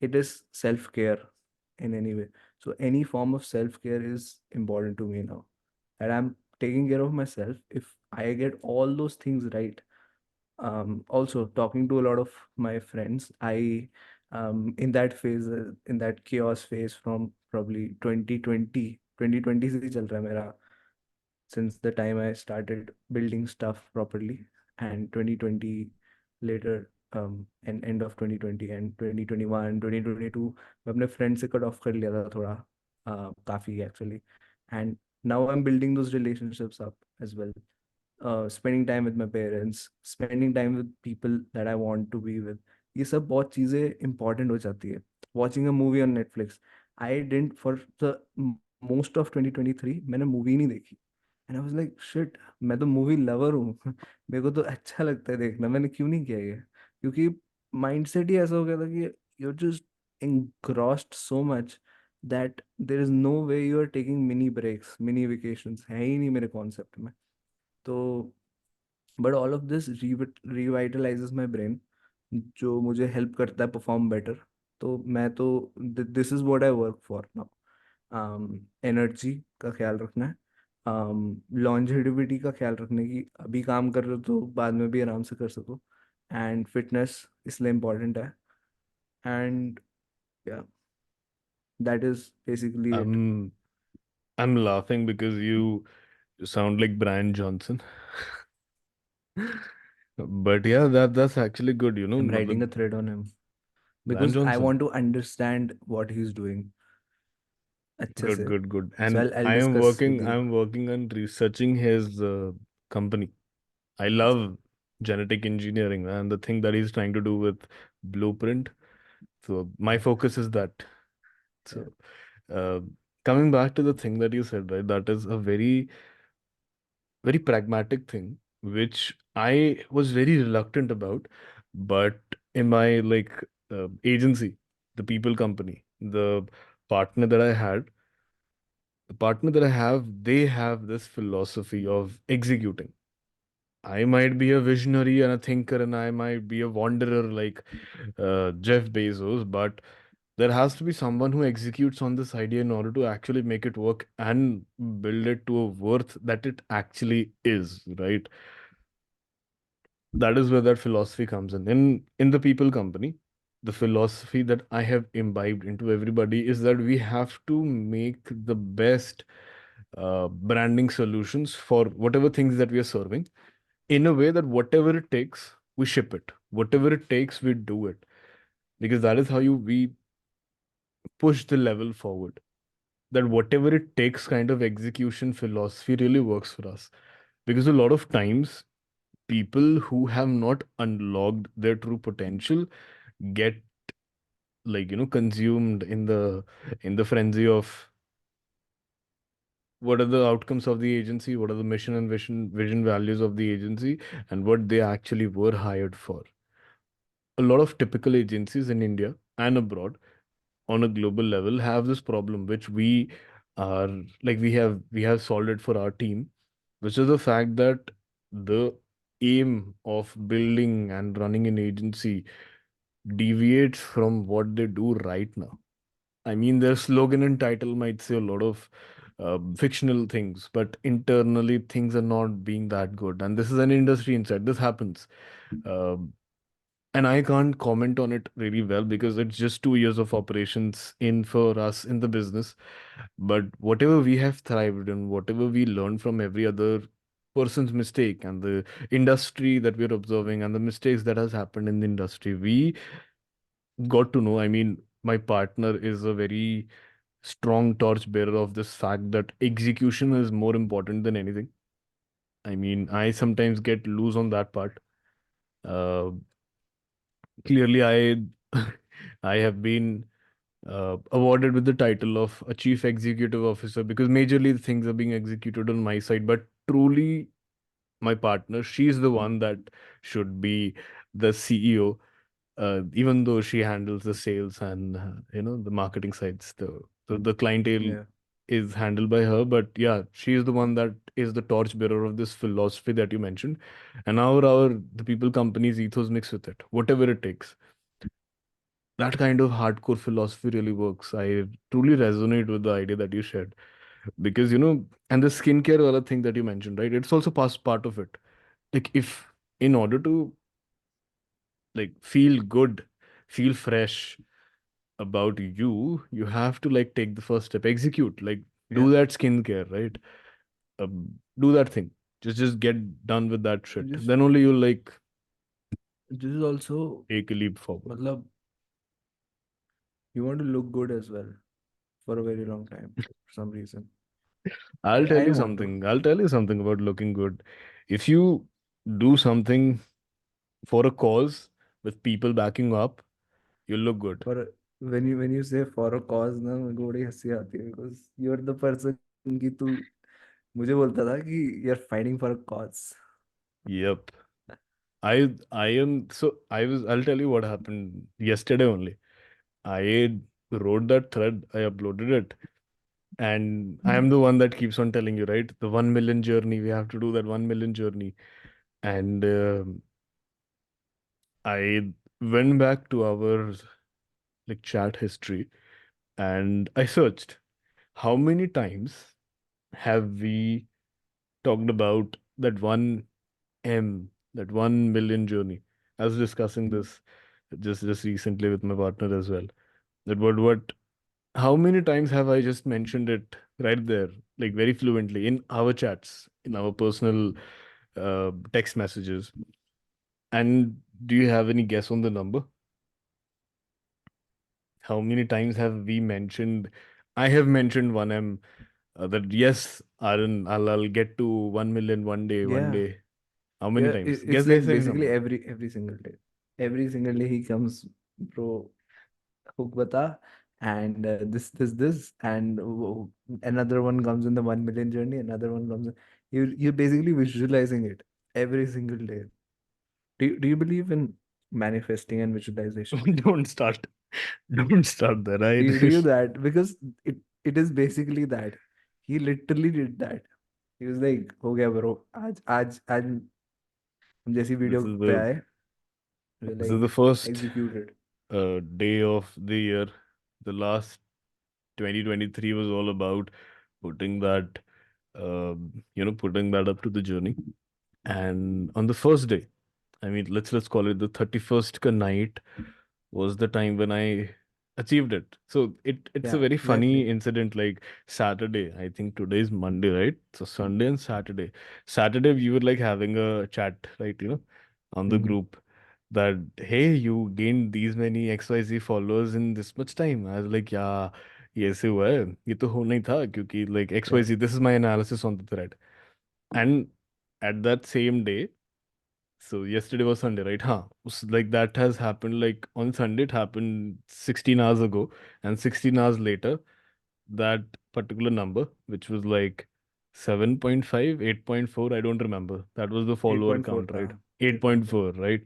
it is self care in any way. So any form of self care is important to me now, and I am taking care of myself. If I get all those things right, also talking to a lot of my friends, in that phase, in that chaos phase from probably 2020 से ही चल रहा है मेरा, since the time I started building stuff properly. And 2020 later, and end of 2020 and 2021 2022, मैं अपने friend से cut off कर लिया था थोड़ा, काफी actually. And now I'm building those relationships up as well. Spending time with my parents, spending time with people that I want to be with. ये सब बहुत चीज़ें important हो जाती है. Watching a movie on Netflix. I didn't for the most of 2023 मैंने movie नहीं देखी. And I was like shit, मैं तो मूवी लवर हूँ मेरे को तो अच्छा लगता है देखना, मैंने क्यों नहीं किया ये? क्योंकि माइंडसेट ही ऐसा हो गया था कि you just engrossed so much that there is no way you are taking mini breaks, mini vacations है ही नहीं मेरे कॉन्सेप्ट में. तो but all of this revitalises my brain, जो मुझे हेल्प करता है परफॉर्म बेटर. तो मैं तो this is what I work for now. Energy का ख्याल रखना है, लॉन्जेविटी का ख्याल रखने की, अभी काम कर रहे हो तो बाद में भी आराम से कर सको. एंड फिटनेस इसलिए इम्पोर्टेंट है. एंड या, that is basically it. I'm I'm laughing because you sound like Brian Johnson. But yeah, that's actually good, I am writing a मतलब thread on him Brian because I Johnson. Want to understand what he is doing. अच्छे Good, से. good, good. So And I'll discuss with I you. am working on researching his company. I अच्छा. love genetic engineering and the thing that he's trying to do with Blueprint. So my focus is that. Yeah. So uh, coming back to the thing that you said, right? That is a very, very pragmatic thing, which I was very reluctant about. But in my agency, the people company, partner that I had, the partner that I have, they have this philosophy of executing. I might be a visionary and a thinker, and I might be a wanderer like Jeff Bezos, but there has to be someone who executes on this idea in order to actually make it work and build it to a worth that it actually is, right? That is where that philosophy comes in. In the people company, the philosophy that I have imbibed into everybody is that we have to make the best branding solutions for whatever things that we are serving, in a way that whatever it takes we ship it, whatever it takes we do it, because that is how you we push the level forward. That whatever it takes kind of execution philosophy really works for us, because a lot of times people who have not unlocked their true potential get, consumed in the frenzy of what are the outcomes of the agency, what are the mission and vision values of the agency, and what they actually were hired for. A lot of typical agencies in India and abroad on a global level have this problem, which are we have solved it for our team, which is the fact that the aim of building and running an agency deviates from what they do right now. I mean, their slogan and title might say a lot of fictional things, but internally things are not being that good. And this is an industry insight. This happens. Um and I can't comment on it really well because it's just 2 years of operations in for us in the business. But whatever we have thrived in, whatever we learned from every other person's mistake and the industry that we're observing and the mistakes that has happened in the industry, we got to know. I mean, my partner is a very strong torch bearer of this fact that execution is more important than anything. I mean, I sometimes get loose on that part. Uh, Clearly, I I have been awarded with the title of a chief executive officer because majorly the things are being executed on my side, but truly my partner, she's the one that should be the CEO, even though she handles the sales and the marketing sides. The clientele Yeah. is handled by her, but yeah, she is the one that is the torch bearer of this philosophy that you mentioned, and our the people company's ethos mix with it, whatever it takes. That kind of hardcore philosophy really works. I truly resonate with the idea that you shared because and the skincare other thing that you mentioned, right? It's also part of it. Like if in order to feel good, feel fresh about you, you have to take the first step, execute, Yeah. do that skincare, right? Do that thing. Just get done with that shit. Just Then only you'll this is also, take a leap forward. matlab, you want to look good as well for a very long time for some reason. I want to. I'll tell you something about looking good. If you do something for a cause with people backing up, you'll look good. For when you say for a cause ना, मेरे को बड़ी हंसी आती है because you're the person कि तू मुझे बोलता था कि you're fighting for a cause. Yep. I'll tell you what happened yesterday only. I wrote that thread, I uploaded it, and I am the one that keeps on telling you, right? The 1 million journey, we have to do that 1 million journey. And I went back to our chat history and I searched how many times have we talked about that 1M, that 1 million journey. I was discussing this just recently with my partner as well. That what how many times have I just mentioned it right there, like very fluently in our chats, in our personal text messages? And do you have any guess on the number? How many times have we mentioned I have mentioned 1M, that yes, Aaron, I'll get to 1 million one day, one Yeah, day. How many yeah. times? It's Guess like any basically number. every single day. Every single day he comes, bro. Hook bata, and this, and another one comes in the 1 million journey. Another one comes. You're basically visualizing it every single day. Do you believe in manifesting and visualization? Don't start. Don't start there, Do you right? that? Because it is basically that. He literally did that. He was like, हो गया bro, आज हम जैसी This video is पे the आए, we this is the like first executed. day of the year. The last 2023 was all about putting that, putting that up to the journey. And on the first day, I mean, let's call it the 31st ka night, was the time when I achieved it. So it's a Yeah, very exactly. funny incident. Like Saturday, I think today is Monday, right? So Sunday and Saturday. Saturday we were like having a chat, right? On the Hmm. group, that hey, you gained these many XYZ followers in this much time. I was like, yeah, ये ऐसे हुआ है, ये तो होना ही था क्योंकि like Yeah. XYZ. This is my analysis on the thread. And at that same day, so yesterday was Sunday, right? Huh. Like that has happened. Like on Sunday, it happened 16 hours ago, and 16 hours later, that particular number, which was like 7.5, 8.4, I don't remember. That was the follower 8.4 count, था. right? 8.4. 8.4, right?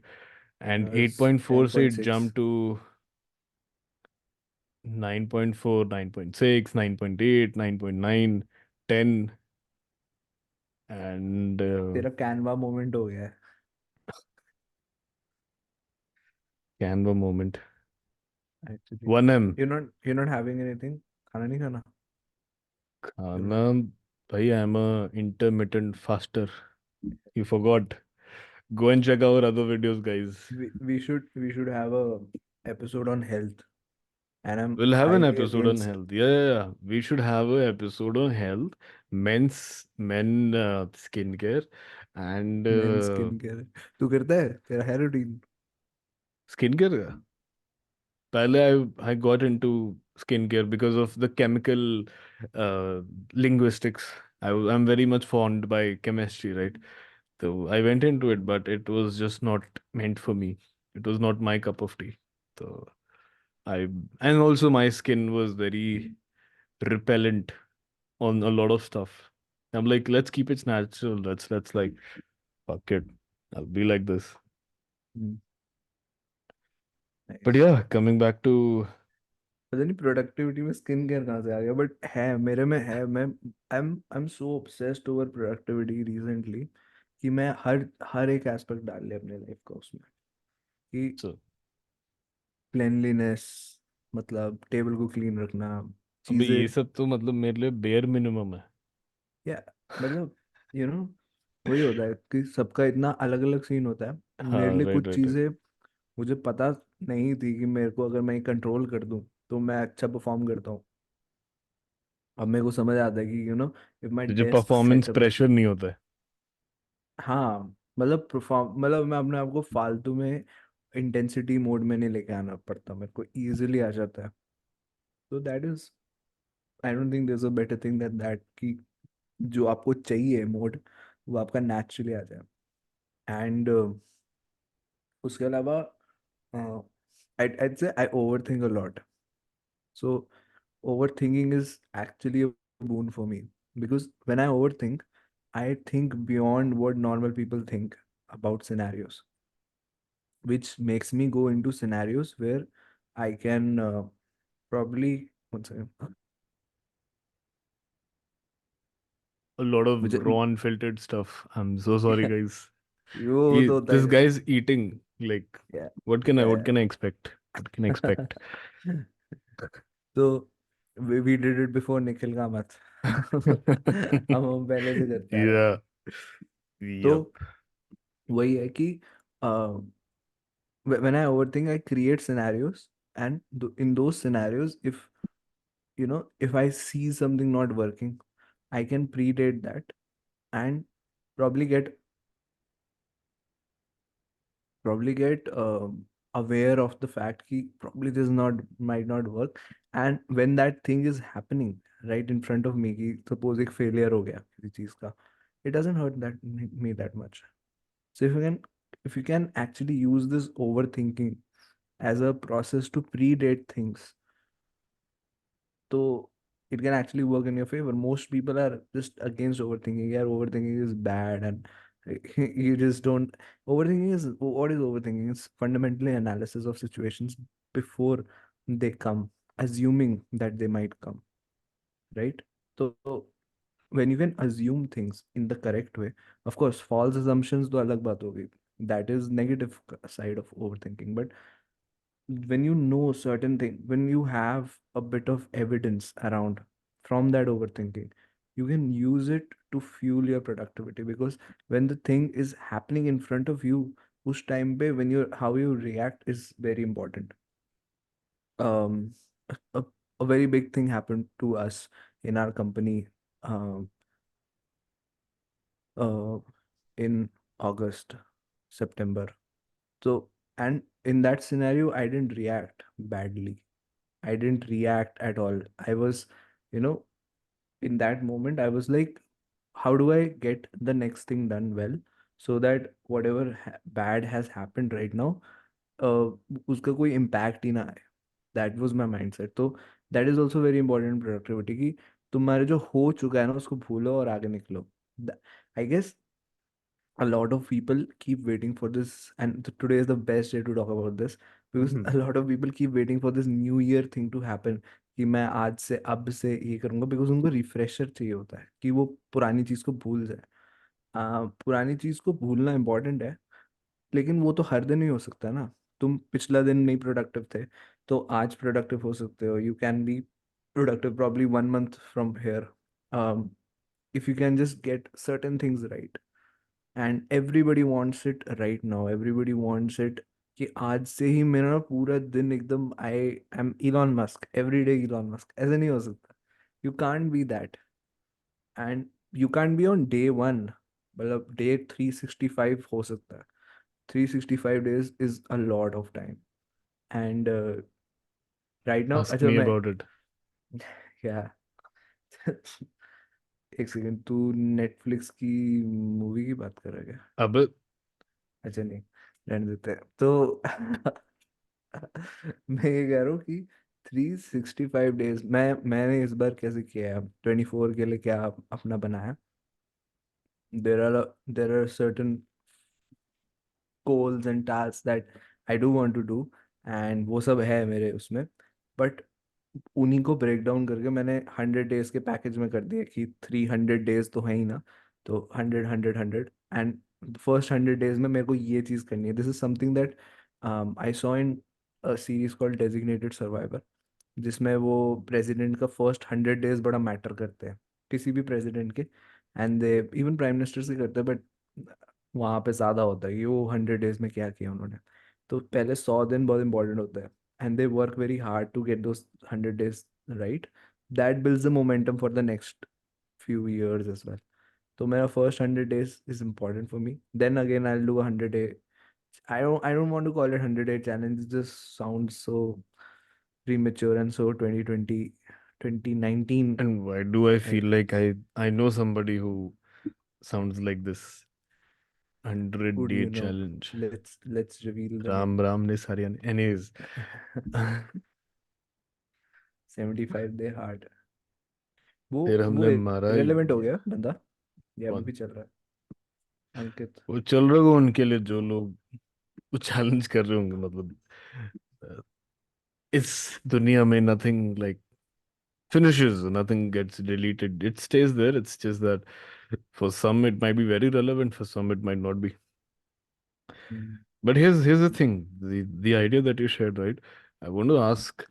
And And now it's 8.4 say it 10.6. jumped to 9.4, 9.6, 9.8, 9.9, 10, and तेरा Canva moment हो गया है Canva moment. Actually. 1M. You're not having anything. खाना नहीं खाना. खाना, भाई, I am a intermittent faster. You forgot. Go and check our other videos, guys. We should have a episode on health, and I'm We'll have an highly episode on against health. Yeah, yeah, yeah. We should have an episode on health, men skincare, and men skin care. तू करता है तेरा hair routine? skincare. पहले I got into skincare because of the chemical linguistics. I'm very much fond by chemistry, right? So I went into it, but it was just not meant for me. It was not my cup of tea. So I and also my skin was very repellent on a lot of stuff. I'm like, let's keep it natural. Let's like fuck it. I'll be like this. Hmm, But nice. yeah, coming back to पता नहीं productivity में skin care कहाँ से आ गया, but है मेरे में है. I am so obsessed over productivity recently कि मैं हर एक एस्पेक्ट डाल लिया अपने लाइफ का उसमें. कि so क्लेanलीनेस, मतलब टेबल को क्लीन रखना, अबे चीजें. ये सब तो मतलब मेरे लिए बेयर मिनिमम है. या मतलब यू नो वही होता है कि सबका इतना अलग अलग सीन होता है. मेरे हाँ, लिए राइट कुछ राइट राइट. चीजें मुझे पता नहीं थी कि मेरे को अगर मैं कंट्रोल कर दूं तो मैं अच्छा परफॉर्म करता हूँ. अब मेरे को समझ आता है कि इफ माई तुझे डेस्क परफॉर्मेंस सेटअप. प्रेशर नहीं होता है. हाँ, मतलब परफॉर्म, मतलब मैं अपने आप को फालतू में इंटेंसिटी मोड में नहीं लेके आना पड़ता, मेरे को इजीली आ जाता है. तो that is, I don't think there is a better thing than that कि जो आपको चाहिए मोड वो आपका नेचुरली आ जाए. एंड उसके अलावा I'd say I overthink a lot. So overthinking is actually a boon for me, because when I overthink, I think beyond what normal people think about scenarios, which makes me go into scenarios where I can probably, one second, A lot of which raw unfiltered stuff. I'm so sorry, guys. वो तो होता This है. guy's eating. Like, Yeah, what can I होता what है. can I expect? What can I expect? तो we did it before Nikhil का मत. हम पहले से करते आ रहे हैं. Yeah. तो Yep. वही है कि when I overthink, I create scenarios, and in those scenarios, if I see something not working, I can predate that, and probably get aware of the fact कि probably this not might not work, and when that thing is happening right in front of me, कि suppose एक failure हो गया किसी चीज का, it doesn't hurt that me that much. So if you can actually use this overthinking as a process to predate things, so it can actually work in your favor. Most people are just against overthinking. Yeah, overthinking is bad, and you just don't. Overthinking is, what is overthinking? It's fundamentally analysis of situations before they come, assuming that they might come, right? So when you can assume things in the correct way, of course, false assumptions तो अलग बात होगी. That is negative side of overthinking. But when you know certain thing, when you have a bit of evidence around from that overthinking, you can use it to fuel your productivity, because when the thing is happening in front of you, उस time पे when you how you react is very important. um a, a very big thing happened to us in our company, um uh in August, September. So, and in that scenario, I didn't react badly. I didn't react at all. I was, you know, in that moment, I was like, how do I get the next thing done well, so that whatever bad has happened right now, uh, उसका कोई impact ही ना आए. That was my mindset. तो that is also very important in productivity, कि तुम्हारे जो हो चुका है ना उसको भूलो और आगे निकलो. I guess a lot of people keep waiting for this, and today is the best day to talk about this, because Hmm. a lot of people keep waiting for this new year thing to happen, कि मैं आज से अब से ये करूंगा, because उनको refresher चाहिए होता है कि वो पुरानी चीज को भूल जाए. पुरानी चीज को भूलना इंपॉर्टेंट है, लेकिन वो तो हर दिन नहीं हो सकता ना. तुम पिछला दिन नहीं प्रोडक्टिव थे, तो आज प्रोडक्टिव हो सकते हो. You can be productive probably 1 month from here, if you can just get certain things right. And everybody wants it right now. Everybody wants it कि आज से ही मेरा ना पूरा दिन एकदम, I am Elon Musk, every day Elon Musk. ऐसे नहीं हो सकता. You can't be that. And you can't be on day one. मतलब डे 365 हो सकता है. 365 days is a lot of time. And right now, Ask अच्छा me मैं about it. क्या एक सेकेंड, तू नेटफ्लिक्स की मूवी की बात कर रहा है क्या? अब अच्छा नहीं, रहने देते हैं तो. मैं ये कह रहा हूँ कि 365 डेज मैंने इस बार कैसे किया है, 24 के लिए क्या अपना बनाया. There are certain goals and tasks that I do want to do, and वो सब है मेरे उसमें. बट उन्हीं को ब्रेक डाउन करके मैंने 100 डेज के पैकेज में कर दिया कि 300 डेज तो है ही ना. तो 100 100 100, एंड फर्स्ट 100 डेज में मेरे को ये चीज़ करनी है. This is something that I saw in a series called designated survivor, जिसमें वो प्रेसिडेंट का फर्स्ट 100 डेज बड़ा मैटर करते हैं, किसी भी प्रेसिडेंट के. And they even prime minister से करते हैं, बट वहाँ पे ज़्यादा होता है कि वो 100 डेज में क्या किया उन्होंने. तो पहले 100 दिन बहुत इंपॉर्टेंट होता है, and they work very hard to get those 100 days right. That builds the momentum for the next few years as well. So my first 100 days is important for me. Then again, I'll do a 100 day. I don't want to call it 100 day challenge. It just sounds so premature and so 2020, 2019. and why do I Right. feel like I know somebody who sounds like this? Who Hundred do day you know? challenge. Let's reveal the name. Ram Ram ne Saryan. Anyways, 75 day hard. वो फिर वो हमने मारा irrelevant हो गया बंदा, ये अभी कौन? भी चल रहा है. अंकित. वो चल रहा होगा उनके लिए जो लोग वो चैलेंज कर रहे होंगे, मतलब अ, इस दुनिया में nothing like finishes, nothing gets deleted, it stays there. It's just that for some it might be very relevant, for some it might not be. Hmm. But here's the thing, the idea that you shared, right? I want to ask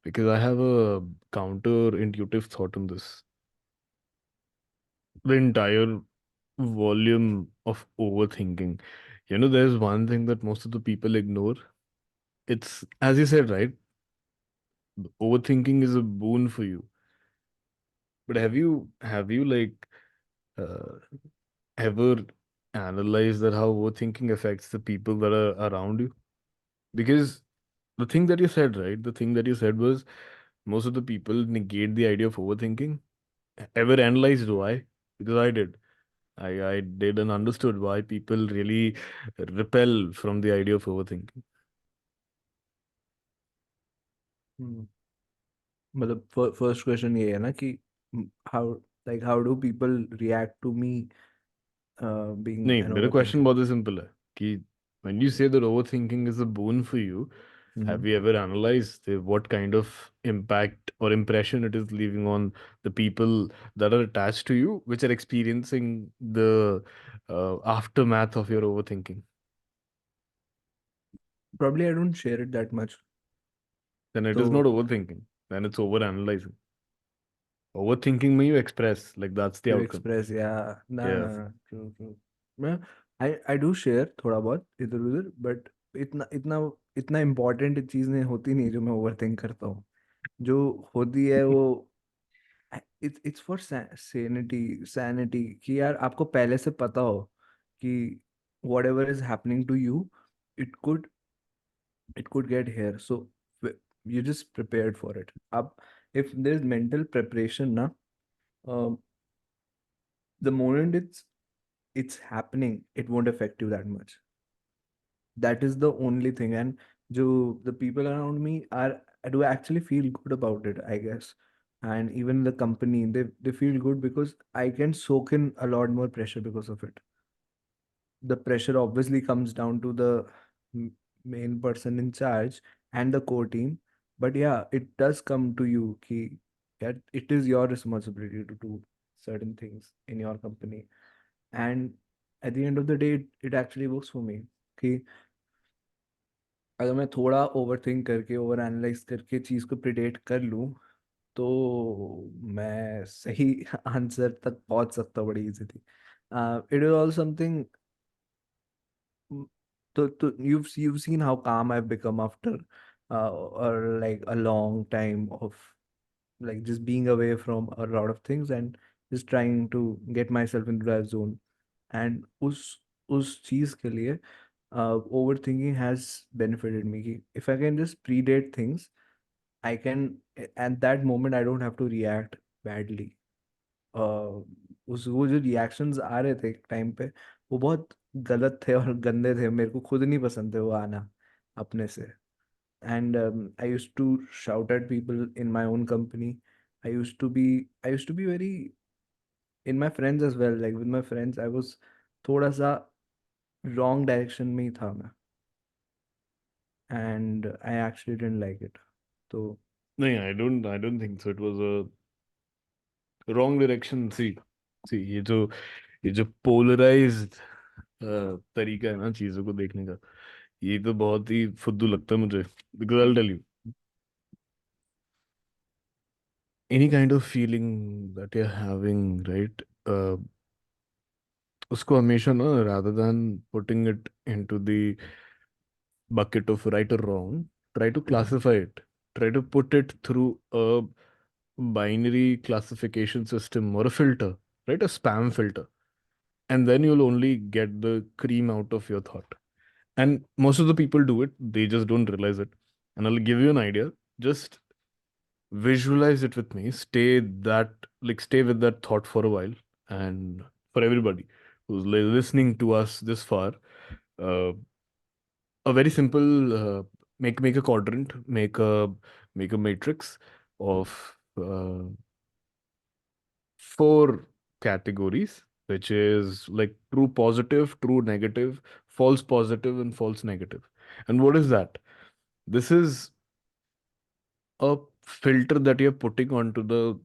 because I have a counter intuitive thought on this. The entire volume of overthinking. There's one thing that most of the people ignore. It's, as you said, right? Overthinking is a boon for you. But have you like uh, ever analyzed that how overthinking affects the people that are around you? Because the thing that you said, right? The thing that you said was most of the people negate the idea of overthinking. Ever analyzed why? Because I did. I did and understood why people really repel from the idea of overthinking. हम्म, मतलब first question ये है ना कि how how do people react to me being नहीं, an मेरा question overthinker. बहुत ही simple है कि when you say that overthinking is a boon for you, have you ever analyzed what kind of impact or impression it is leaving on the people that are attached to you, which are experiencing the aftermath of your overthinking? Probably I don't share it that much. Then it तो is not overthinking. Then it's over analyzing. Overthinking में you express, like that's the you outcome. Express या ना ना Yes. True true. मैं I do share थोड़ा बहुत इधर उधर, बट इतना इतना इतना इम्पोर्टेंट चीज़ नहीं होती, नहीं जो मैं ओवर थिंक करता हूँ. जो होती है वो इट्स फॉर सैनिटी कि यार आपको पहले से पता हो कि whatever is happening to you, it could it could get here. So you just prepared for it up. If there's mental preparation na, um, the moment it's happening, it won't affect you that much. That is the only thing. And the people around me are, I do actually feel good about it, I guess. And even the company, they feel good because I can soak in a lot more pressure because of it. The pressure obviously comes down to the m- main person in charge and the core team. But yeah, it does come to you ki, yeah, it is your responsibility to do certain things in your company. And at the end of the day, it actually works for me कि अगर मैं थोड़ा over think करके over analyse करके चीज़ को predict कर लूँ, तो मैं सही आंसर तक पहुंच सकता हूँ बड़ी easily. It is also something. So you've seen how calm I've become after or like a long time of like just being away from a lot of things and just trying to get myself into that zone. And उस चीज के लिए overthinking has benefited me कि if I can just predate things, I can at that moment I don't have to react badly. उस वो जो reactions आ रहे थे एक टाइम पे, वो बहुत गलत थे और गंदे थे, मेरे को खुद नहीं पसंद थे वो आना अपने से. And I used to shout at people in my own company. I used to be very in my friends as well. Like with my friends I was थोड़ा सा रॉन्ग डायरेक्शन में ही था मैं, and I actually didn't like it. तो No, I don't think so. It was a wrong direction. See, ये जो polarised तरीका है ना चीजों को देखने का, ये तो बहुत ही फुद्दू लगता है मुझे. Because I tell you, any kind of feeling that you are having, right, उसको हमेशा ना, rather than putting it into the bucket of right or wrong, try to classify it. Try to put it through a binary classification system or a filter, right? A spam filter. And then you'll only get the cream out of your thought. And most of the people do it, they just don't realize it. And I'll give you an idea. Just visualize it with me. Stay with that thought for a while. And for everybody who's listening to us this far, uh, a very simple make a quadrant, make a matrix of four categories, which is like true positive, true negative, false positive, and false negative. And what is that? This is a filter that you're putting onto the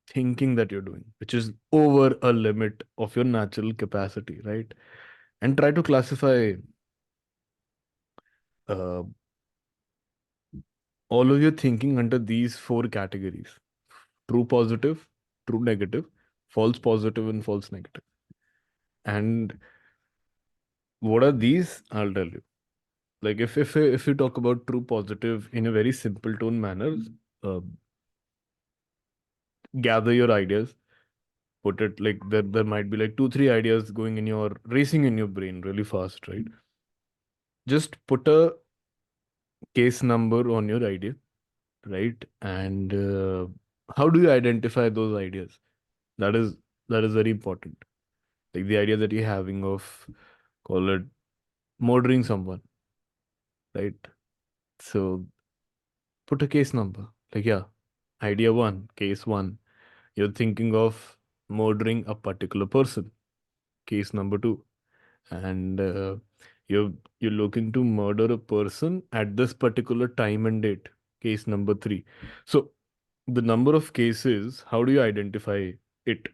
thinking that you're doing, which is over a limit of your natural capacity, right? And try to classify uh, all of your thinking under these four categories: true positive, true negative, false positive, and false negative. And what are these? I'll tell you. Like if you talk about true positive in a very simple tone manner, uh, gather your ideas, put it like there might be like two, three ideas going in your racing in your brain really fast, right? Just put a case number on your idea, right? And how do you identify those ideas? That is that is very important. Like the idea that you're having of, call it, murdering someone, right? So put a case number. Like, yeah, idea one, case one. You're thinking of murdering a particular person, case number two. And you're you're looking to murder a person at this particular time and date, case number three. So the number of cases, how do you identify it?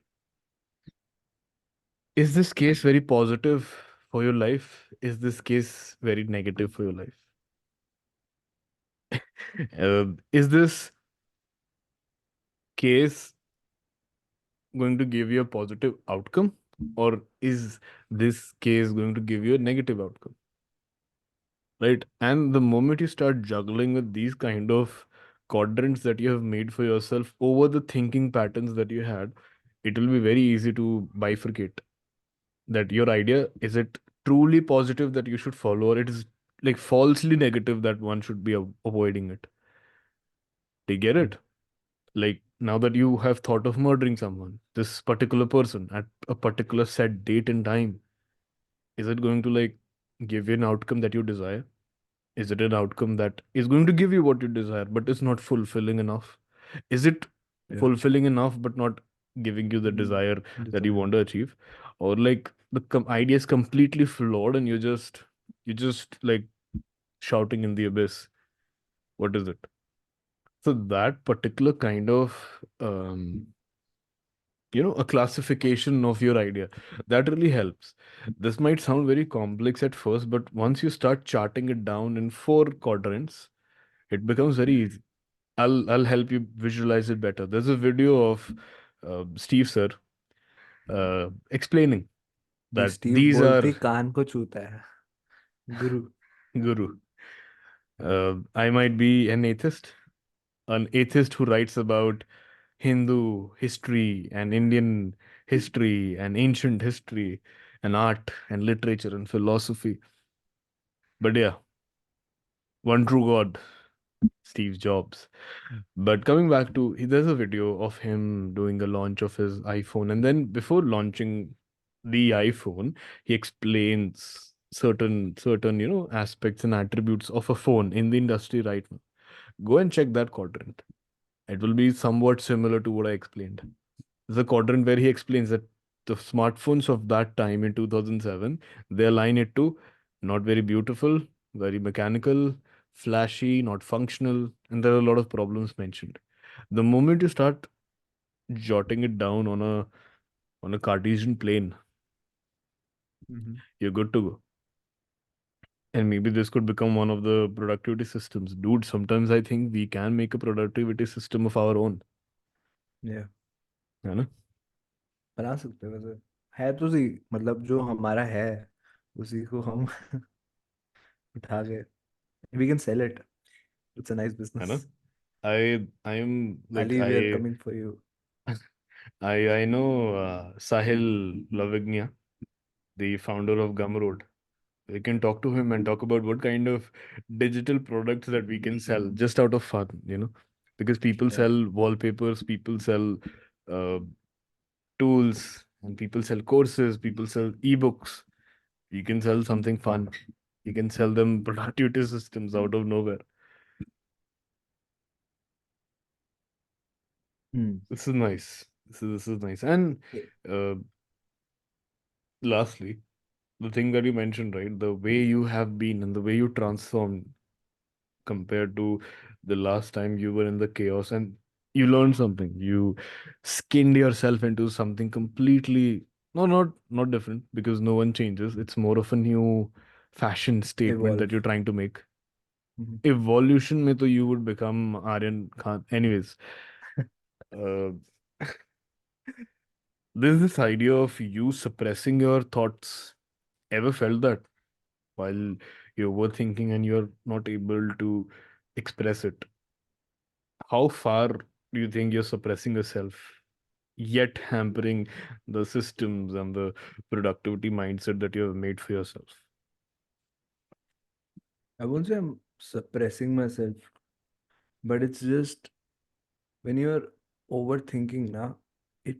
Is this case very positive for your life? Is this case very negative for your life? Is this case going to give you a positive outcome, or is this case going to give you a negative outcome? Right? And the moment you start juggling with these kind of quadrants that you have made for yourself over the thinking patterns that you had, it will be very easy to bifurcate that your idea, is it truly positive that you should follow, or it is like falsely negative that one should be avoiding it. Do you get Mm. it? Like now that you have thought of murdering someone, this particular person at a particular set date and time, is it going to like give you an outcome that you desire? Is it an outcome that is going to give you what you desire, but is not fulfilling enough? Is it Yeah. fulfilling enough, but not giving you the Mm. desire that you Desire. want to achieve? Or like the idea is completely flawed and you're just like shouting in the abyss. What is it? So that particular kind of a classification of your idea, that really helps. This might sound very complex at first, but once you start charting it down in four quadrants, it becomes very easy. I'll help you visualize it better. There's a video of Steve sir explaining ये that Steve these बोलते are ही कान को छूता है. गुरु. guru. I might be an atheist who writes about Hindu history and Indian history and ancient history and art and literature and philosophy. But yeah, one true God, Steve Jobs. But coming back to, there's a video of him doing a launch of his iPhone, and then before launching the iPhone, he explains certain aspects and attributes of a phone in the industry right now. Go and check that quadrant. It will be somewhat similar to what I explained. There's a quadrant where he explains that the smartphones of that time in 2007, they align it to not very beautiful, very mechanical, flashy, not functional, and there are a lot of problems mentioned. The moment you start jotting it down on a Cartesian plane, Mhm. you're good to go. And maybe this could become one of the productivity systems. Dude, sometimes I think we can make a productivity system of our own. Yeah. है ना? बना सकते हैं वैसे. है तो सही, मतलब जो हमारा है उसी को हम उठा के we can sell it. It's a nice है ना? business. I am like Ali, we are coming for you. I know Sahil Lavignia, the founder of Gumroad. We can talk to him and talk about what kind of digital products that we can sell just out of fun. Because people Yeah. sell wallpapers, people sell uh, tools, and people sell courses, people sell ebooks. You can sell something fun. You can sell them productivity systems out of nowhere. Hmm. This is nice. This is nice. And Yeah. uh, lastly, the thing that you mentioned, right? The way you have been and the way you transformed compared to the last time you were in the chaos and you learned something. You skinned yourself into something completely no, not different because no one changes. It's more of a new fashion statement that you're Evolve. trying to make. Mhm. Evolution mein to you would become Aryan Khan. Anyways, uh, there's this idea of you suppressing your thoughts. Ever felt that while you're overthinking and you're not able to express it? How far do you think you're suppressing yourself, yet hampering the systems and the productivity mindset that you have made for yourself? I won't say suppressing myself, but it's just when you're overthinking now, it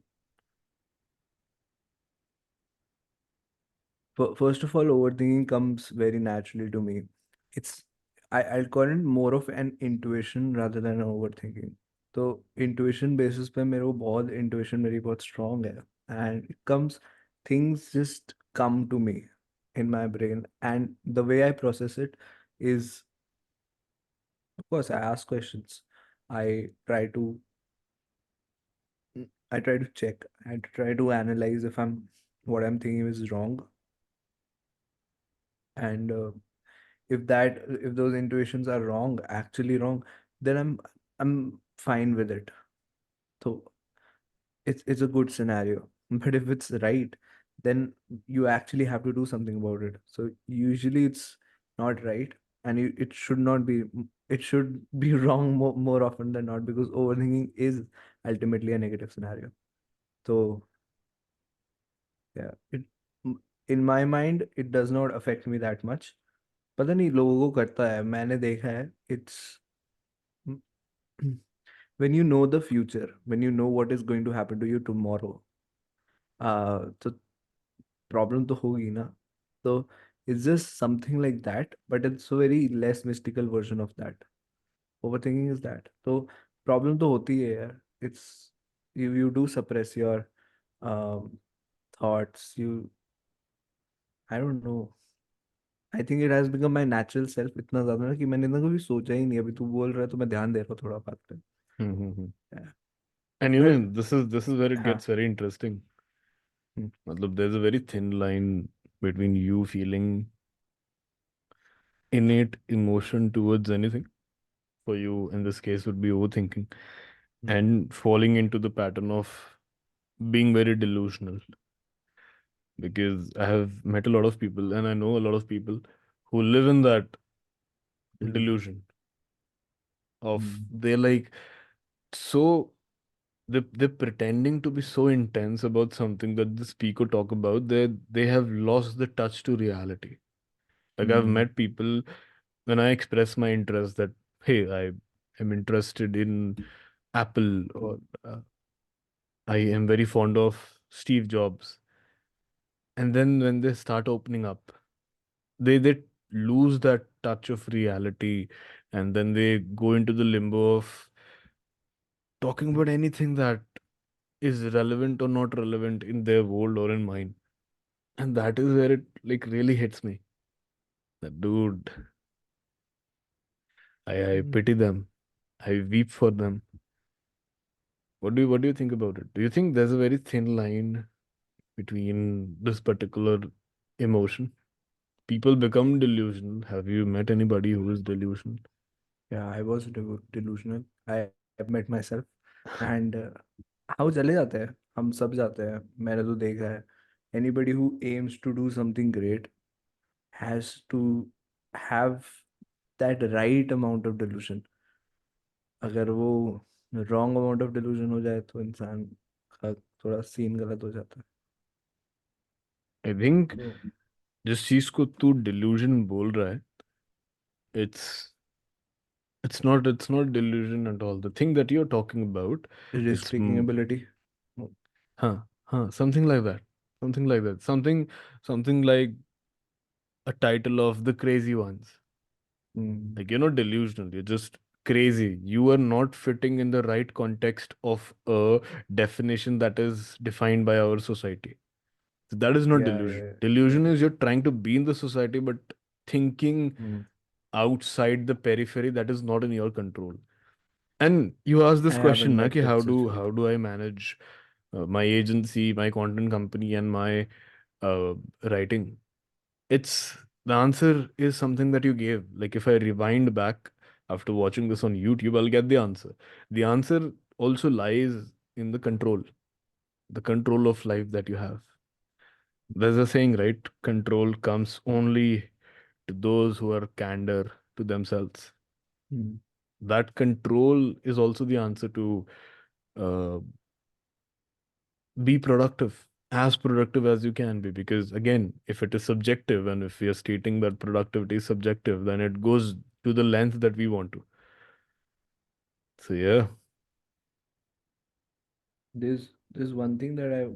first of all, overthinking comes very naturally to me. It's I'll call it more of an intuition rather than overthinking. तो intuition basis पे मेरे को बहुत intuition मेरी बहुत strong है, and it comes, things just come to me in my brain, and the way I process it is, of course, I ask questions. I try to I try to check. I try to analyze if what I'm thinking is wrong, and if those intuitions are wrong, actually wrong, then I'm fine with it. So it's a good scenario. But if it's right, then you actually have to do something about it. So usually it's not right, and it should not be. It should be wrong more often than not, because overthinking is ultimately a negative scenario. So yeah, in my mind it does not affect me that much. पता नहीं लोगों को करता है, मैंने देखा है. It's when you know the future, when you know what is going to happen to you tomorrow, तो प्रॉब्लम तो होगी ना. तो it's just something like that, but it's a very less mystical version of that. Overthinking is that. तो problem तो होती है यार. It's you do suppress your um, thoughts. I don't know. I think it has become my natural self इतना ज्यादा ना कि मैंने ना कभी सोचा ही नहीं. अभी तू बोल रहा है तो मैं ध्यान दे रहा हूँ थोड़ा बात पे. हम्म. Yeah. And you पर know, this is where it हाँ. gets very interesting. हम्म, मतलब there's a very thin line between you feeling innate emotion towards anything. For you, in this case, would be overthinking hmm, and falling into the pattern of being very delusional. Because I have met a lot of people and I know a lot of people who live in that hmm, delusion of hmm, they're like so they're pretending to be so intense about something that the speaker talk about they have lost the touch to reality. Like I've hmm, met people when I express my interest that hey, I am interested in Apple or I am very fond of Steve Jobs. And then when they start opening up, they lose that touch of reality, and then they go into the limbo of talking about anything that is relevant or not relevant in their world or in mine. And that is where it like really hits me. That dude, I hmm. pity them. I weep for them. What do you think about it? Do you think there's a very thin line between this particular emotion? People become delusional. Have you met anybody who is delusional? Yeah, I was delusional. I met myself, and how चले जाते हैं, हम सब जाते हैं. मैंने तो देखा है. Anybody who aims to do something great has to have that right amount of delusion. अगर वो wrong amount of delusion हो जाए तो इंसान का थोड़ा सीन गलत हो जाता I think है. जिस चीज को तू delusion बोल रहा है, it's it's not delusion at all. The thing that you're talking about, risk it's taking ability. something like that, something like that, something like a title of the crazy ones. Hmm. Like you're not delusional, you're just crazy. You are not fitting in the right context of a definition that is defined by our society. So that is not या delusion. या Delusion या. is you're trying to be in the society, but thinking hmm. outside the periphery that is not in your control. And you asked this I question, haven't na, met ki that how situation. do I manage my agency, my content company, and my writing? It's the answer is something that you gave. Like if I rewind back after watching this on YouTube, I'll get the answer. The answer also lies in the control of life that you have. There's a saying, right? Control comes only to those who are candor to themselves. Hmm. That control is also the answer to uh, be productive as you can be. Because again, if it is subjective and if we are stating that productivity is subjective, then it goes to the length that we want to. So yeah. There's one thing that I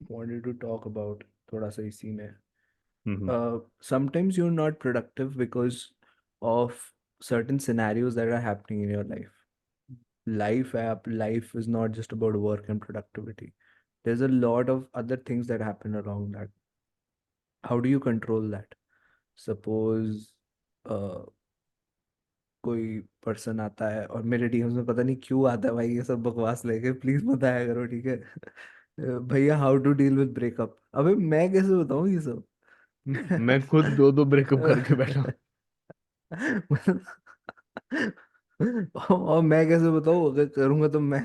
wanted to talk about थोड़ा सा इसी में. Hmm. Sometimes you're not productive because of certain scenarios that are happening in your life. Life is not just about work and productivity. There's a lot of other things that happen along that. How do you control that? Suppose uh, कोई person आता है और मेरे DMs में पता नहीं क्यों आता है भाई ये सब बकवास लेके, प्लीज बताया करो ठीक है. भैया how to deal with breakup. अबे मैं कैसे बताऊं ये सब. मैं खुद दो दो ब्रेकअप करके बैठा और मैं कैसे बताऊं, अगर करूंगा तो मैं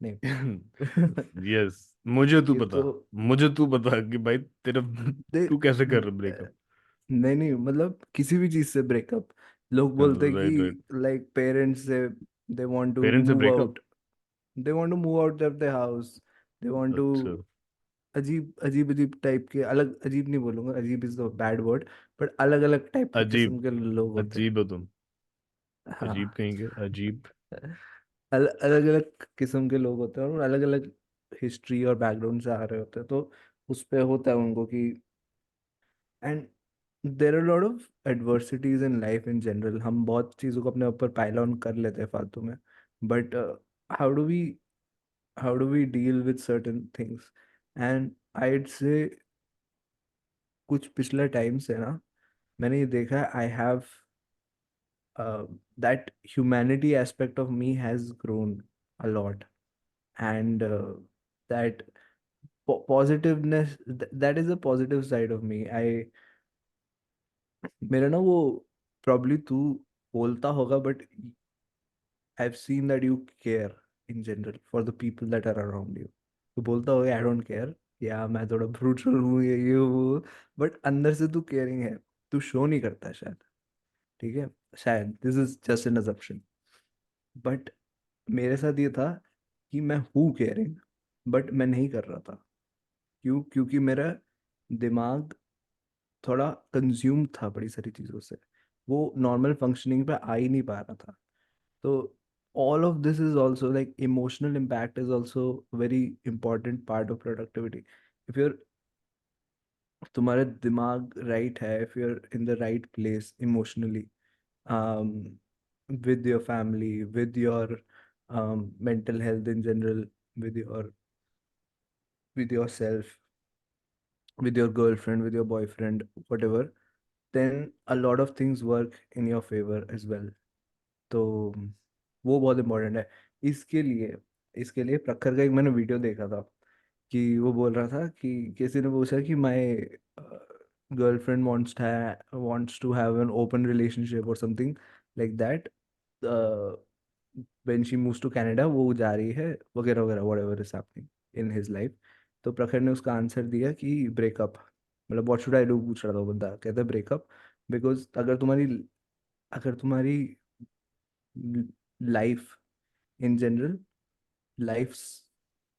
नहीं. हूँ. यस. मुझे तू ये बता. तो मुझे तू बता कि भाई तेरा दे तू कैसे कर रहा ब्रेकअप. नहीं नहीं, मतलब किसी भी चीज से ब्रेकअप. लोग बोलते हैं राइट राइट. कि लाइक पेरेंट्स से दे वांट टू पेरेंट्स से move breakup. Out. They want to move out of the house. They want to अच्छा. अजीब अजीब अजीब टाइप के, अलग अजीब नहीं बोलूंगा, अजीब is the bad word, but अलग अलग टाइप के अजीब. किस्म के लोग होते हैं. अजीब हो तुम. अजीब हाँ. कहेंगे अजीब. अलग अलग किस्म के लोग होते हैं और अलग अलग हिस्ट्री और बैकग्राउंड से आ रहे होते हैं, तो उस पे होता है उनको कि. And there are lot of adversities in life in general. हम बहुत चीज़ों को अपने ऊपर पाइल ऑन कर लेते हैं फालतू में. But how do we how do we deal with certain things. And I'd से कुछ पिछले टाइम से ना मैंने ये देखा है, I have that humanity aspect of me has grown a lot. And that positiveness, that is a positive side of me. I मेरा ना वो probably तू बोलता होगा, but I've seen that you care in general for the people that are around you. तू बोलता होगा I don't care, या मैं थोड़ा ब्रूटल हूँ ये वो, बट अंदर से तू केयरिंग है. तू शो नहीं करता शायद. ठीक है. शायद this is just an assumption. But मेरे साथ ये था कि मैं हूँ केयरिंग, बट मैं नहीं कर रहा था. क्यों? क्योंकि मेरा दिमाग थोड़ा कंज्यूम था बड़ी सारी चीज़ों से. वो नॉर्मल फंक्शनिंग पे आ ही नहीं पा रहा था. तो all of this is also like emotional impact is also very important part of productivity. If your तुम्हारा दिमाग राइट है, if you're in the right place emotionally, with your family, with your mental health in general, with with yourself, with your girlfriend, with your boyfriend, whatever, then a lot of things work in your favor as well. तो वो बहुत important है. इसके लिए इसके लिए प्रखर का एक मैंने वीडियो देखा था कि वो बोल रहा था कि किसी ने पूछा कि my girlfriend wants to have an open relationship और something like that when she moves to Canada, वो जा रही है वगैरह वगैरह, whatever is happening in his life. तो प्रखर ने उसका आंसर दिया कि ब्रेकअप. मतलब व्हाट शुड आई डू पूछ रहा था वो बंदा, कहता है ब्रेकअप. बिकॉज अगर तुम्हारी life in general, life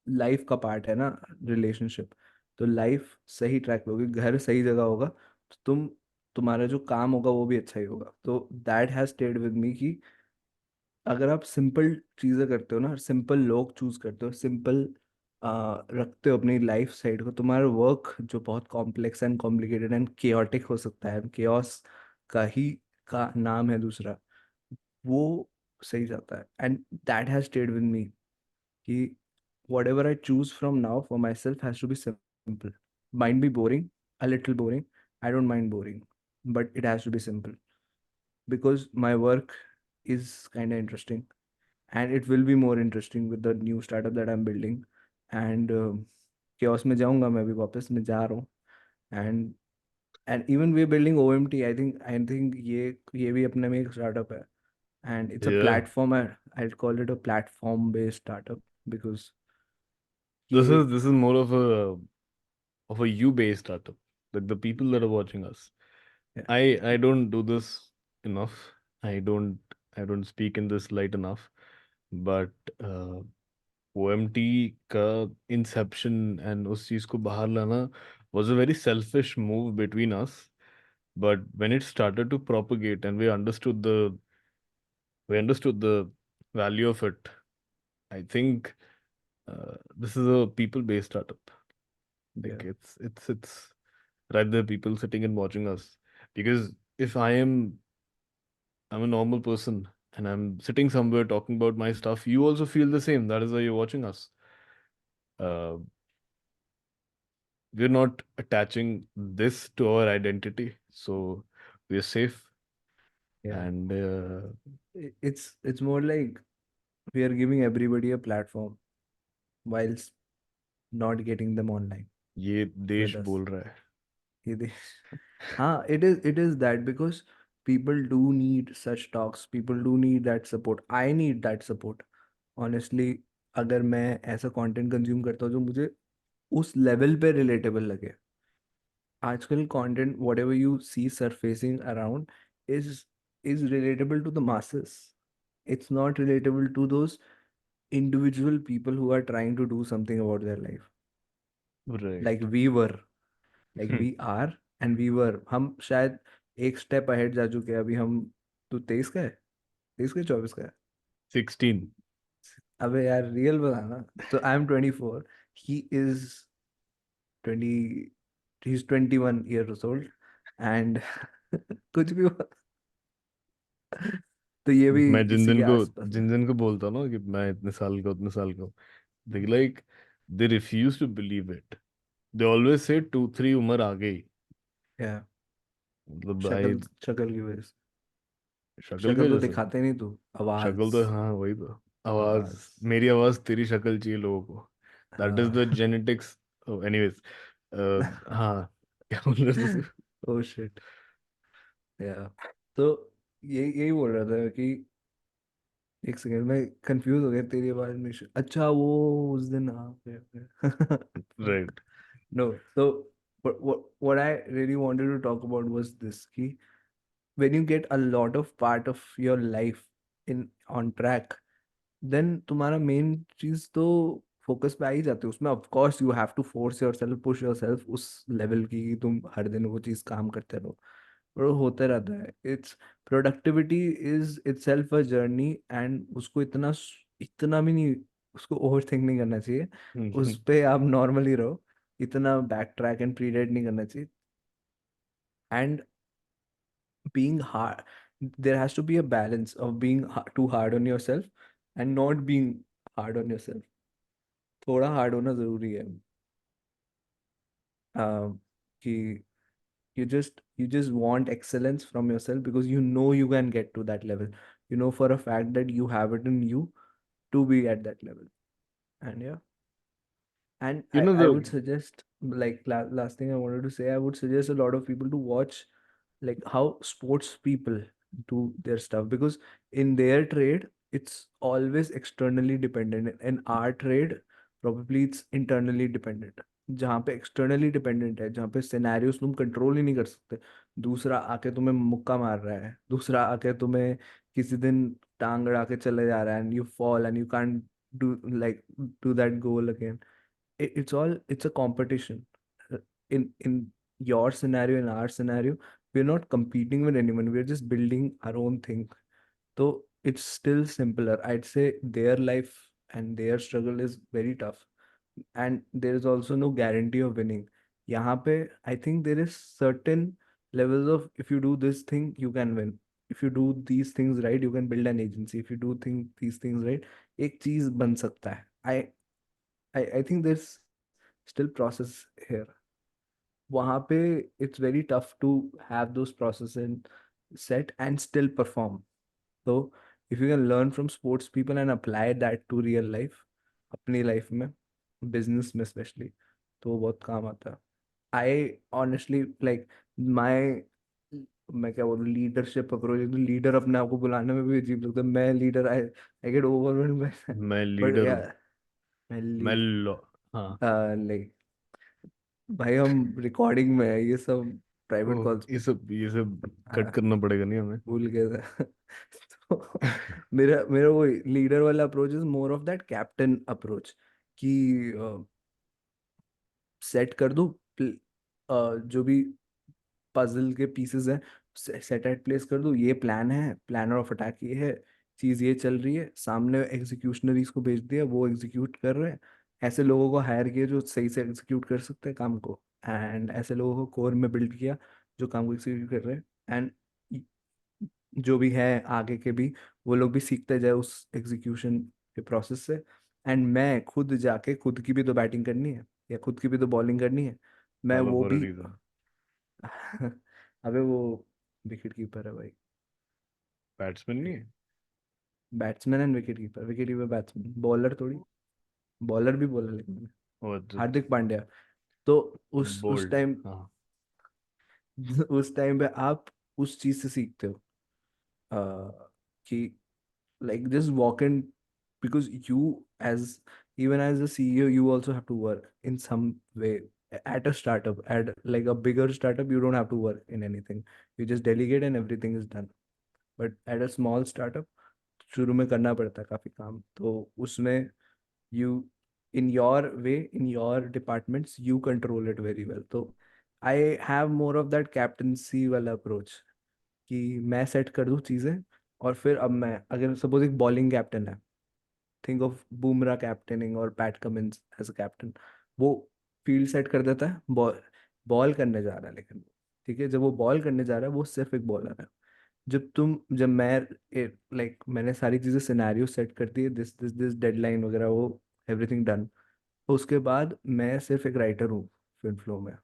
life का पार्ट है ना रिलेशनशिप, तो लाइफ सही ट्रैक पे होगी, घर सही जगह होगा, तो तुम्हारा जो काम होगा वो भी अच्छा ही होगा. तो that has stayed with me कि अगर आप सिंपल चीज़ें करते हो ना, सिंपल लोग चूज करते हो, सिंपल रखते हो अपनी लाइफ साइड को, तुम्हारा वर्क जो बहुत complex and complicated and chaotic हो सकता है, केओस का ही का नाम है दूसरा, वो सही जाता है. And that has stayed with me कि whatever I choose from now for myself has to be simple. Might be boring, a little boring. I don't mind boring, but it has to be simple because my work is kind of interesting, and it will be more interesting with the new startup that I'm building. And chaos में जाऊंगा मैं भी वापस, मैं जा रहा हूँ. and and even we're building OMT. I think ये भी अपने में एक startup है, and it's a Yeah. platform. I'd call it a platform based startup because This ये. is this is more of a you based startup. Like the people that are watching us. Yeah. I don't do this enough. I don't I don't speak in this light enough. But OMT का inception and उस चीज को बाहर लाना was a very selfish move between us. But when it started to propagate and we understood the value of it, I think this is a people-based startup. Like Yeah, it's rather people sitting and watching us. Because if I'm a normal person and I'm sitting somewhere talking about my stuff, you also feel the same. That is why you're watching us. Uh, we're not attaching this to our identity, so we're safe. yeah. And It's more like we are giving everybody a platform whilst not getting them online ये with देश us. बोल रहा है. ये दे- हाँ, it is that because people do need such talks. People do need that support. I need that support. Honestly, अगर मैं ऐसा कंटेंट कंज्यूम करता हूँ जो मुझे उस लेवल पे रिलेटेबल लगे, आजकल content whatever you see surfacing around is is relatable to the masses. It's not relatable to those individual people who are trying to do something about their life, like Right. we were, like we are, and we were. हम शायद एक step ahead जा चुके हैं अभी हम। तू 23 का है? 23 का 24 का है? 16. अबे यार रियल बताना। तो I am 24, he is 20, he is 21 years old, and कुछ भी हुआ तो ये भी मैं इसी के आसपास है। जिन जिन को बोलता हूँ ना कि मैं इतने साल का उतने साल का हूँ, they like they refuse to believe it. They always say 2 3 उम्र आ गई. या मतलब भाई, शक्ल, शक्ल की वजह से। शक्ल की शक्ल तो वजह से. दिखाते नहीं तू, शक्ल आवाज। तो हाँ, वही तो. आवाज. आवाज। मेरी आवाज तेरी शक्ल चाहिए लोगों को. दैट इज द हाँ। जेनेटिक्स. एनीवेज. हाँ. क्या बोल रहे थे? Oh shit. या तो ये यही बोल रहा था कि एक सेकंड मैं कंफ्यूज हो गया तेरी आवाज में अच्छा वो उस दिन हाँ। राइट. नो, तो what I really wanted to talk about was this कि when you get a lot of part of your life in on track, then तुम्हारा मेन चीज तो फोकस पे आ ही जाते हो उसमें। Of course you have to force yourself, push yourself उस लेवल की कि तुम हर दिन वो चीज काम करते रहो, और वो होते रहता है। It's productivity is itself a journey, and उसको इतना भी नहीं, उसको ओवर थिंक नहीं करना चाहिए। उस पे आप नॉर्मली रहो, इतना बैक ट्रैक एंड प्रीडेट नहीं करना चाहिए। And being hard, there has to be a balance of being too hard on yourself and not being hard on yourself. थोड़ा हार्ड होना जरूरी है। कि you just want excellence from yourself because you know you can get to that level. You know for a fact that you have it in you to be at that level. And yeah, and You know I the would suggest, like last thing I wanted to say, I would suggest a lot of people to watch like how sports people do their stuff, because in their trade it's always externally dependent. In our trade probably it's internally dependent। जहाँ पे externally dependent है, जहाँ पे scenarios तुम control ही नहीं कर सकते, दूसरा आके तुम्हें मुक्का मार रहा है, दूसरा आके तुम्हें किसी दिन टांग अड़ा के चले जा रहा है, and you fall and you can't do like do that goal again. It's a competition. In your scenario, in our scenario, we're not competing with anyone, we're just building our own thing. So it's still simpler, I'd say. Their life and their struggle is very tough, and there is also no guarantee of winning. यहाँ पे I think there is certain levels of, if you do this thing you can win, if you do these things right you can build an agency, if you do these things right एक चीज बन सकता है। I think there's still process here। वहाँ पे it's very tough to have those processes in set and still perform। So if you can learn from sports people and apply that to real life, अपनी life में, business में specially, तो वो बहुत काम आता है। आई ऑनेस्टली लाइक माई, मैं क्या बोलूँ, लीडरशिप अप्रोच। लीडर अपने आप को बुलाने में भी अजीब लगता है, मैं leader, I I get overwhelmed bye. मैं बट लीडर हूँ. यार मैं मैं लो हाँ. लाइक भाई हम रिकॉर्डिंग में है ये सब, प्राइवेट ओह, कॉल्स। ये सब कट हाँ, करना पड़ेगा नहीं हमें? भूल गया था। तो मेरा मेरा वो लीडर वाला approach is more of that captain approach कि सेट कर दूं जो भी पजल के पीसेस हैं, सेट एट प्लेस कर दूँ, ये प्लान है, प्लानर ऑफ अटैक ये है, चीज़ ये चल रही है, सामने एग्जीक्यूशनरीज को भेज दिया, वो एग्जीक्यूट कर रहे हैं। ऐसे लोगों को हायर किया जो सही से एग्जीक्यूट कर सकते हैं काम को, एंड ऐसे लोगों को कोर में बिल्ड किया जो काम को एग्जीक्यूट कर रहे हैं। एंड जो भी है आगे के भी, वो लोग भी सीखते जाए उस एग्जीक्यूशन के प्रोसेस से। एंड मैं खुद जाके, खुद की भी तो बैटिंग करनी है या खुद की भी तो बॉलिंग करनी है, मैं फॉलो वो फॉर अ भी। रीजन। अबे वो विकेट कीपर है भाई। बैट्समैन नहीं है? Batsman and wicket keeper batsman, bowler थोड़ी। बॉलर भी बोला लेकिन मैंने, और हार्दिक पांड्या। तो उस बोल्ड। टाइम हाँ। उस टाइम पे आप उस चीज से सीखते हो, कि like just walk in, because you, as even as a CEO, you also have to work in some way. At a startup, at like a bigger startup, you don't have to work in anything, you just delegate and everything is done. But at a small startup, शुरू में करना पड़ता है काफी काम, तो उसमें you, in your way, in your departments, you control it very well. तो I have more of that captaincy वाला approach, कि मैं सेट कर दूं चीजें, और फिर अब मैं, अगर सपोज एक बॉलिंग कैप्टन है, थिंक ऑफ बुमराह कैप्टनिंग और Pat Cummins as a captain, वो फील्ड सेट कर देता है, बॉल बॉल करने जा रहा है, लेकिन ठीक है, जब वो बॉल करने जा रहा है वो सिर्फ एक बॉलर है। जब मैं लाइक मैंने सारी चीजें सिनेरियो सेट कर दिए, दिस डेडलाइन वगैरह, वो एवरीथिंग डन, उसके बाद मैं सिर्फ एक राइटर हूँ फिल्म फ्लो में,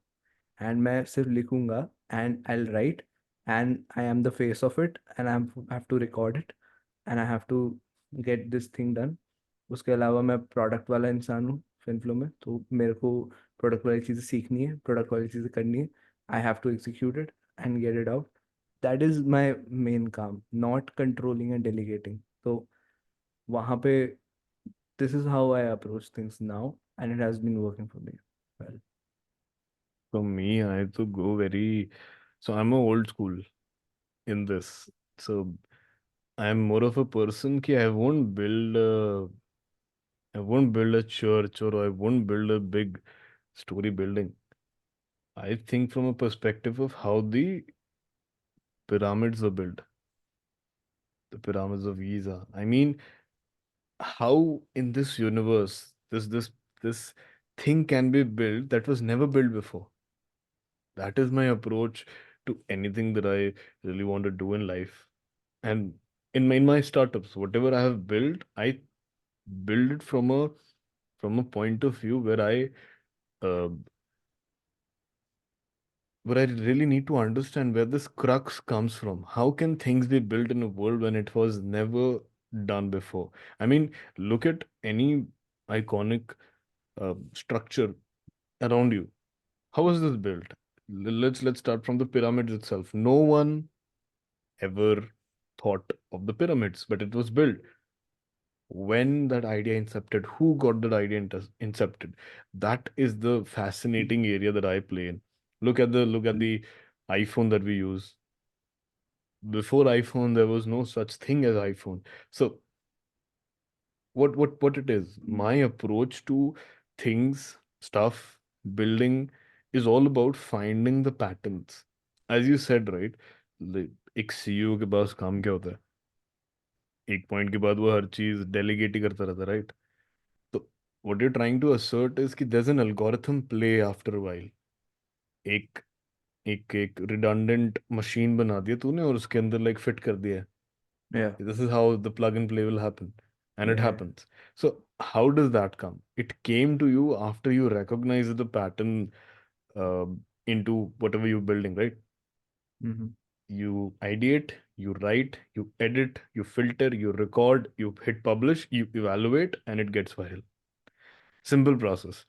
एंड मैं सिर्फ लिखूंगा, and I write, and I am the face of it, and I have to record it, and I have to get this thing done. उसके अलावा मैं प्रोडक्ट वाला इंसान हूँ फिल्म फ्लो में, तो मेरे को प्रोडक्ट वाली चीज़ें सीखनी है, प्रोडक्ट वाली चीज़ें करनी है, I have to execute it and get it out. That is my main काम, नॉट कंट्रोलिंग एंड डेलीगेटिंग। तो वहाँ पे, this is how I approach things now, and it has been working for me well. For me, I have to go very. So I'm a old school in this. So I'm more of a person ki I won't build a church or I won't build a big story building. I think from a perspective of how the pyramids were built, the pyramids of Giza. I mean, how in this universe this thing can be built that was never built before. That is my approach to anything that I really want to do in life. And in my startups, whatever I have built, I build it from a point of view uh, where I really need to understand where this crux comes from. How can things be built in a world when it was never done before? I mean, look at any iconic structure around you. How was this built? Let's start from the pyramids itself. No one ever thought of the pyramids, but it was built. When that idea incepted, who got that idea incepted? That is the fascinating area that I play in. Look at the iPhone that we use. Before iPhone, there was no such thing as iPhone. So what it is, my approach to things, stuff, building is all about finding the patterns. As you said, right? एक CEO के पास काम क्या होता है? एक point के बाद वो हर चीज डेलीगेट ही करता रहता है, राइट? तो what you trying to assert is कि there's an algorithm play after a while. एक एक एक रिडंडेंट मशीन बना दिया तूने और उसके अंदर लाइक फिट कर दिया है. या This is how the plug and play will happen. And it या happens. So, how does that come? It came to you after you recognize the pattern uh, into whatever you're building, right? You ideate, you write, you edit, you filter, you record, you hit publish, you evaluate, and it gets viral. Simple process.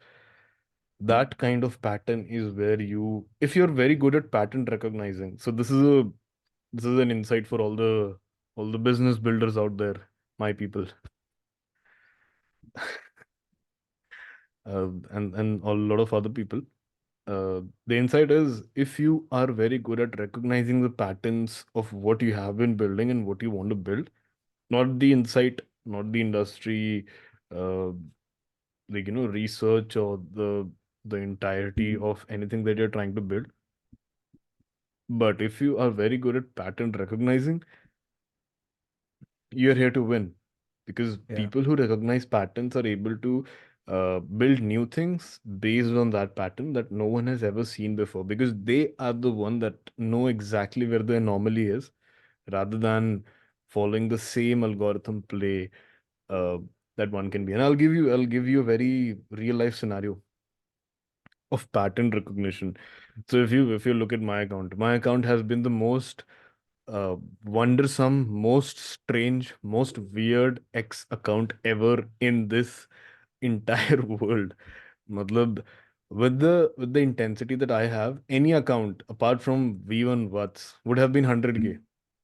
That kind of pattern is where if you're very good at pattern recognizing, so this is an insight for all the business builders out there, my people. And a lot of other people. The insight is if you are very good at recognizing the patterns of what you have been building and what you want to build, not the insight, not the industry, uh, research or the entirety of anything that you're trying to build. But if you are very good at pattern recognizing, you're here to win, because Yeah. people who recognize patterns are able to build new things based on that pattern that no one has ever seen before, because they are the one that know exactly where the anomaly is, rather than following the same algorithm play uh, that one can be. And I'll give you a very real life scenario of pattern recognition. So if you look at my account has been the most uh, wondersome, most strange, most weird X account ever in this entire world. Matlab, with the intensity that I have, any account apart from V1 Watts would have been 100K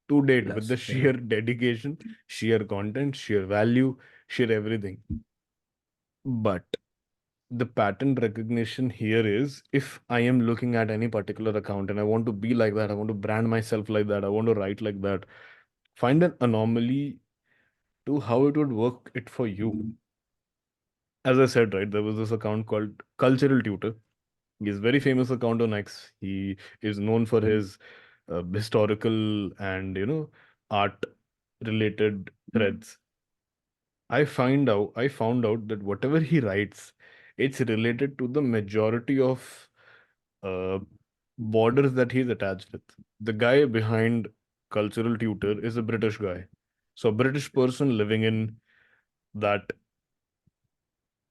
to date, with the Plus, yeah. sheer dedication, sheer content, sheer value, sheer everything. But the pattern recognition here is, if I am looking at any particular account and I want to be like that, I want to brand myself like that, I want to write like that, find an anomaly to how it would work it for you. As I said, right, there was this account called Cultural Tutor. He's a very famous account on X. He is known for his historical and art related threads. I found out that whatever he writes, it's related to the majority of uh, borders that he's attached with. The guy behind Cultural Tutor is a British guy. So a British person living in that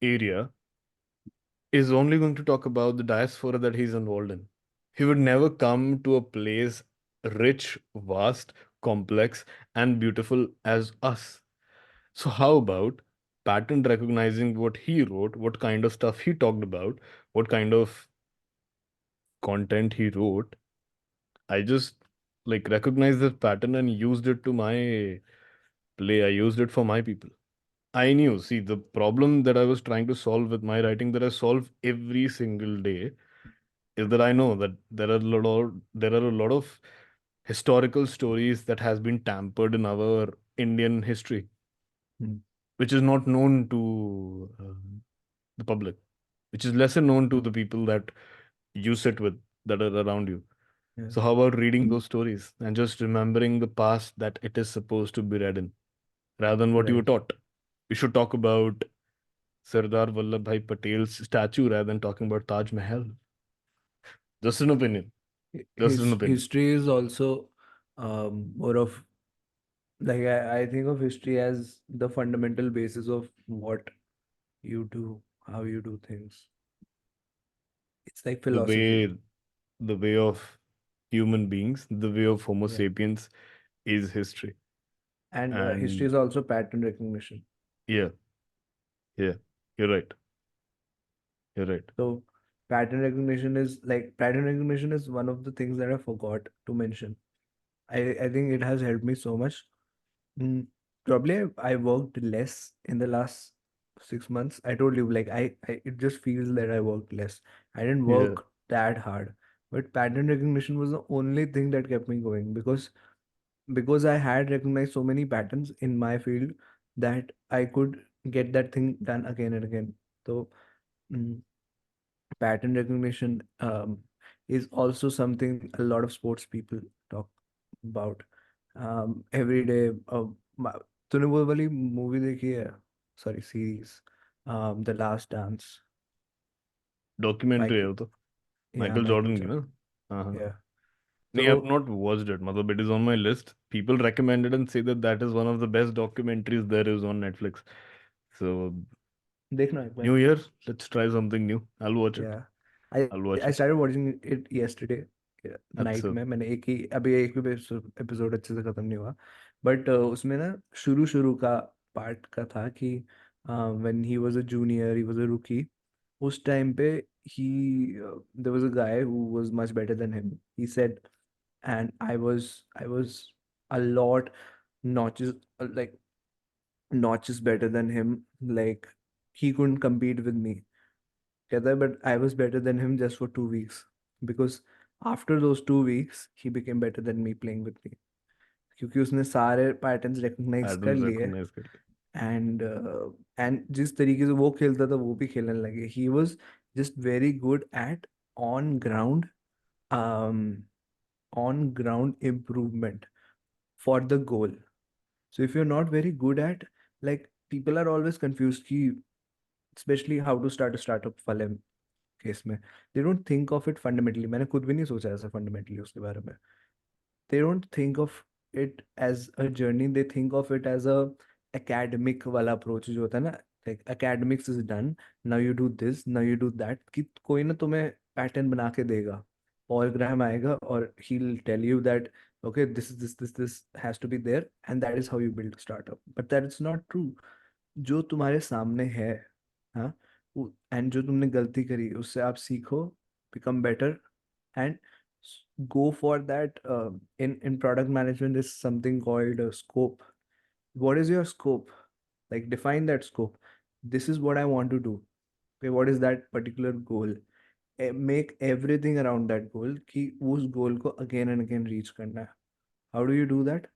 area is only going to talk about the diaspora that he's involved in. He would never come to a place rich, vast, complex, and beautiful as us. So, how about pattern recognizing what he wrote, what kind of stuff he talked about, what kind of content he wrote? I just like recognized this pattern and used it to my play. I used it for my people. I knew, see, the problem that I was trying to solve with my writing, that I solve every single day, is that I know that there are a lot of historical stories that has been tampered in our Indian history, Mm. which is not known to the public, which is lesser known to the people that you sit with, that are around you. Yeah. So how about reading those stories and just remembering the past that it is supposed to be read in, rather than what you were Right. taught? We should talk about Sardar Vallabhbhai Patel's statue rather than talking about Taj Mahal. Just an opinion. Just an His opinion. history is also more of, like, I think of history as the fundamental basis of what you do, how you do things. It's like The philosophy. way the way of human beings, the way of Homo Yeah. sapiens is history. And history And is also pattern recognition. yeah, yeah, you're right. You're right. So pattern recognition is one of the things that I forgot to mention. I think it has helped me so much. Mm, Probably I worked less in the last 6 months. I told you, like, it just feels that I worked less. I didn't Yeah. work that hard, but pattern recognition was the only thing that kept me going, because I had recognized so many patterns in my field that I could get that thing done again and again. So mm, pattern recognition is also something a lot of sports people talk about every day. मा- तूने वो वाली movie देखी है, sorry series, the last dance? Documentary है Michael, वो तो, या माइकल माइकल जॉर्डन की ना। जॉर्डन, हाँ हाँ। या। नहीं, तो I have not watched it, मतलब it is on my list. People recommended and say that that is one of the best documentaries there is on Netflix. So देखना एक new bar. year, let's try something new. I'll watch it. या आई I'll watch I it. Started watching it yesterday night अच्छा. में। मैंने एक ही अभी एक भी एपिसोड अच्छे से खत्म नहीं हुआ, बट उसमें ना शुरू शुरू का पार्ट का था कि when he was a junior, he was a रूकी, उस टाइम पे he there was a guy who was much better than him, he said, and I was a lot notches, like notches better than him, like he couldn't compete with me, कहता है, but I was better than him just for 2 weeks, because after those 2 weeks he became better than me playing with me, क्योंकि उसने सारे patterns recognise कर Patterns लिए। recognize करके. And and जिस तरीके से वो खेलता था वो भी खेलने लगे, he was just very good at on ground, on ground improvement for the goal. So if you're not very good at, like, people are always confused ki, especially how to start a startup वाले case में, they don't think of it fundamentally. मैंने खुद भी नहीं सोचा ऐसा fundamentally उसके बारे में. They don't think of it as a journey, they think of it as a academic वाला approach जो होता है ना, like academics is done, now you do this, now you do that, कि कोई ना तुम्हें पैटर्न बना के देगा. Paul Graham आएगा और he'll tell you that okay, this has to be there, and that is how you build a startup. But that is not true. जो तुम्हारे सामने है, हाँ, एंड जो तुमने गलती करी उससे आप सीखो, become better, and go for that. In product management is something called scope. What is your scope? Like, define that scope. This is what I want to do. Okay, what is that particular goal? Make everything around that goal कि उस goal को again and again reach करना है. How do you do that?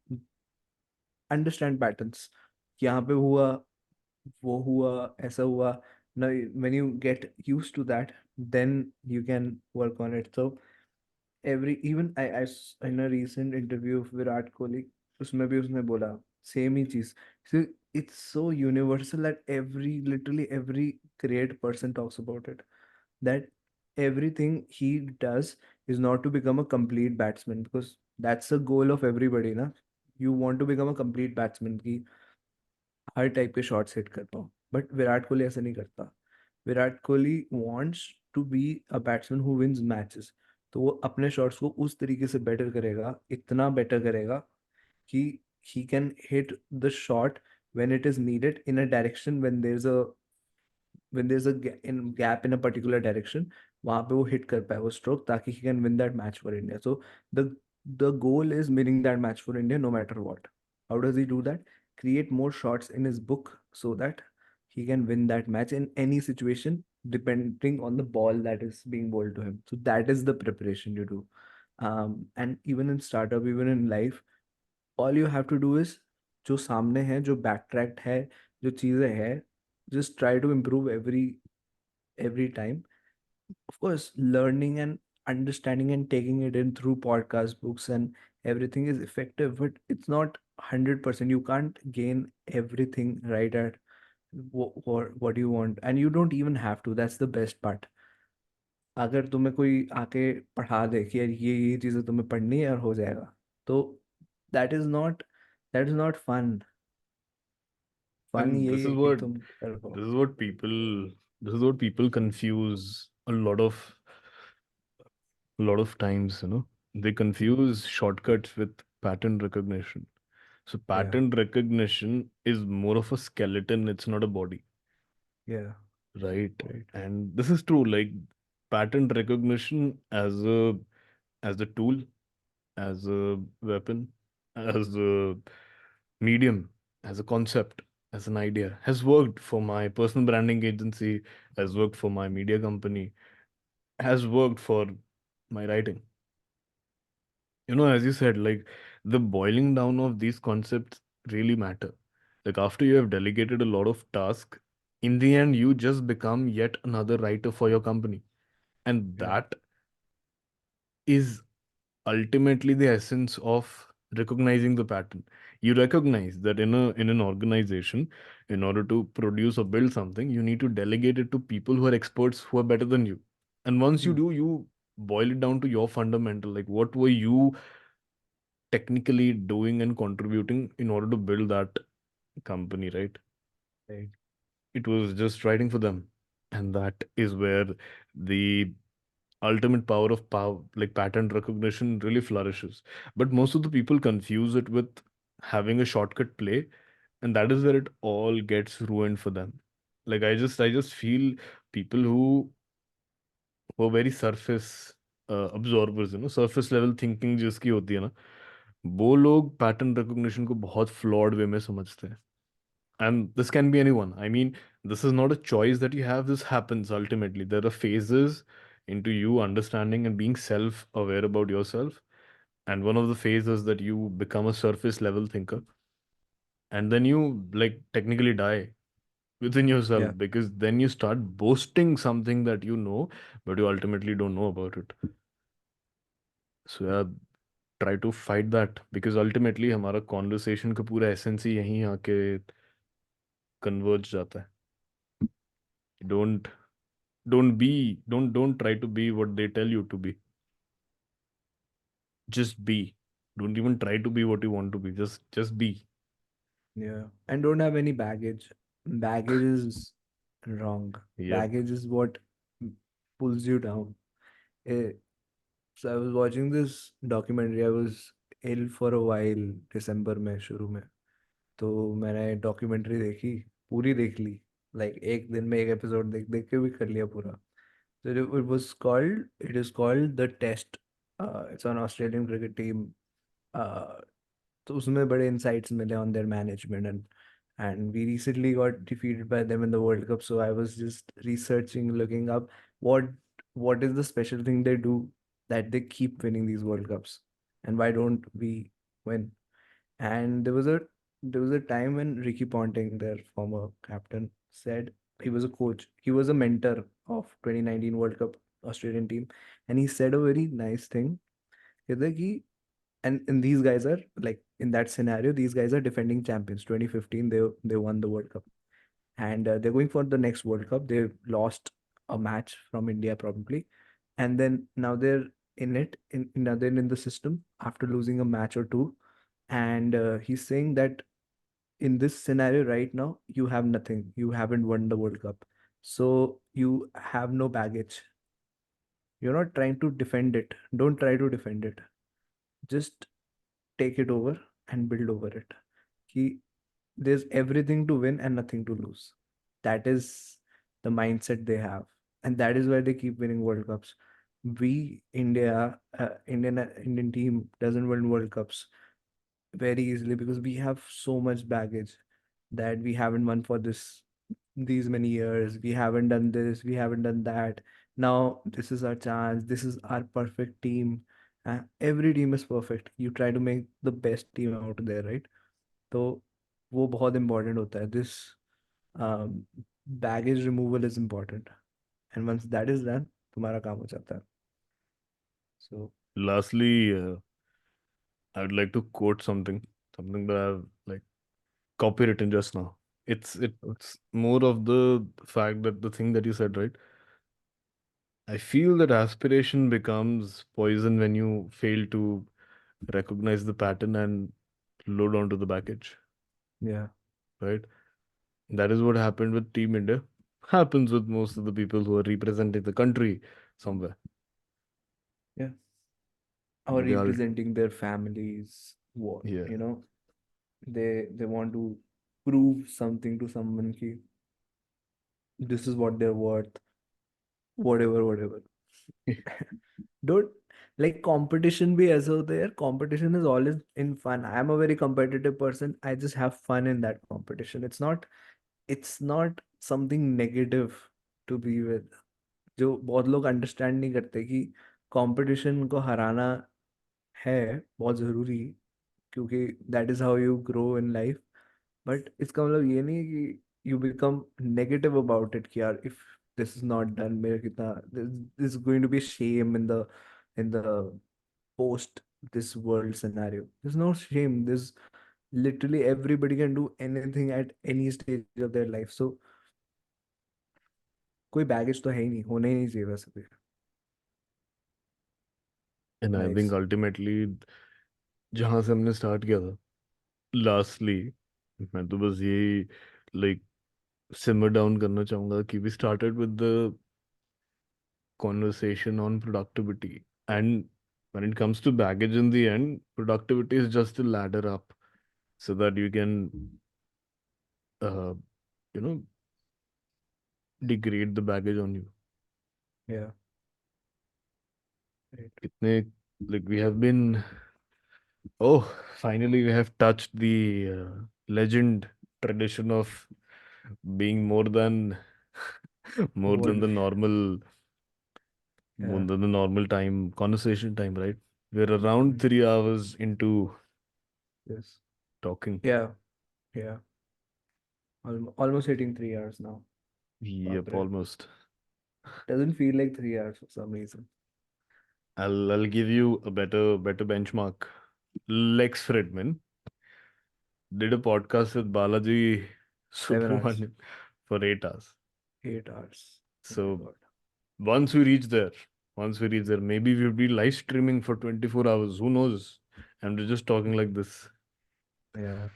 Understand patterns. यहाँ पे हुआ, वो हुआ, ऐसा हुआ. Now when you get used to that, then you can work on it. So every, even in a recent interview of Virat Kohli, उसमें भी उसने बोला same ही चीज. So it's so universal that literally every great person talks about it, that everything he does is not to become a complete batsman, because that's the goal of everybody ना. You want to become a complete batsman कि हर type के shots hit कर पाऊँ, but Virat Kohli ऐसा नहीं करता. Virat Kohli wants to be a batsman who wins matches. तो वो अपने शॉट्स को उस तरीके से बेटर करेगा, इतना बेटर करेगा कि he can hit the shot when it is needed in a direction, when there's a gap in a particular direction, वहां पे वो hit कर पाए वो stroke, ताकि he can win that match for India. So the the goal is winning that match for India no matter what. How does he do that? Create more shots in his book so that he can win that match in any situation depending on the ball that is being bowled to him. So that is the preparation you do. And even in startup, even in life, all you have to do is, जो सामने है, जो backtracked है, जो चीज़ें है, just try to improve every time. Of course, learning and understanding and taking it in through podcast, books, and everything is effective, but it's not 100%. You can't gain everything right at what you want, and you don't even have to. That's the best part. अगर तुम्हें कोई आके पढ़ा दे कि यार ये चीज़ें तुम्हें पढ़नी है और हो जाएगा, तो that is not that is not fun. Fun And यही this है is कि what तुम कर पाओ. this is what people this is what people confuse a lot of times, they confuse shortcuts with pattern recognition. So Yeah, pattern recognition is more of a skeleton, it's not a body, yeah, right? right. And this is true, like pattern recognition as a tool, as a weapon, as a medium, as a concept, as an idea, has worked for my personal branding agency, has worked for my media company, has worked for my writing. As you said, like the boiling down of these concepts really matter. Like after you have delegated a lot of tasks, in the end, you just become yet another writer for your company. And Yeah, that is ultimately the essence of recognizing the pattern. You recognize that in an organization, in order to produce or build something, you need to delegate it to people who are experts, who are better than you. And once you mm, do, you boil it down to your fundamental, like what were you technically doing and contributing in order to build that company, right? right. It was just writing for them. And that is where the ultimate power of power, like pattern recognition, really flourishes. But most of the people confuse it with having a shortcut play, and that is where it all gets ruined for them. Like I just feel people who are very surface absorbers, surface level thinking जिसकी होती है ना, वो लोग pattern recognition को बहुत flawed वे में समझते हैं. And this can be anyone. I mean, this is not a choice that you have. This happens ultimately. There are phases into you understanding and being self aware about yourself. And one of the phases that you become a surface level thinker. And then you like technically die within yourself Yeah, because then you start boasting something that you know, but you ultimately don't know about it. So, yeah, try to fight that, because ultimately हमारा conversation का पूरा essence ही यहीं आके converge जाता है. Don't don't be don't try to be what they tell you to be. Just be. Don't even try to be what you want to be. Just be. Yeah, and don't have any baggage. Baggage is wrong. Yep. Baggage is what pulls you down. Eh, so I was watching this documentary. I was ill for a while, दिसंबर में शुरू में. तो मैंने documentary देखी, पूरी देख ली. Like एक दिन में एक एपिसोड देख देख के भी कर लिया पूरा. So it is called the Test. It's an Australian cricket team. Uh, तो उसमें बड़े insights मिले on their management, and we recently got defeated by them in the World Cup. So I was just researching, looking up what what is the special thing they do that they keep winning these World Cups, and why don't we win? And there was a time when Ricky Ponting, their former captain, said he was a coach. He was a mentor of 2019 World Cup Australian team, and he said a very nice thing. कहता है कि and these guys are like in that scenario, these guys are defending champions. 2015, they won the World Cup, and they're going for the next World Cup. They lost a match from India probably, and then now they're in it in the system after losing a match or two. And he's saying that in this scenario right now, you have nothing. You haven't won the World Cup. So you have no baggage. You're not trying to defend it. Don't try to defend it. Just take it over and build over it. Ki there's everything to win and nothing to lose. That is the mindset they have. And that is why they keep winning World Cups. We, India, Indian team doesn't win World Cups very easily because we have so much baggage that we haven't won for these many years. We haven't done this, we haven't done that. Now this is our chance, this is our perfect team. Every team is perfect. You try to make the best team out there, right? तो वो बहुत important होता है. This um, baggage removal is important, and once that is done, तुम्हारा काम हो जाता है. So Lastly, I would like to quote something that I've like copywritten just now. It's more of the fact that the thing that you said, right? I feel that aspiration becomes poison when you fail to recognize the pattern and load onto the baggage, yeah, right? That is what happened with Team India. Happens with most of the people who are representing the country somewhere. yeah, or They all, representing their families. What, yeah. they want to prove something to someone ki this is what they're worth, whatever. Don't, like, competition भी ऐसा होता है यार. Competition is always in fun. I am a very competitive person. I just have fun in that competition. It's not something negative to be with. जो बहुत लोग understand नहीं करते कि कंपटीशन को हराना है बहुत ज़रूरी, क्योंकि that is how you grow in life. But इसका मतलब ये नहीं है कि you become negative about it कि यार if this is not done, मेरा कितना this is going to be shame in the post this world scenario. There's no shame. There's literally everybody can do anything at any stage of their life. So कोई baggage तो है ही नहीं, होना ही नहीं चाहिए वैसे भी. And I think nice. Ultimately जहां से हमने स्टार्ट किया था, लास्टली मैं तो बस यही लाइक सिमर डाउन करना चाहूंगा कि we started with the conversation on productivity. And when it comes to baggage in the end, productivity is just a ladder up so that you can, uh, you know, degrade the baggage on you. Yeah. Right. Kitne, like we have been, oh, finally we have touched the legend tradition of being more than World. more Yeah. than the normal time, conversation time, right? We're around Mhm. 3 hours into Yes. talking. Yeah. Yeah. Almost hitting 3 hours now. Yep, Baap re. almost. Doesn't feel like 3 hours for some reason. I'll give you a better benchmark. Lex Fridman did a podcast with Balaji 7 hours, Subramanian for 8 hours. 8 hours. Oh my So God. once we reach there, once we reach there, maybe we'll be live streaming for 24 hours. Who knows? And we're just talking like this. Yeah.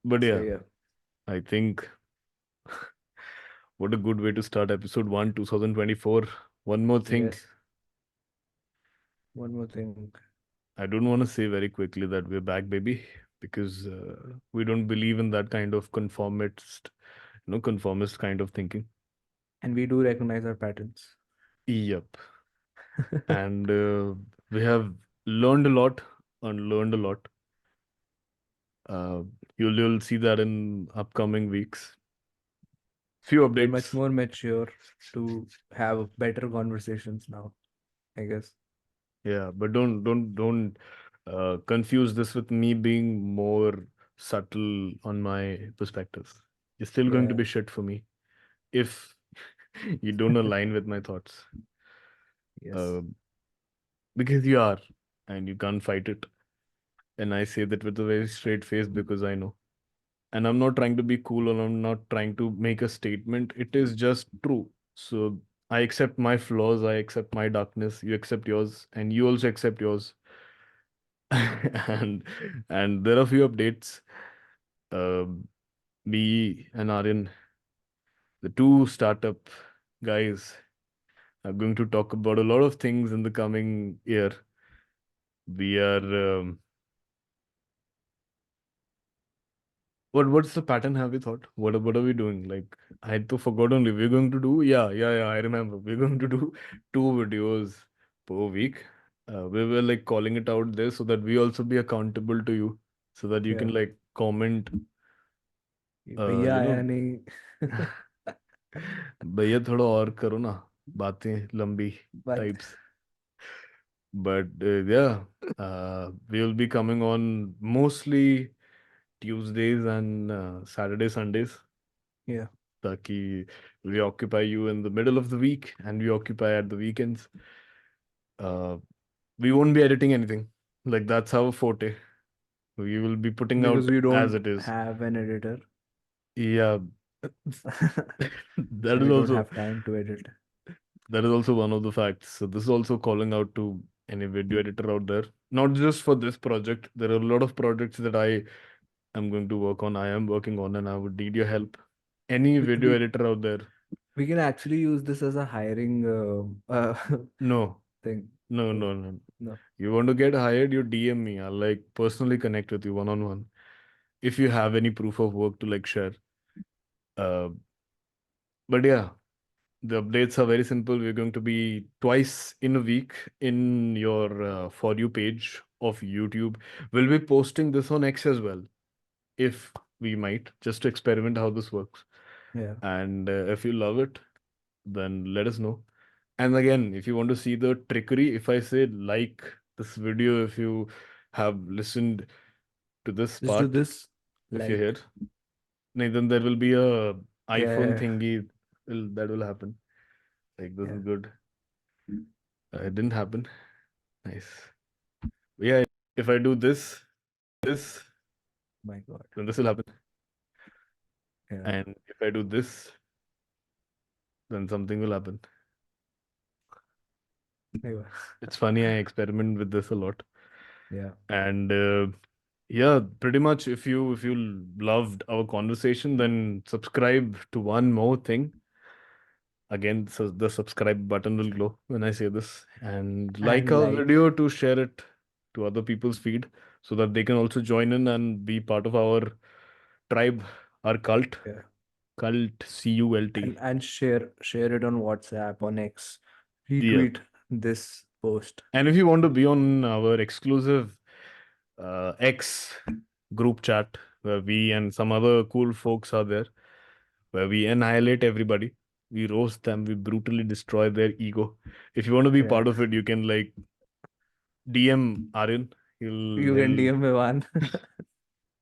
But So yeah, yeah. I think what a good way to start episode 1, 2024. One more thing. Yes. One more thing. I don't want to say very quickly that we're back, baby, because we don't believe in that kind of conformist kind of thinking. And we do recognize our patterns. Yep. And we have learned a lot and learned a lot. Uh, you'll see that in upcoming weeks. Few We're much updates. more mature to have better conversations now, I guess. Yeah, but don't confuse this with me being more subtle on my perspectives. You're still going to Yeah. be shit for me if you don't align with my thoughts. Yes. Uh, because you are, and you can't fight it. And I say that with a very straight face because I know. And I'm not trying to be cool or I'm not trying to make a statement. It is just true. So I accept my flaws, I accept my darkness, you accept yours, and you also accept yours. and and there are a few updates. Um me and Aryan, the two startup guys, are going to talk about a lot of things in the coming year. We are what's the pattern have we thought? What are we doing? Like I had to forgot only. We're going to do yeah, I remember. We're going to do two videos per week. We were like calling it out there so that we also be accountable to you, so that you Yeah. can like comment. ये Uh, भैया you आया know, नहीं. भैया थोड़ा और करो ना बातें लंबी But types. But yeah, we will be coming on mostly Tuesdays and Saturday, Sundays. yeah, Taki, we occupy you in the middle of the week and we occupy at the weekends. Uh, we won't be editing anything. Like that's our forte. We will be putting because out we as don't it is. have an editor Yeah, that and is we don't also have time to edit. one of the facts. So this is also calling out to any video editor out there. Not just for this project. There are a lot of projects that I am going to work on. I am working on, and I would need your help. Any We, video we, editor out there? we can actually use this as a hiring No, thing. no, Oh, no, no. no. You want to get hired, you DM me. I'll like personally connect with you one on one. If you have any proof of work to like share. Uh, but yeah, the updates are very simple. We're going to be twice in a week in your For You page of YouTube. We'll be posting this on X as well, if we might, just to experiment how this works. Yeah. And if you love it, then let us know. And again, if you want to see the trickery, if I say like this video, if you have listened to this Just do part, this if you're like, here, then there will be a yeah, iPhone yeah, thingy that will happen. Like this yeah. is good. It didn't happen. Nice. Yeah, if I do this, My God. then this will happen. Yeah. And if I do this, then something will happen. Anyway. It's funny, I experiment with this a lot. Yeah. And yeah, pretty much if you loved our conversation, then subscribe to one more thing. Again, so the subscribe button will glow when I say this. And like And our like, video to share it to other people's feed so that they can also join in and be part of our tribe, our cult. yeah. Cult, CULT. And share it on WhatsApp, on X. Yeah. Retweet this post. And if you want to be on our exclusive X group chat where we and some other cool folks are there, where we annihilate everybody, we roast them, we brutally destroy their ego. If you want to be Yeah. part of it, you can like DM Aryan. You can He'll DM me one.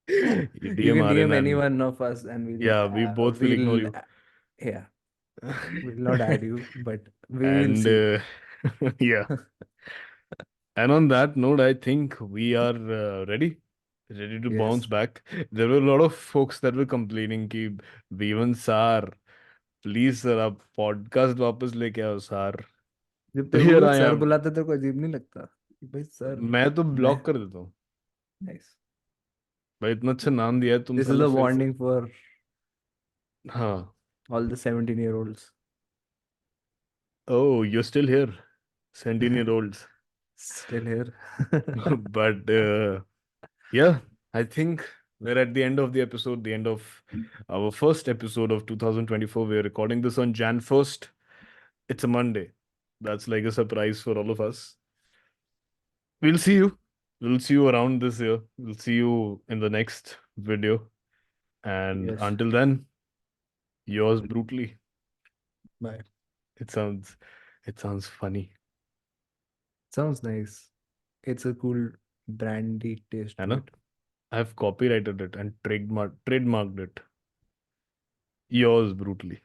you You DM can DM Aryan any and one of us, and yeah, we both will ignore you. yeah, we'll not add you, but we will And see. Yeah. And on that note, I think we are ready to bounce Yes. back. There were a lot of folks that were complaining कि Vivan sir, please sir, आप podcast वापस लेके आओ sir. जब So तेरे को here कोई I sir am. बुलाता है, तेरे को अजीब नहीं लगता कि भाई सर? मैं तो मैं। ब्लॉक कर देता हूँ. नाइस। भाई इतना अच्छा नाम दिया है, तुम दिस इज साले अ फिर से. वार्निंग फॉर हाँ. All the 17-year-olds. Oh, you're still here. 17-year-olds. Still here. But yeah, I think we're at the end of the episode, the end of our first episode of 2024. We're recording this on Jan 1st. It's a Monday. That's like a surprise for all of us. We'll see you. We'll see you around this year. We'll see you in the next video. And Yes. until then, yours brutally. Bye. It sounds it sounds funny. Sounds nice. It's a cool brandy taste to Anna, it. I've copyrighted it and trademarked it. Yours brutally.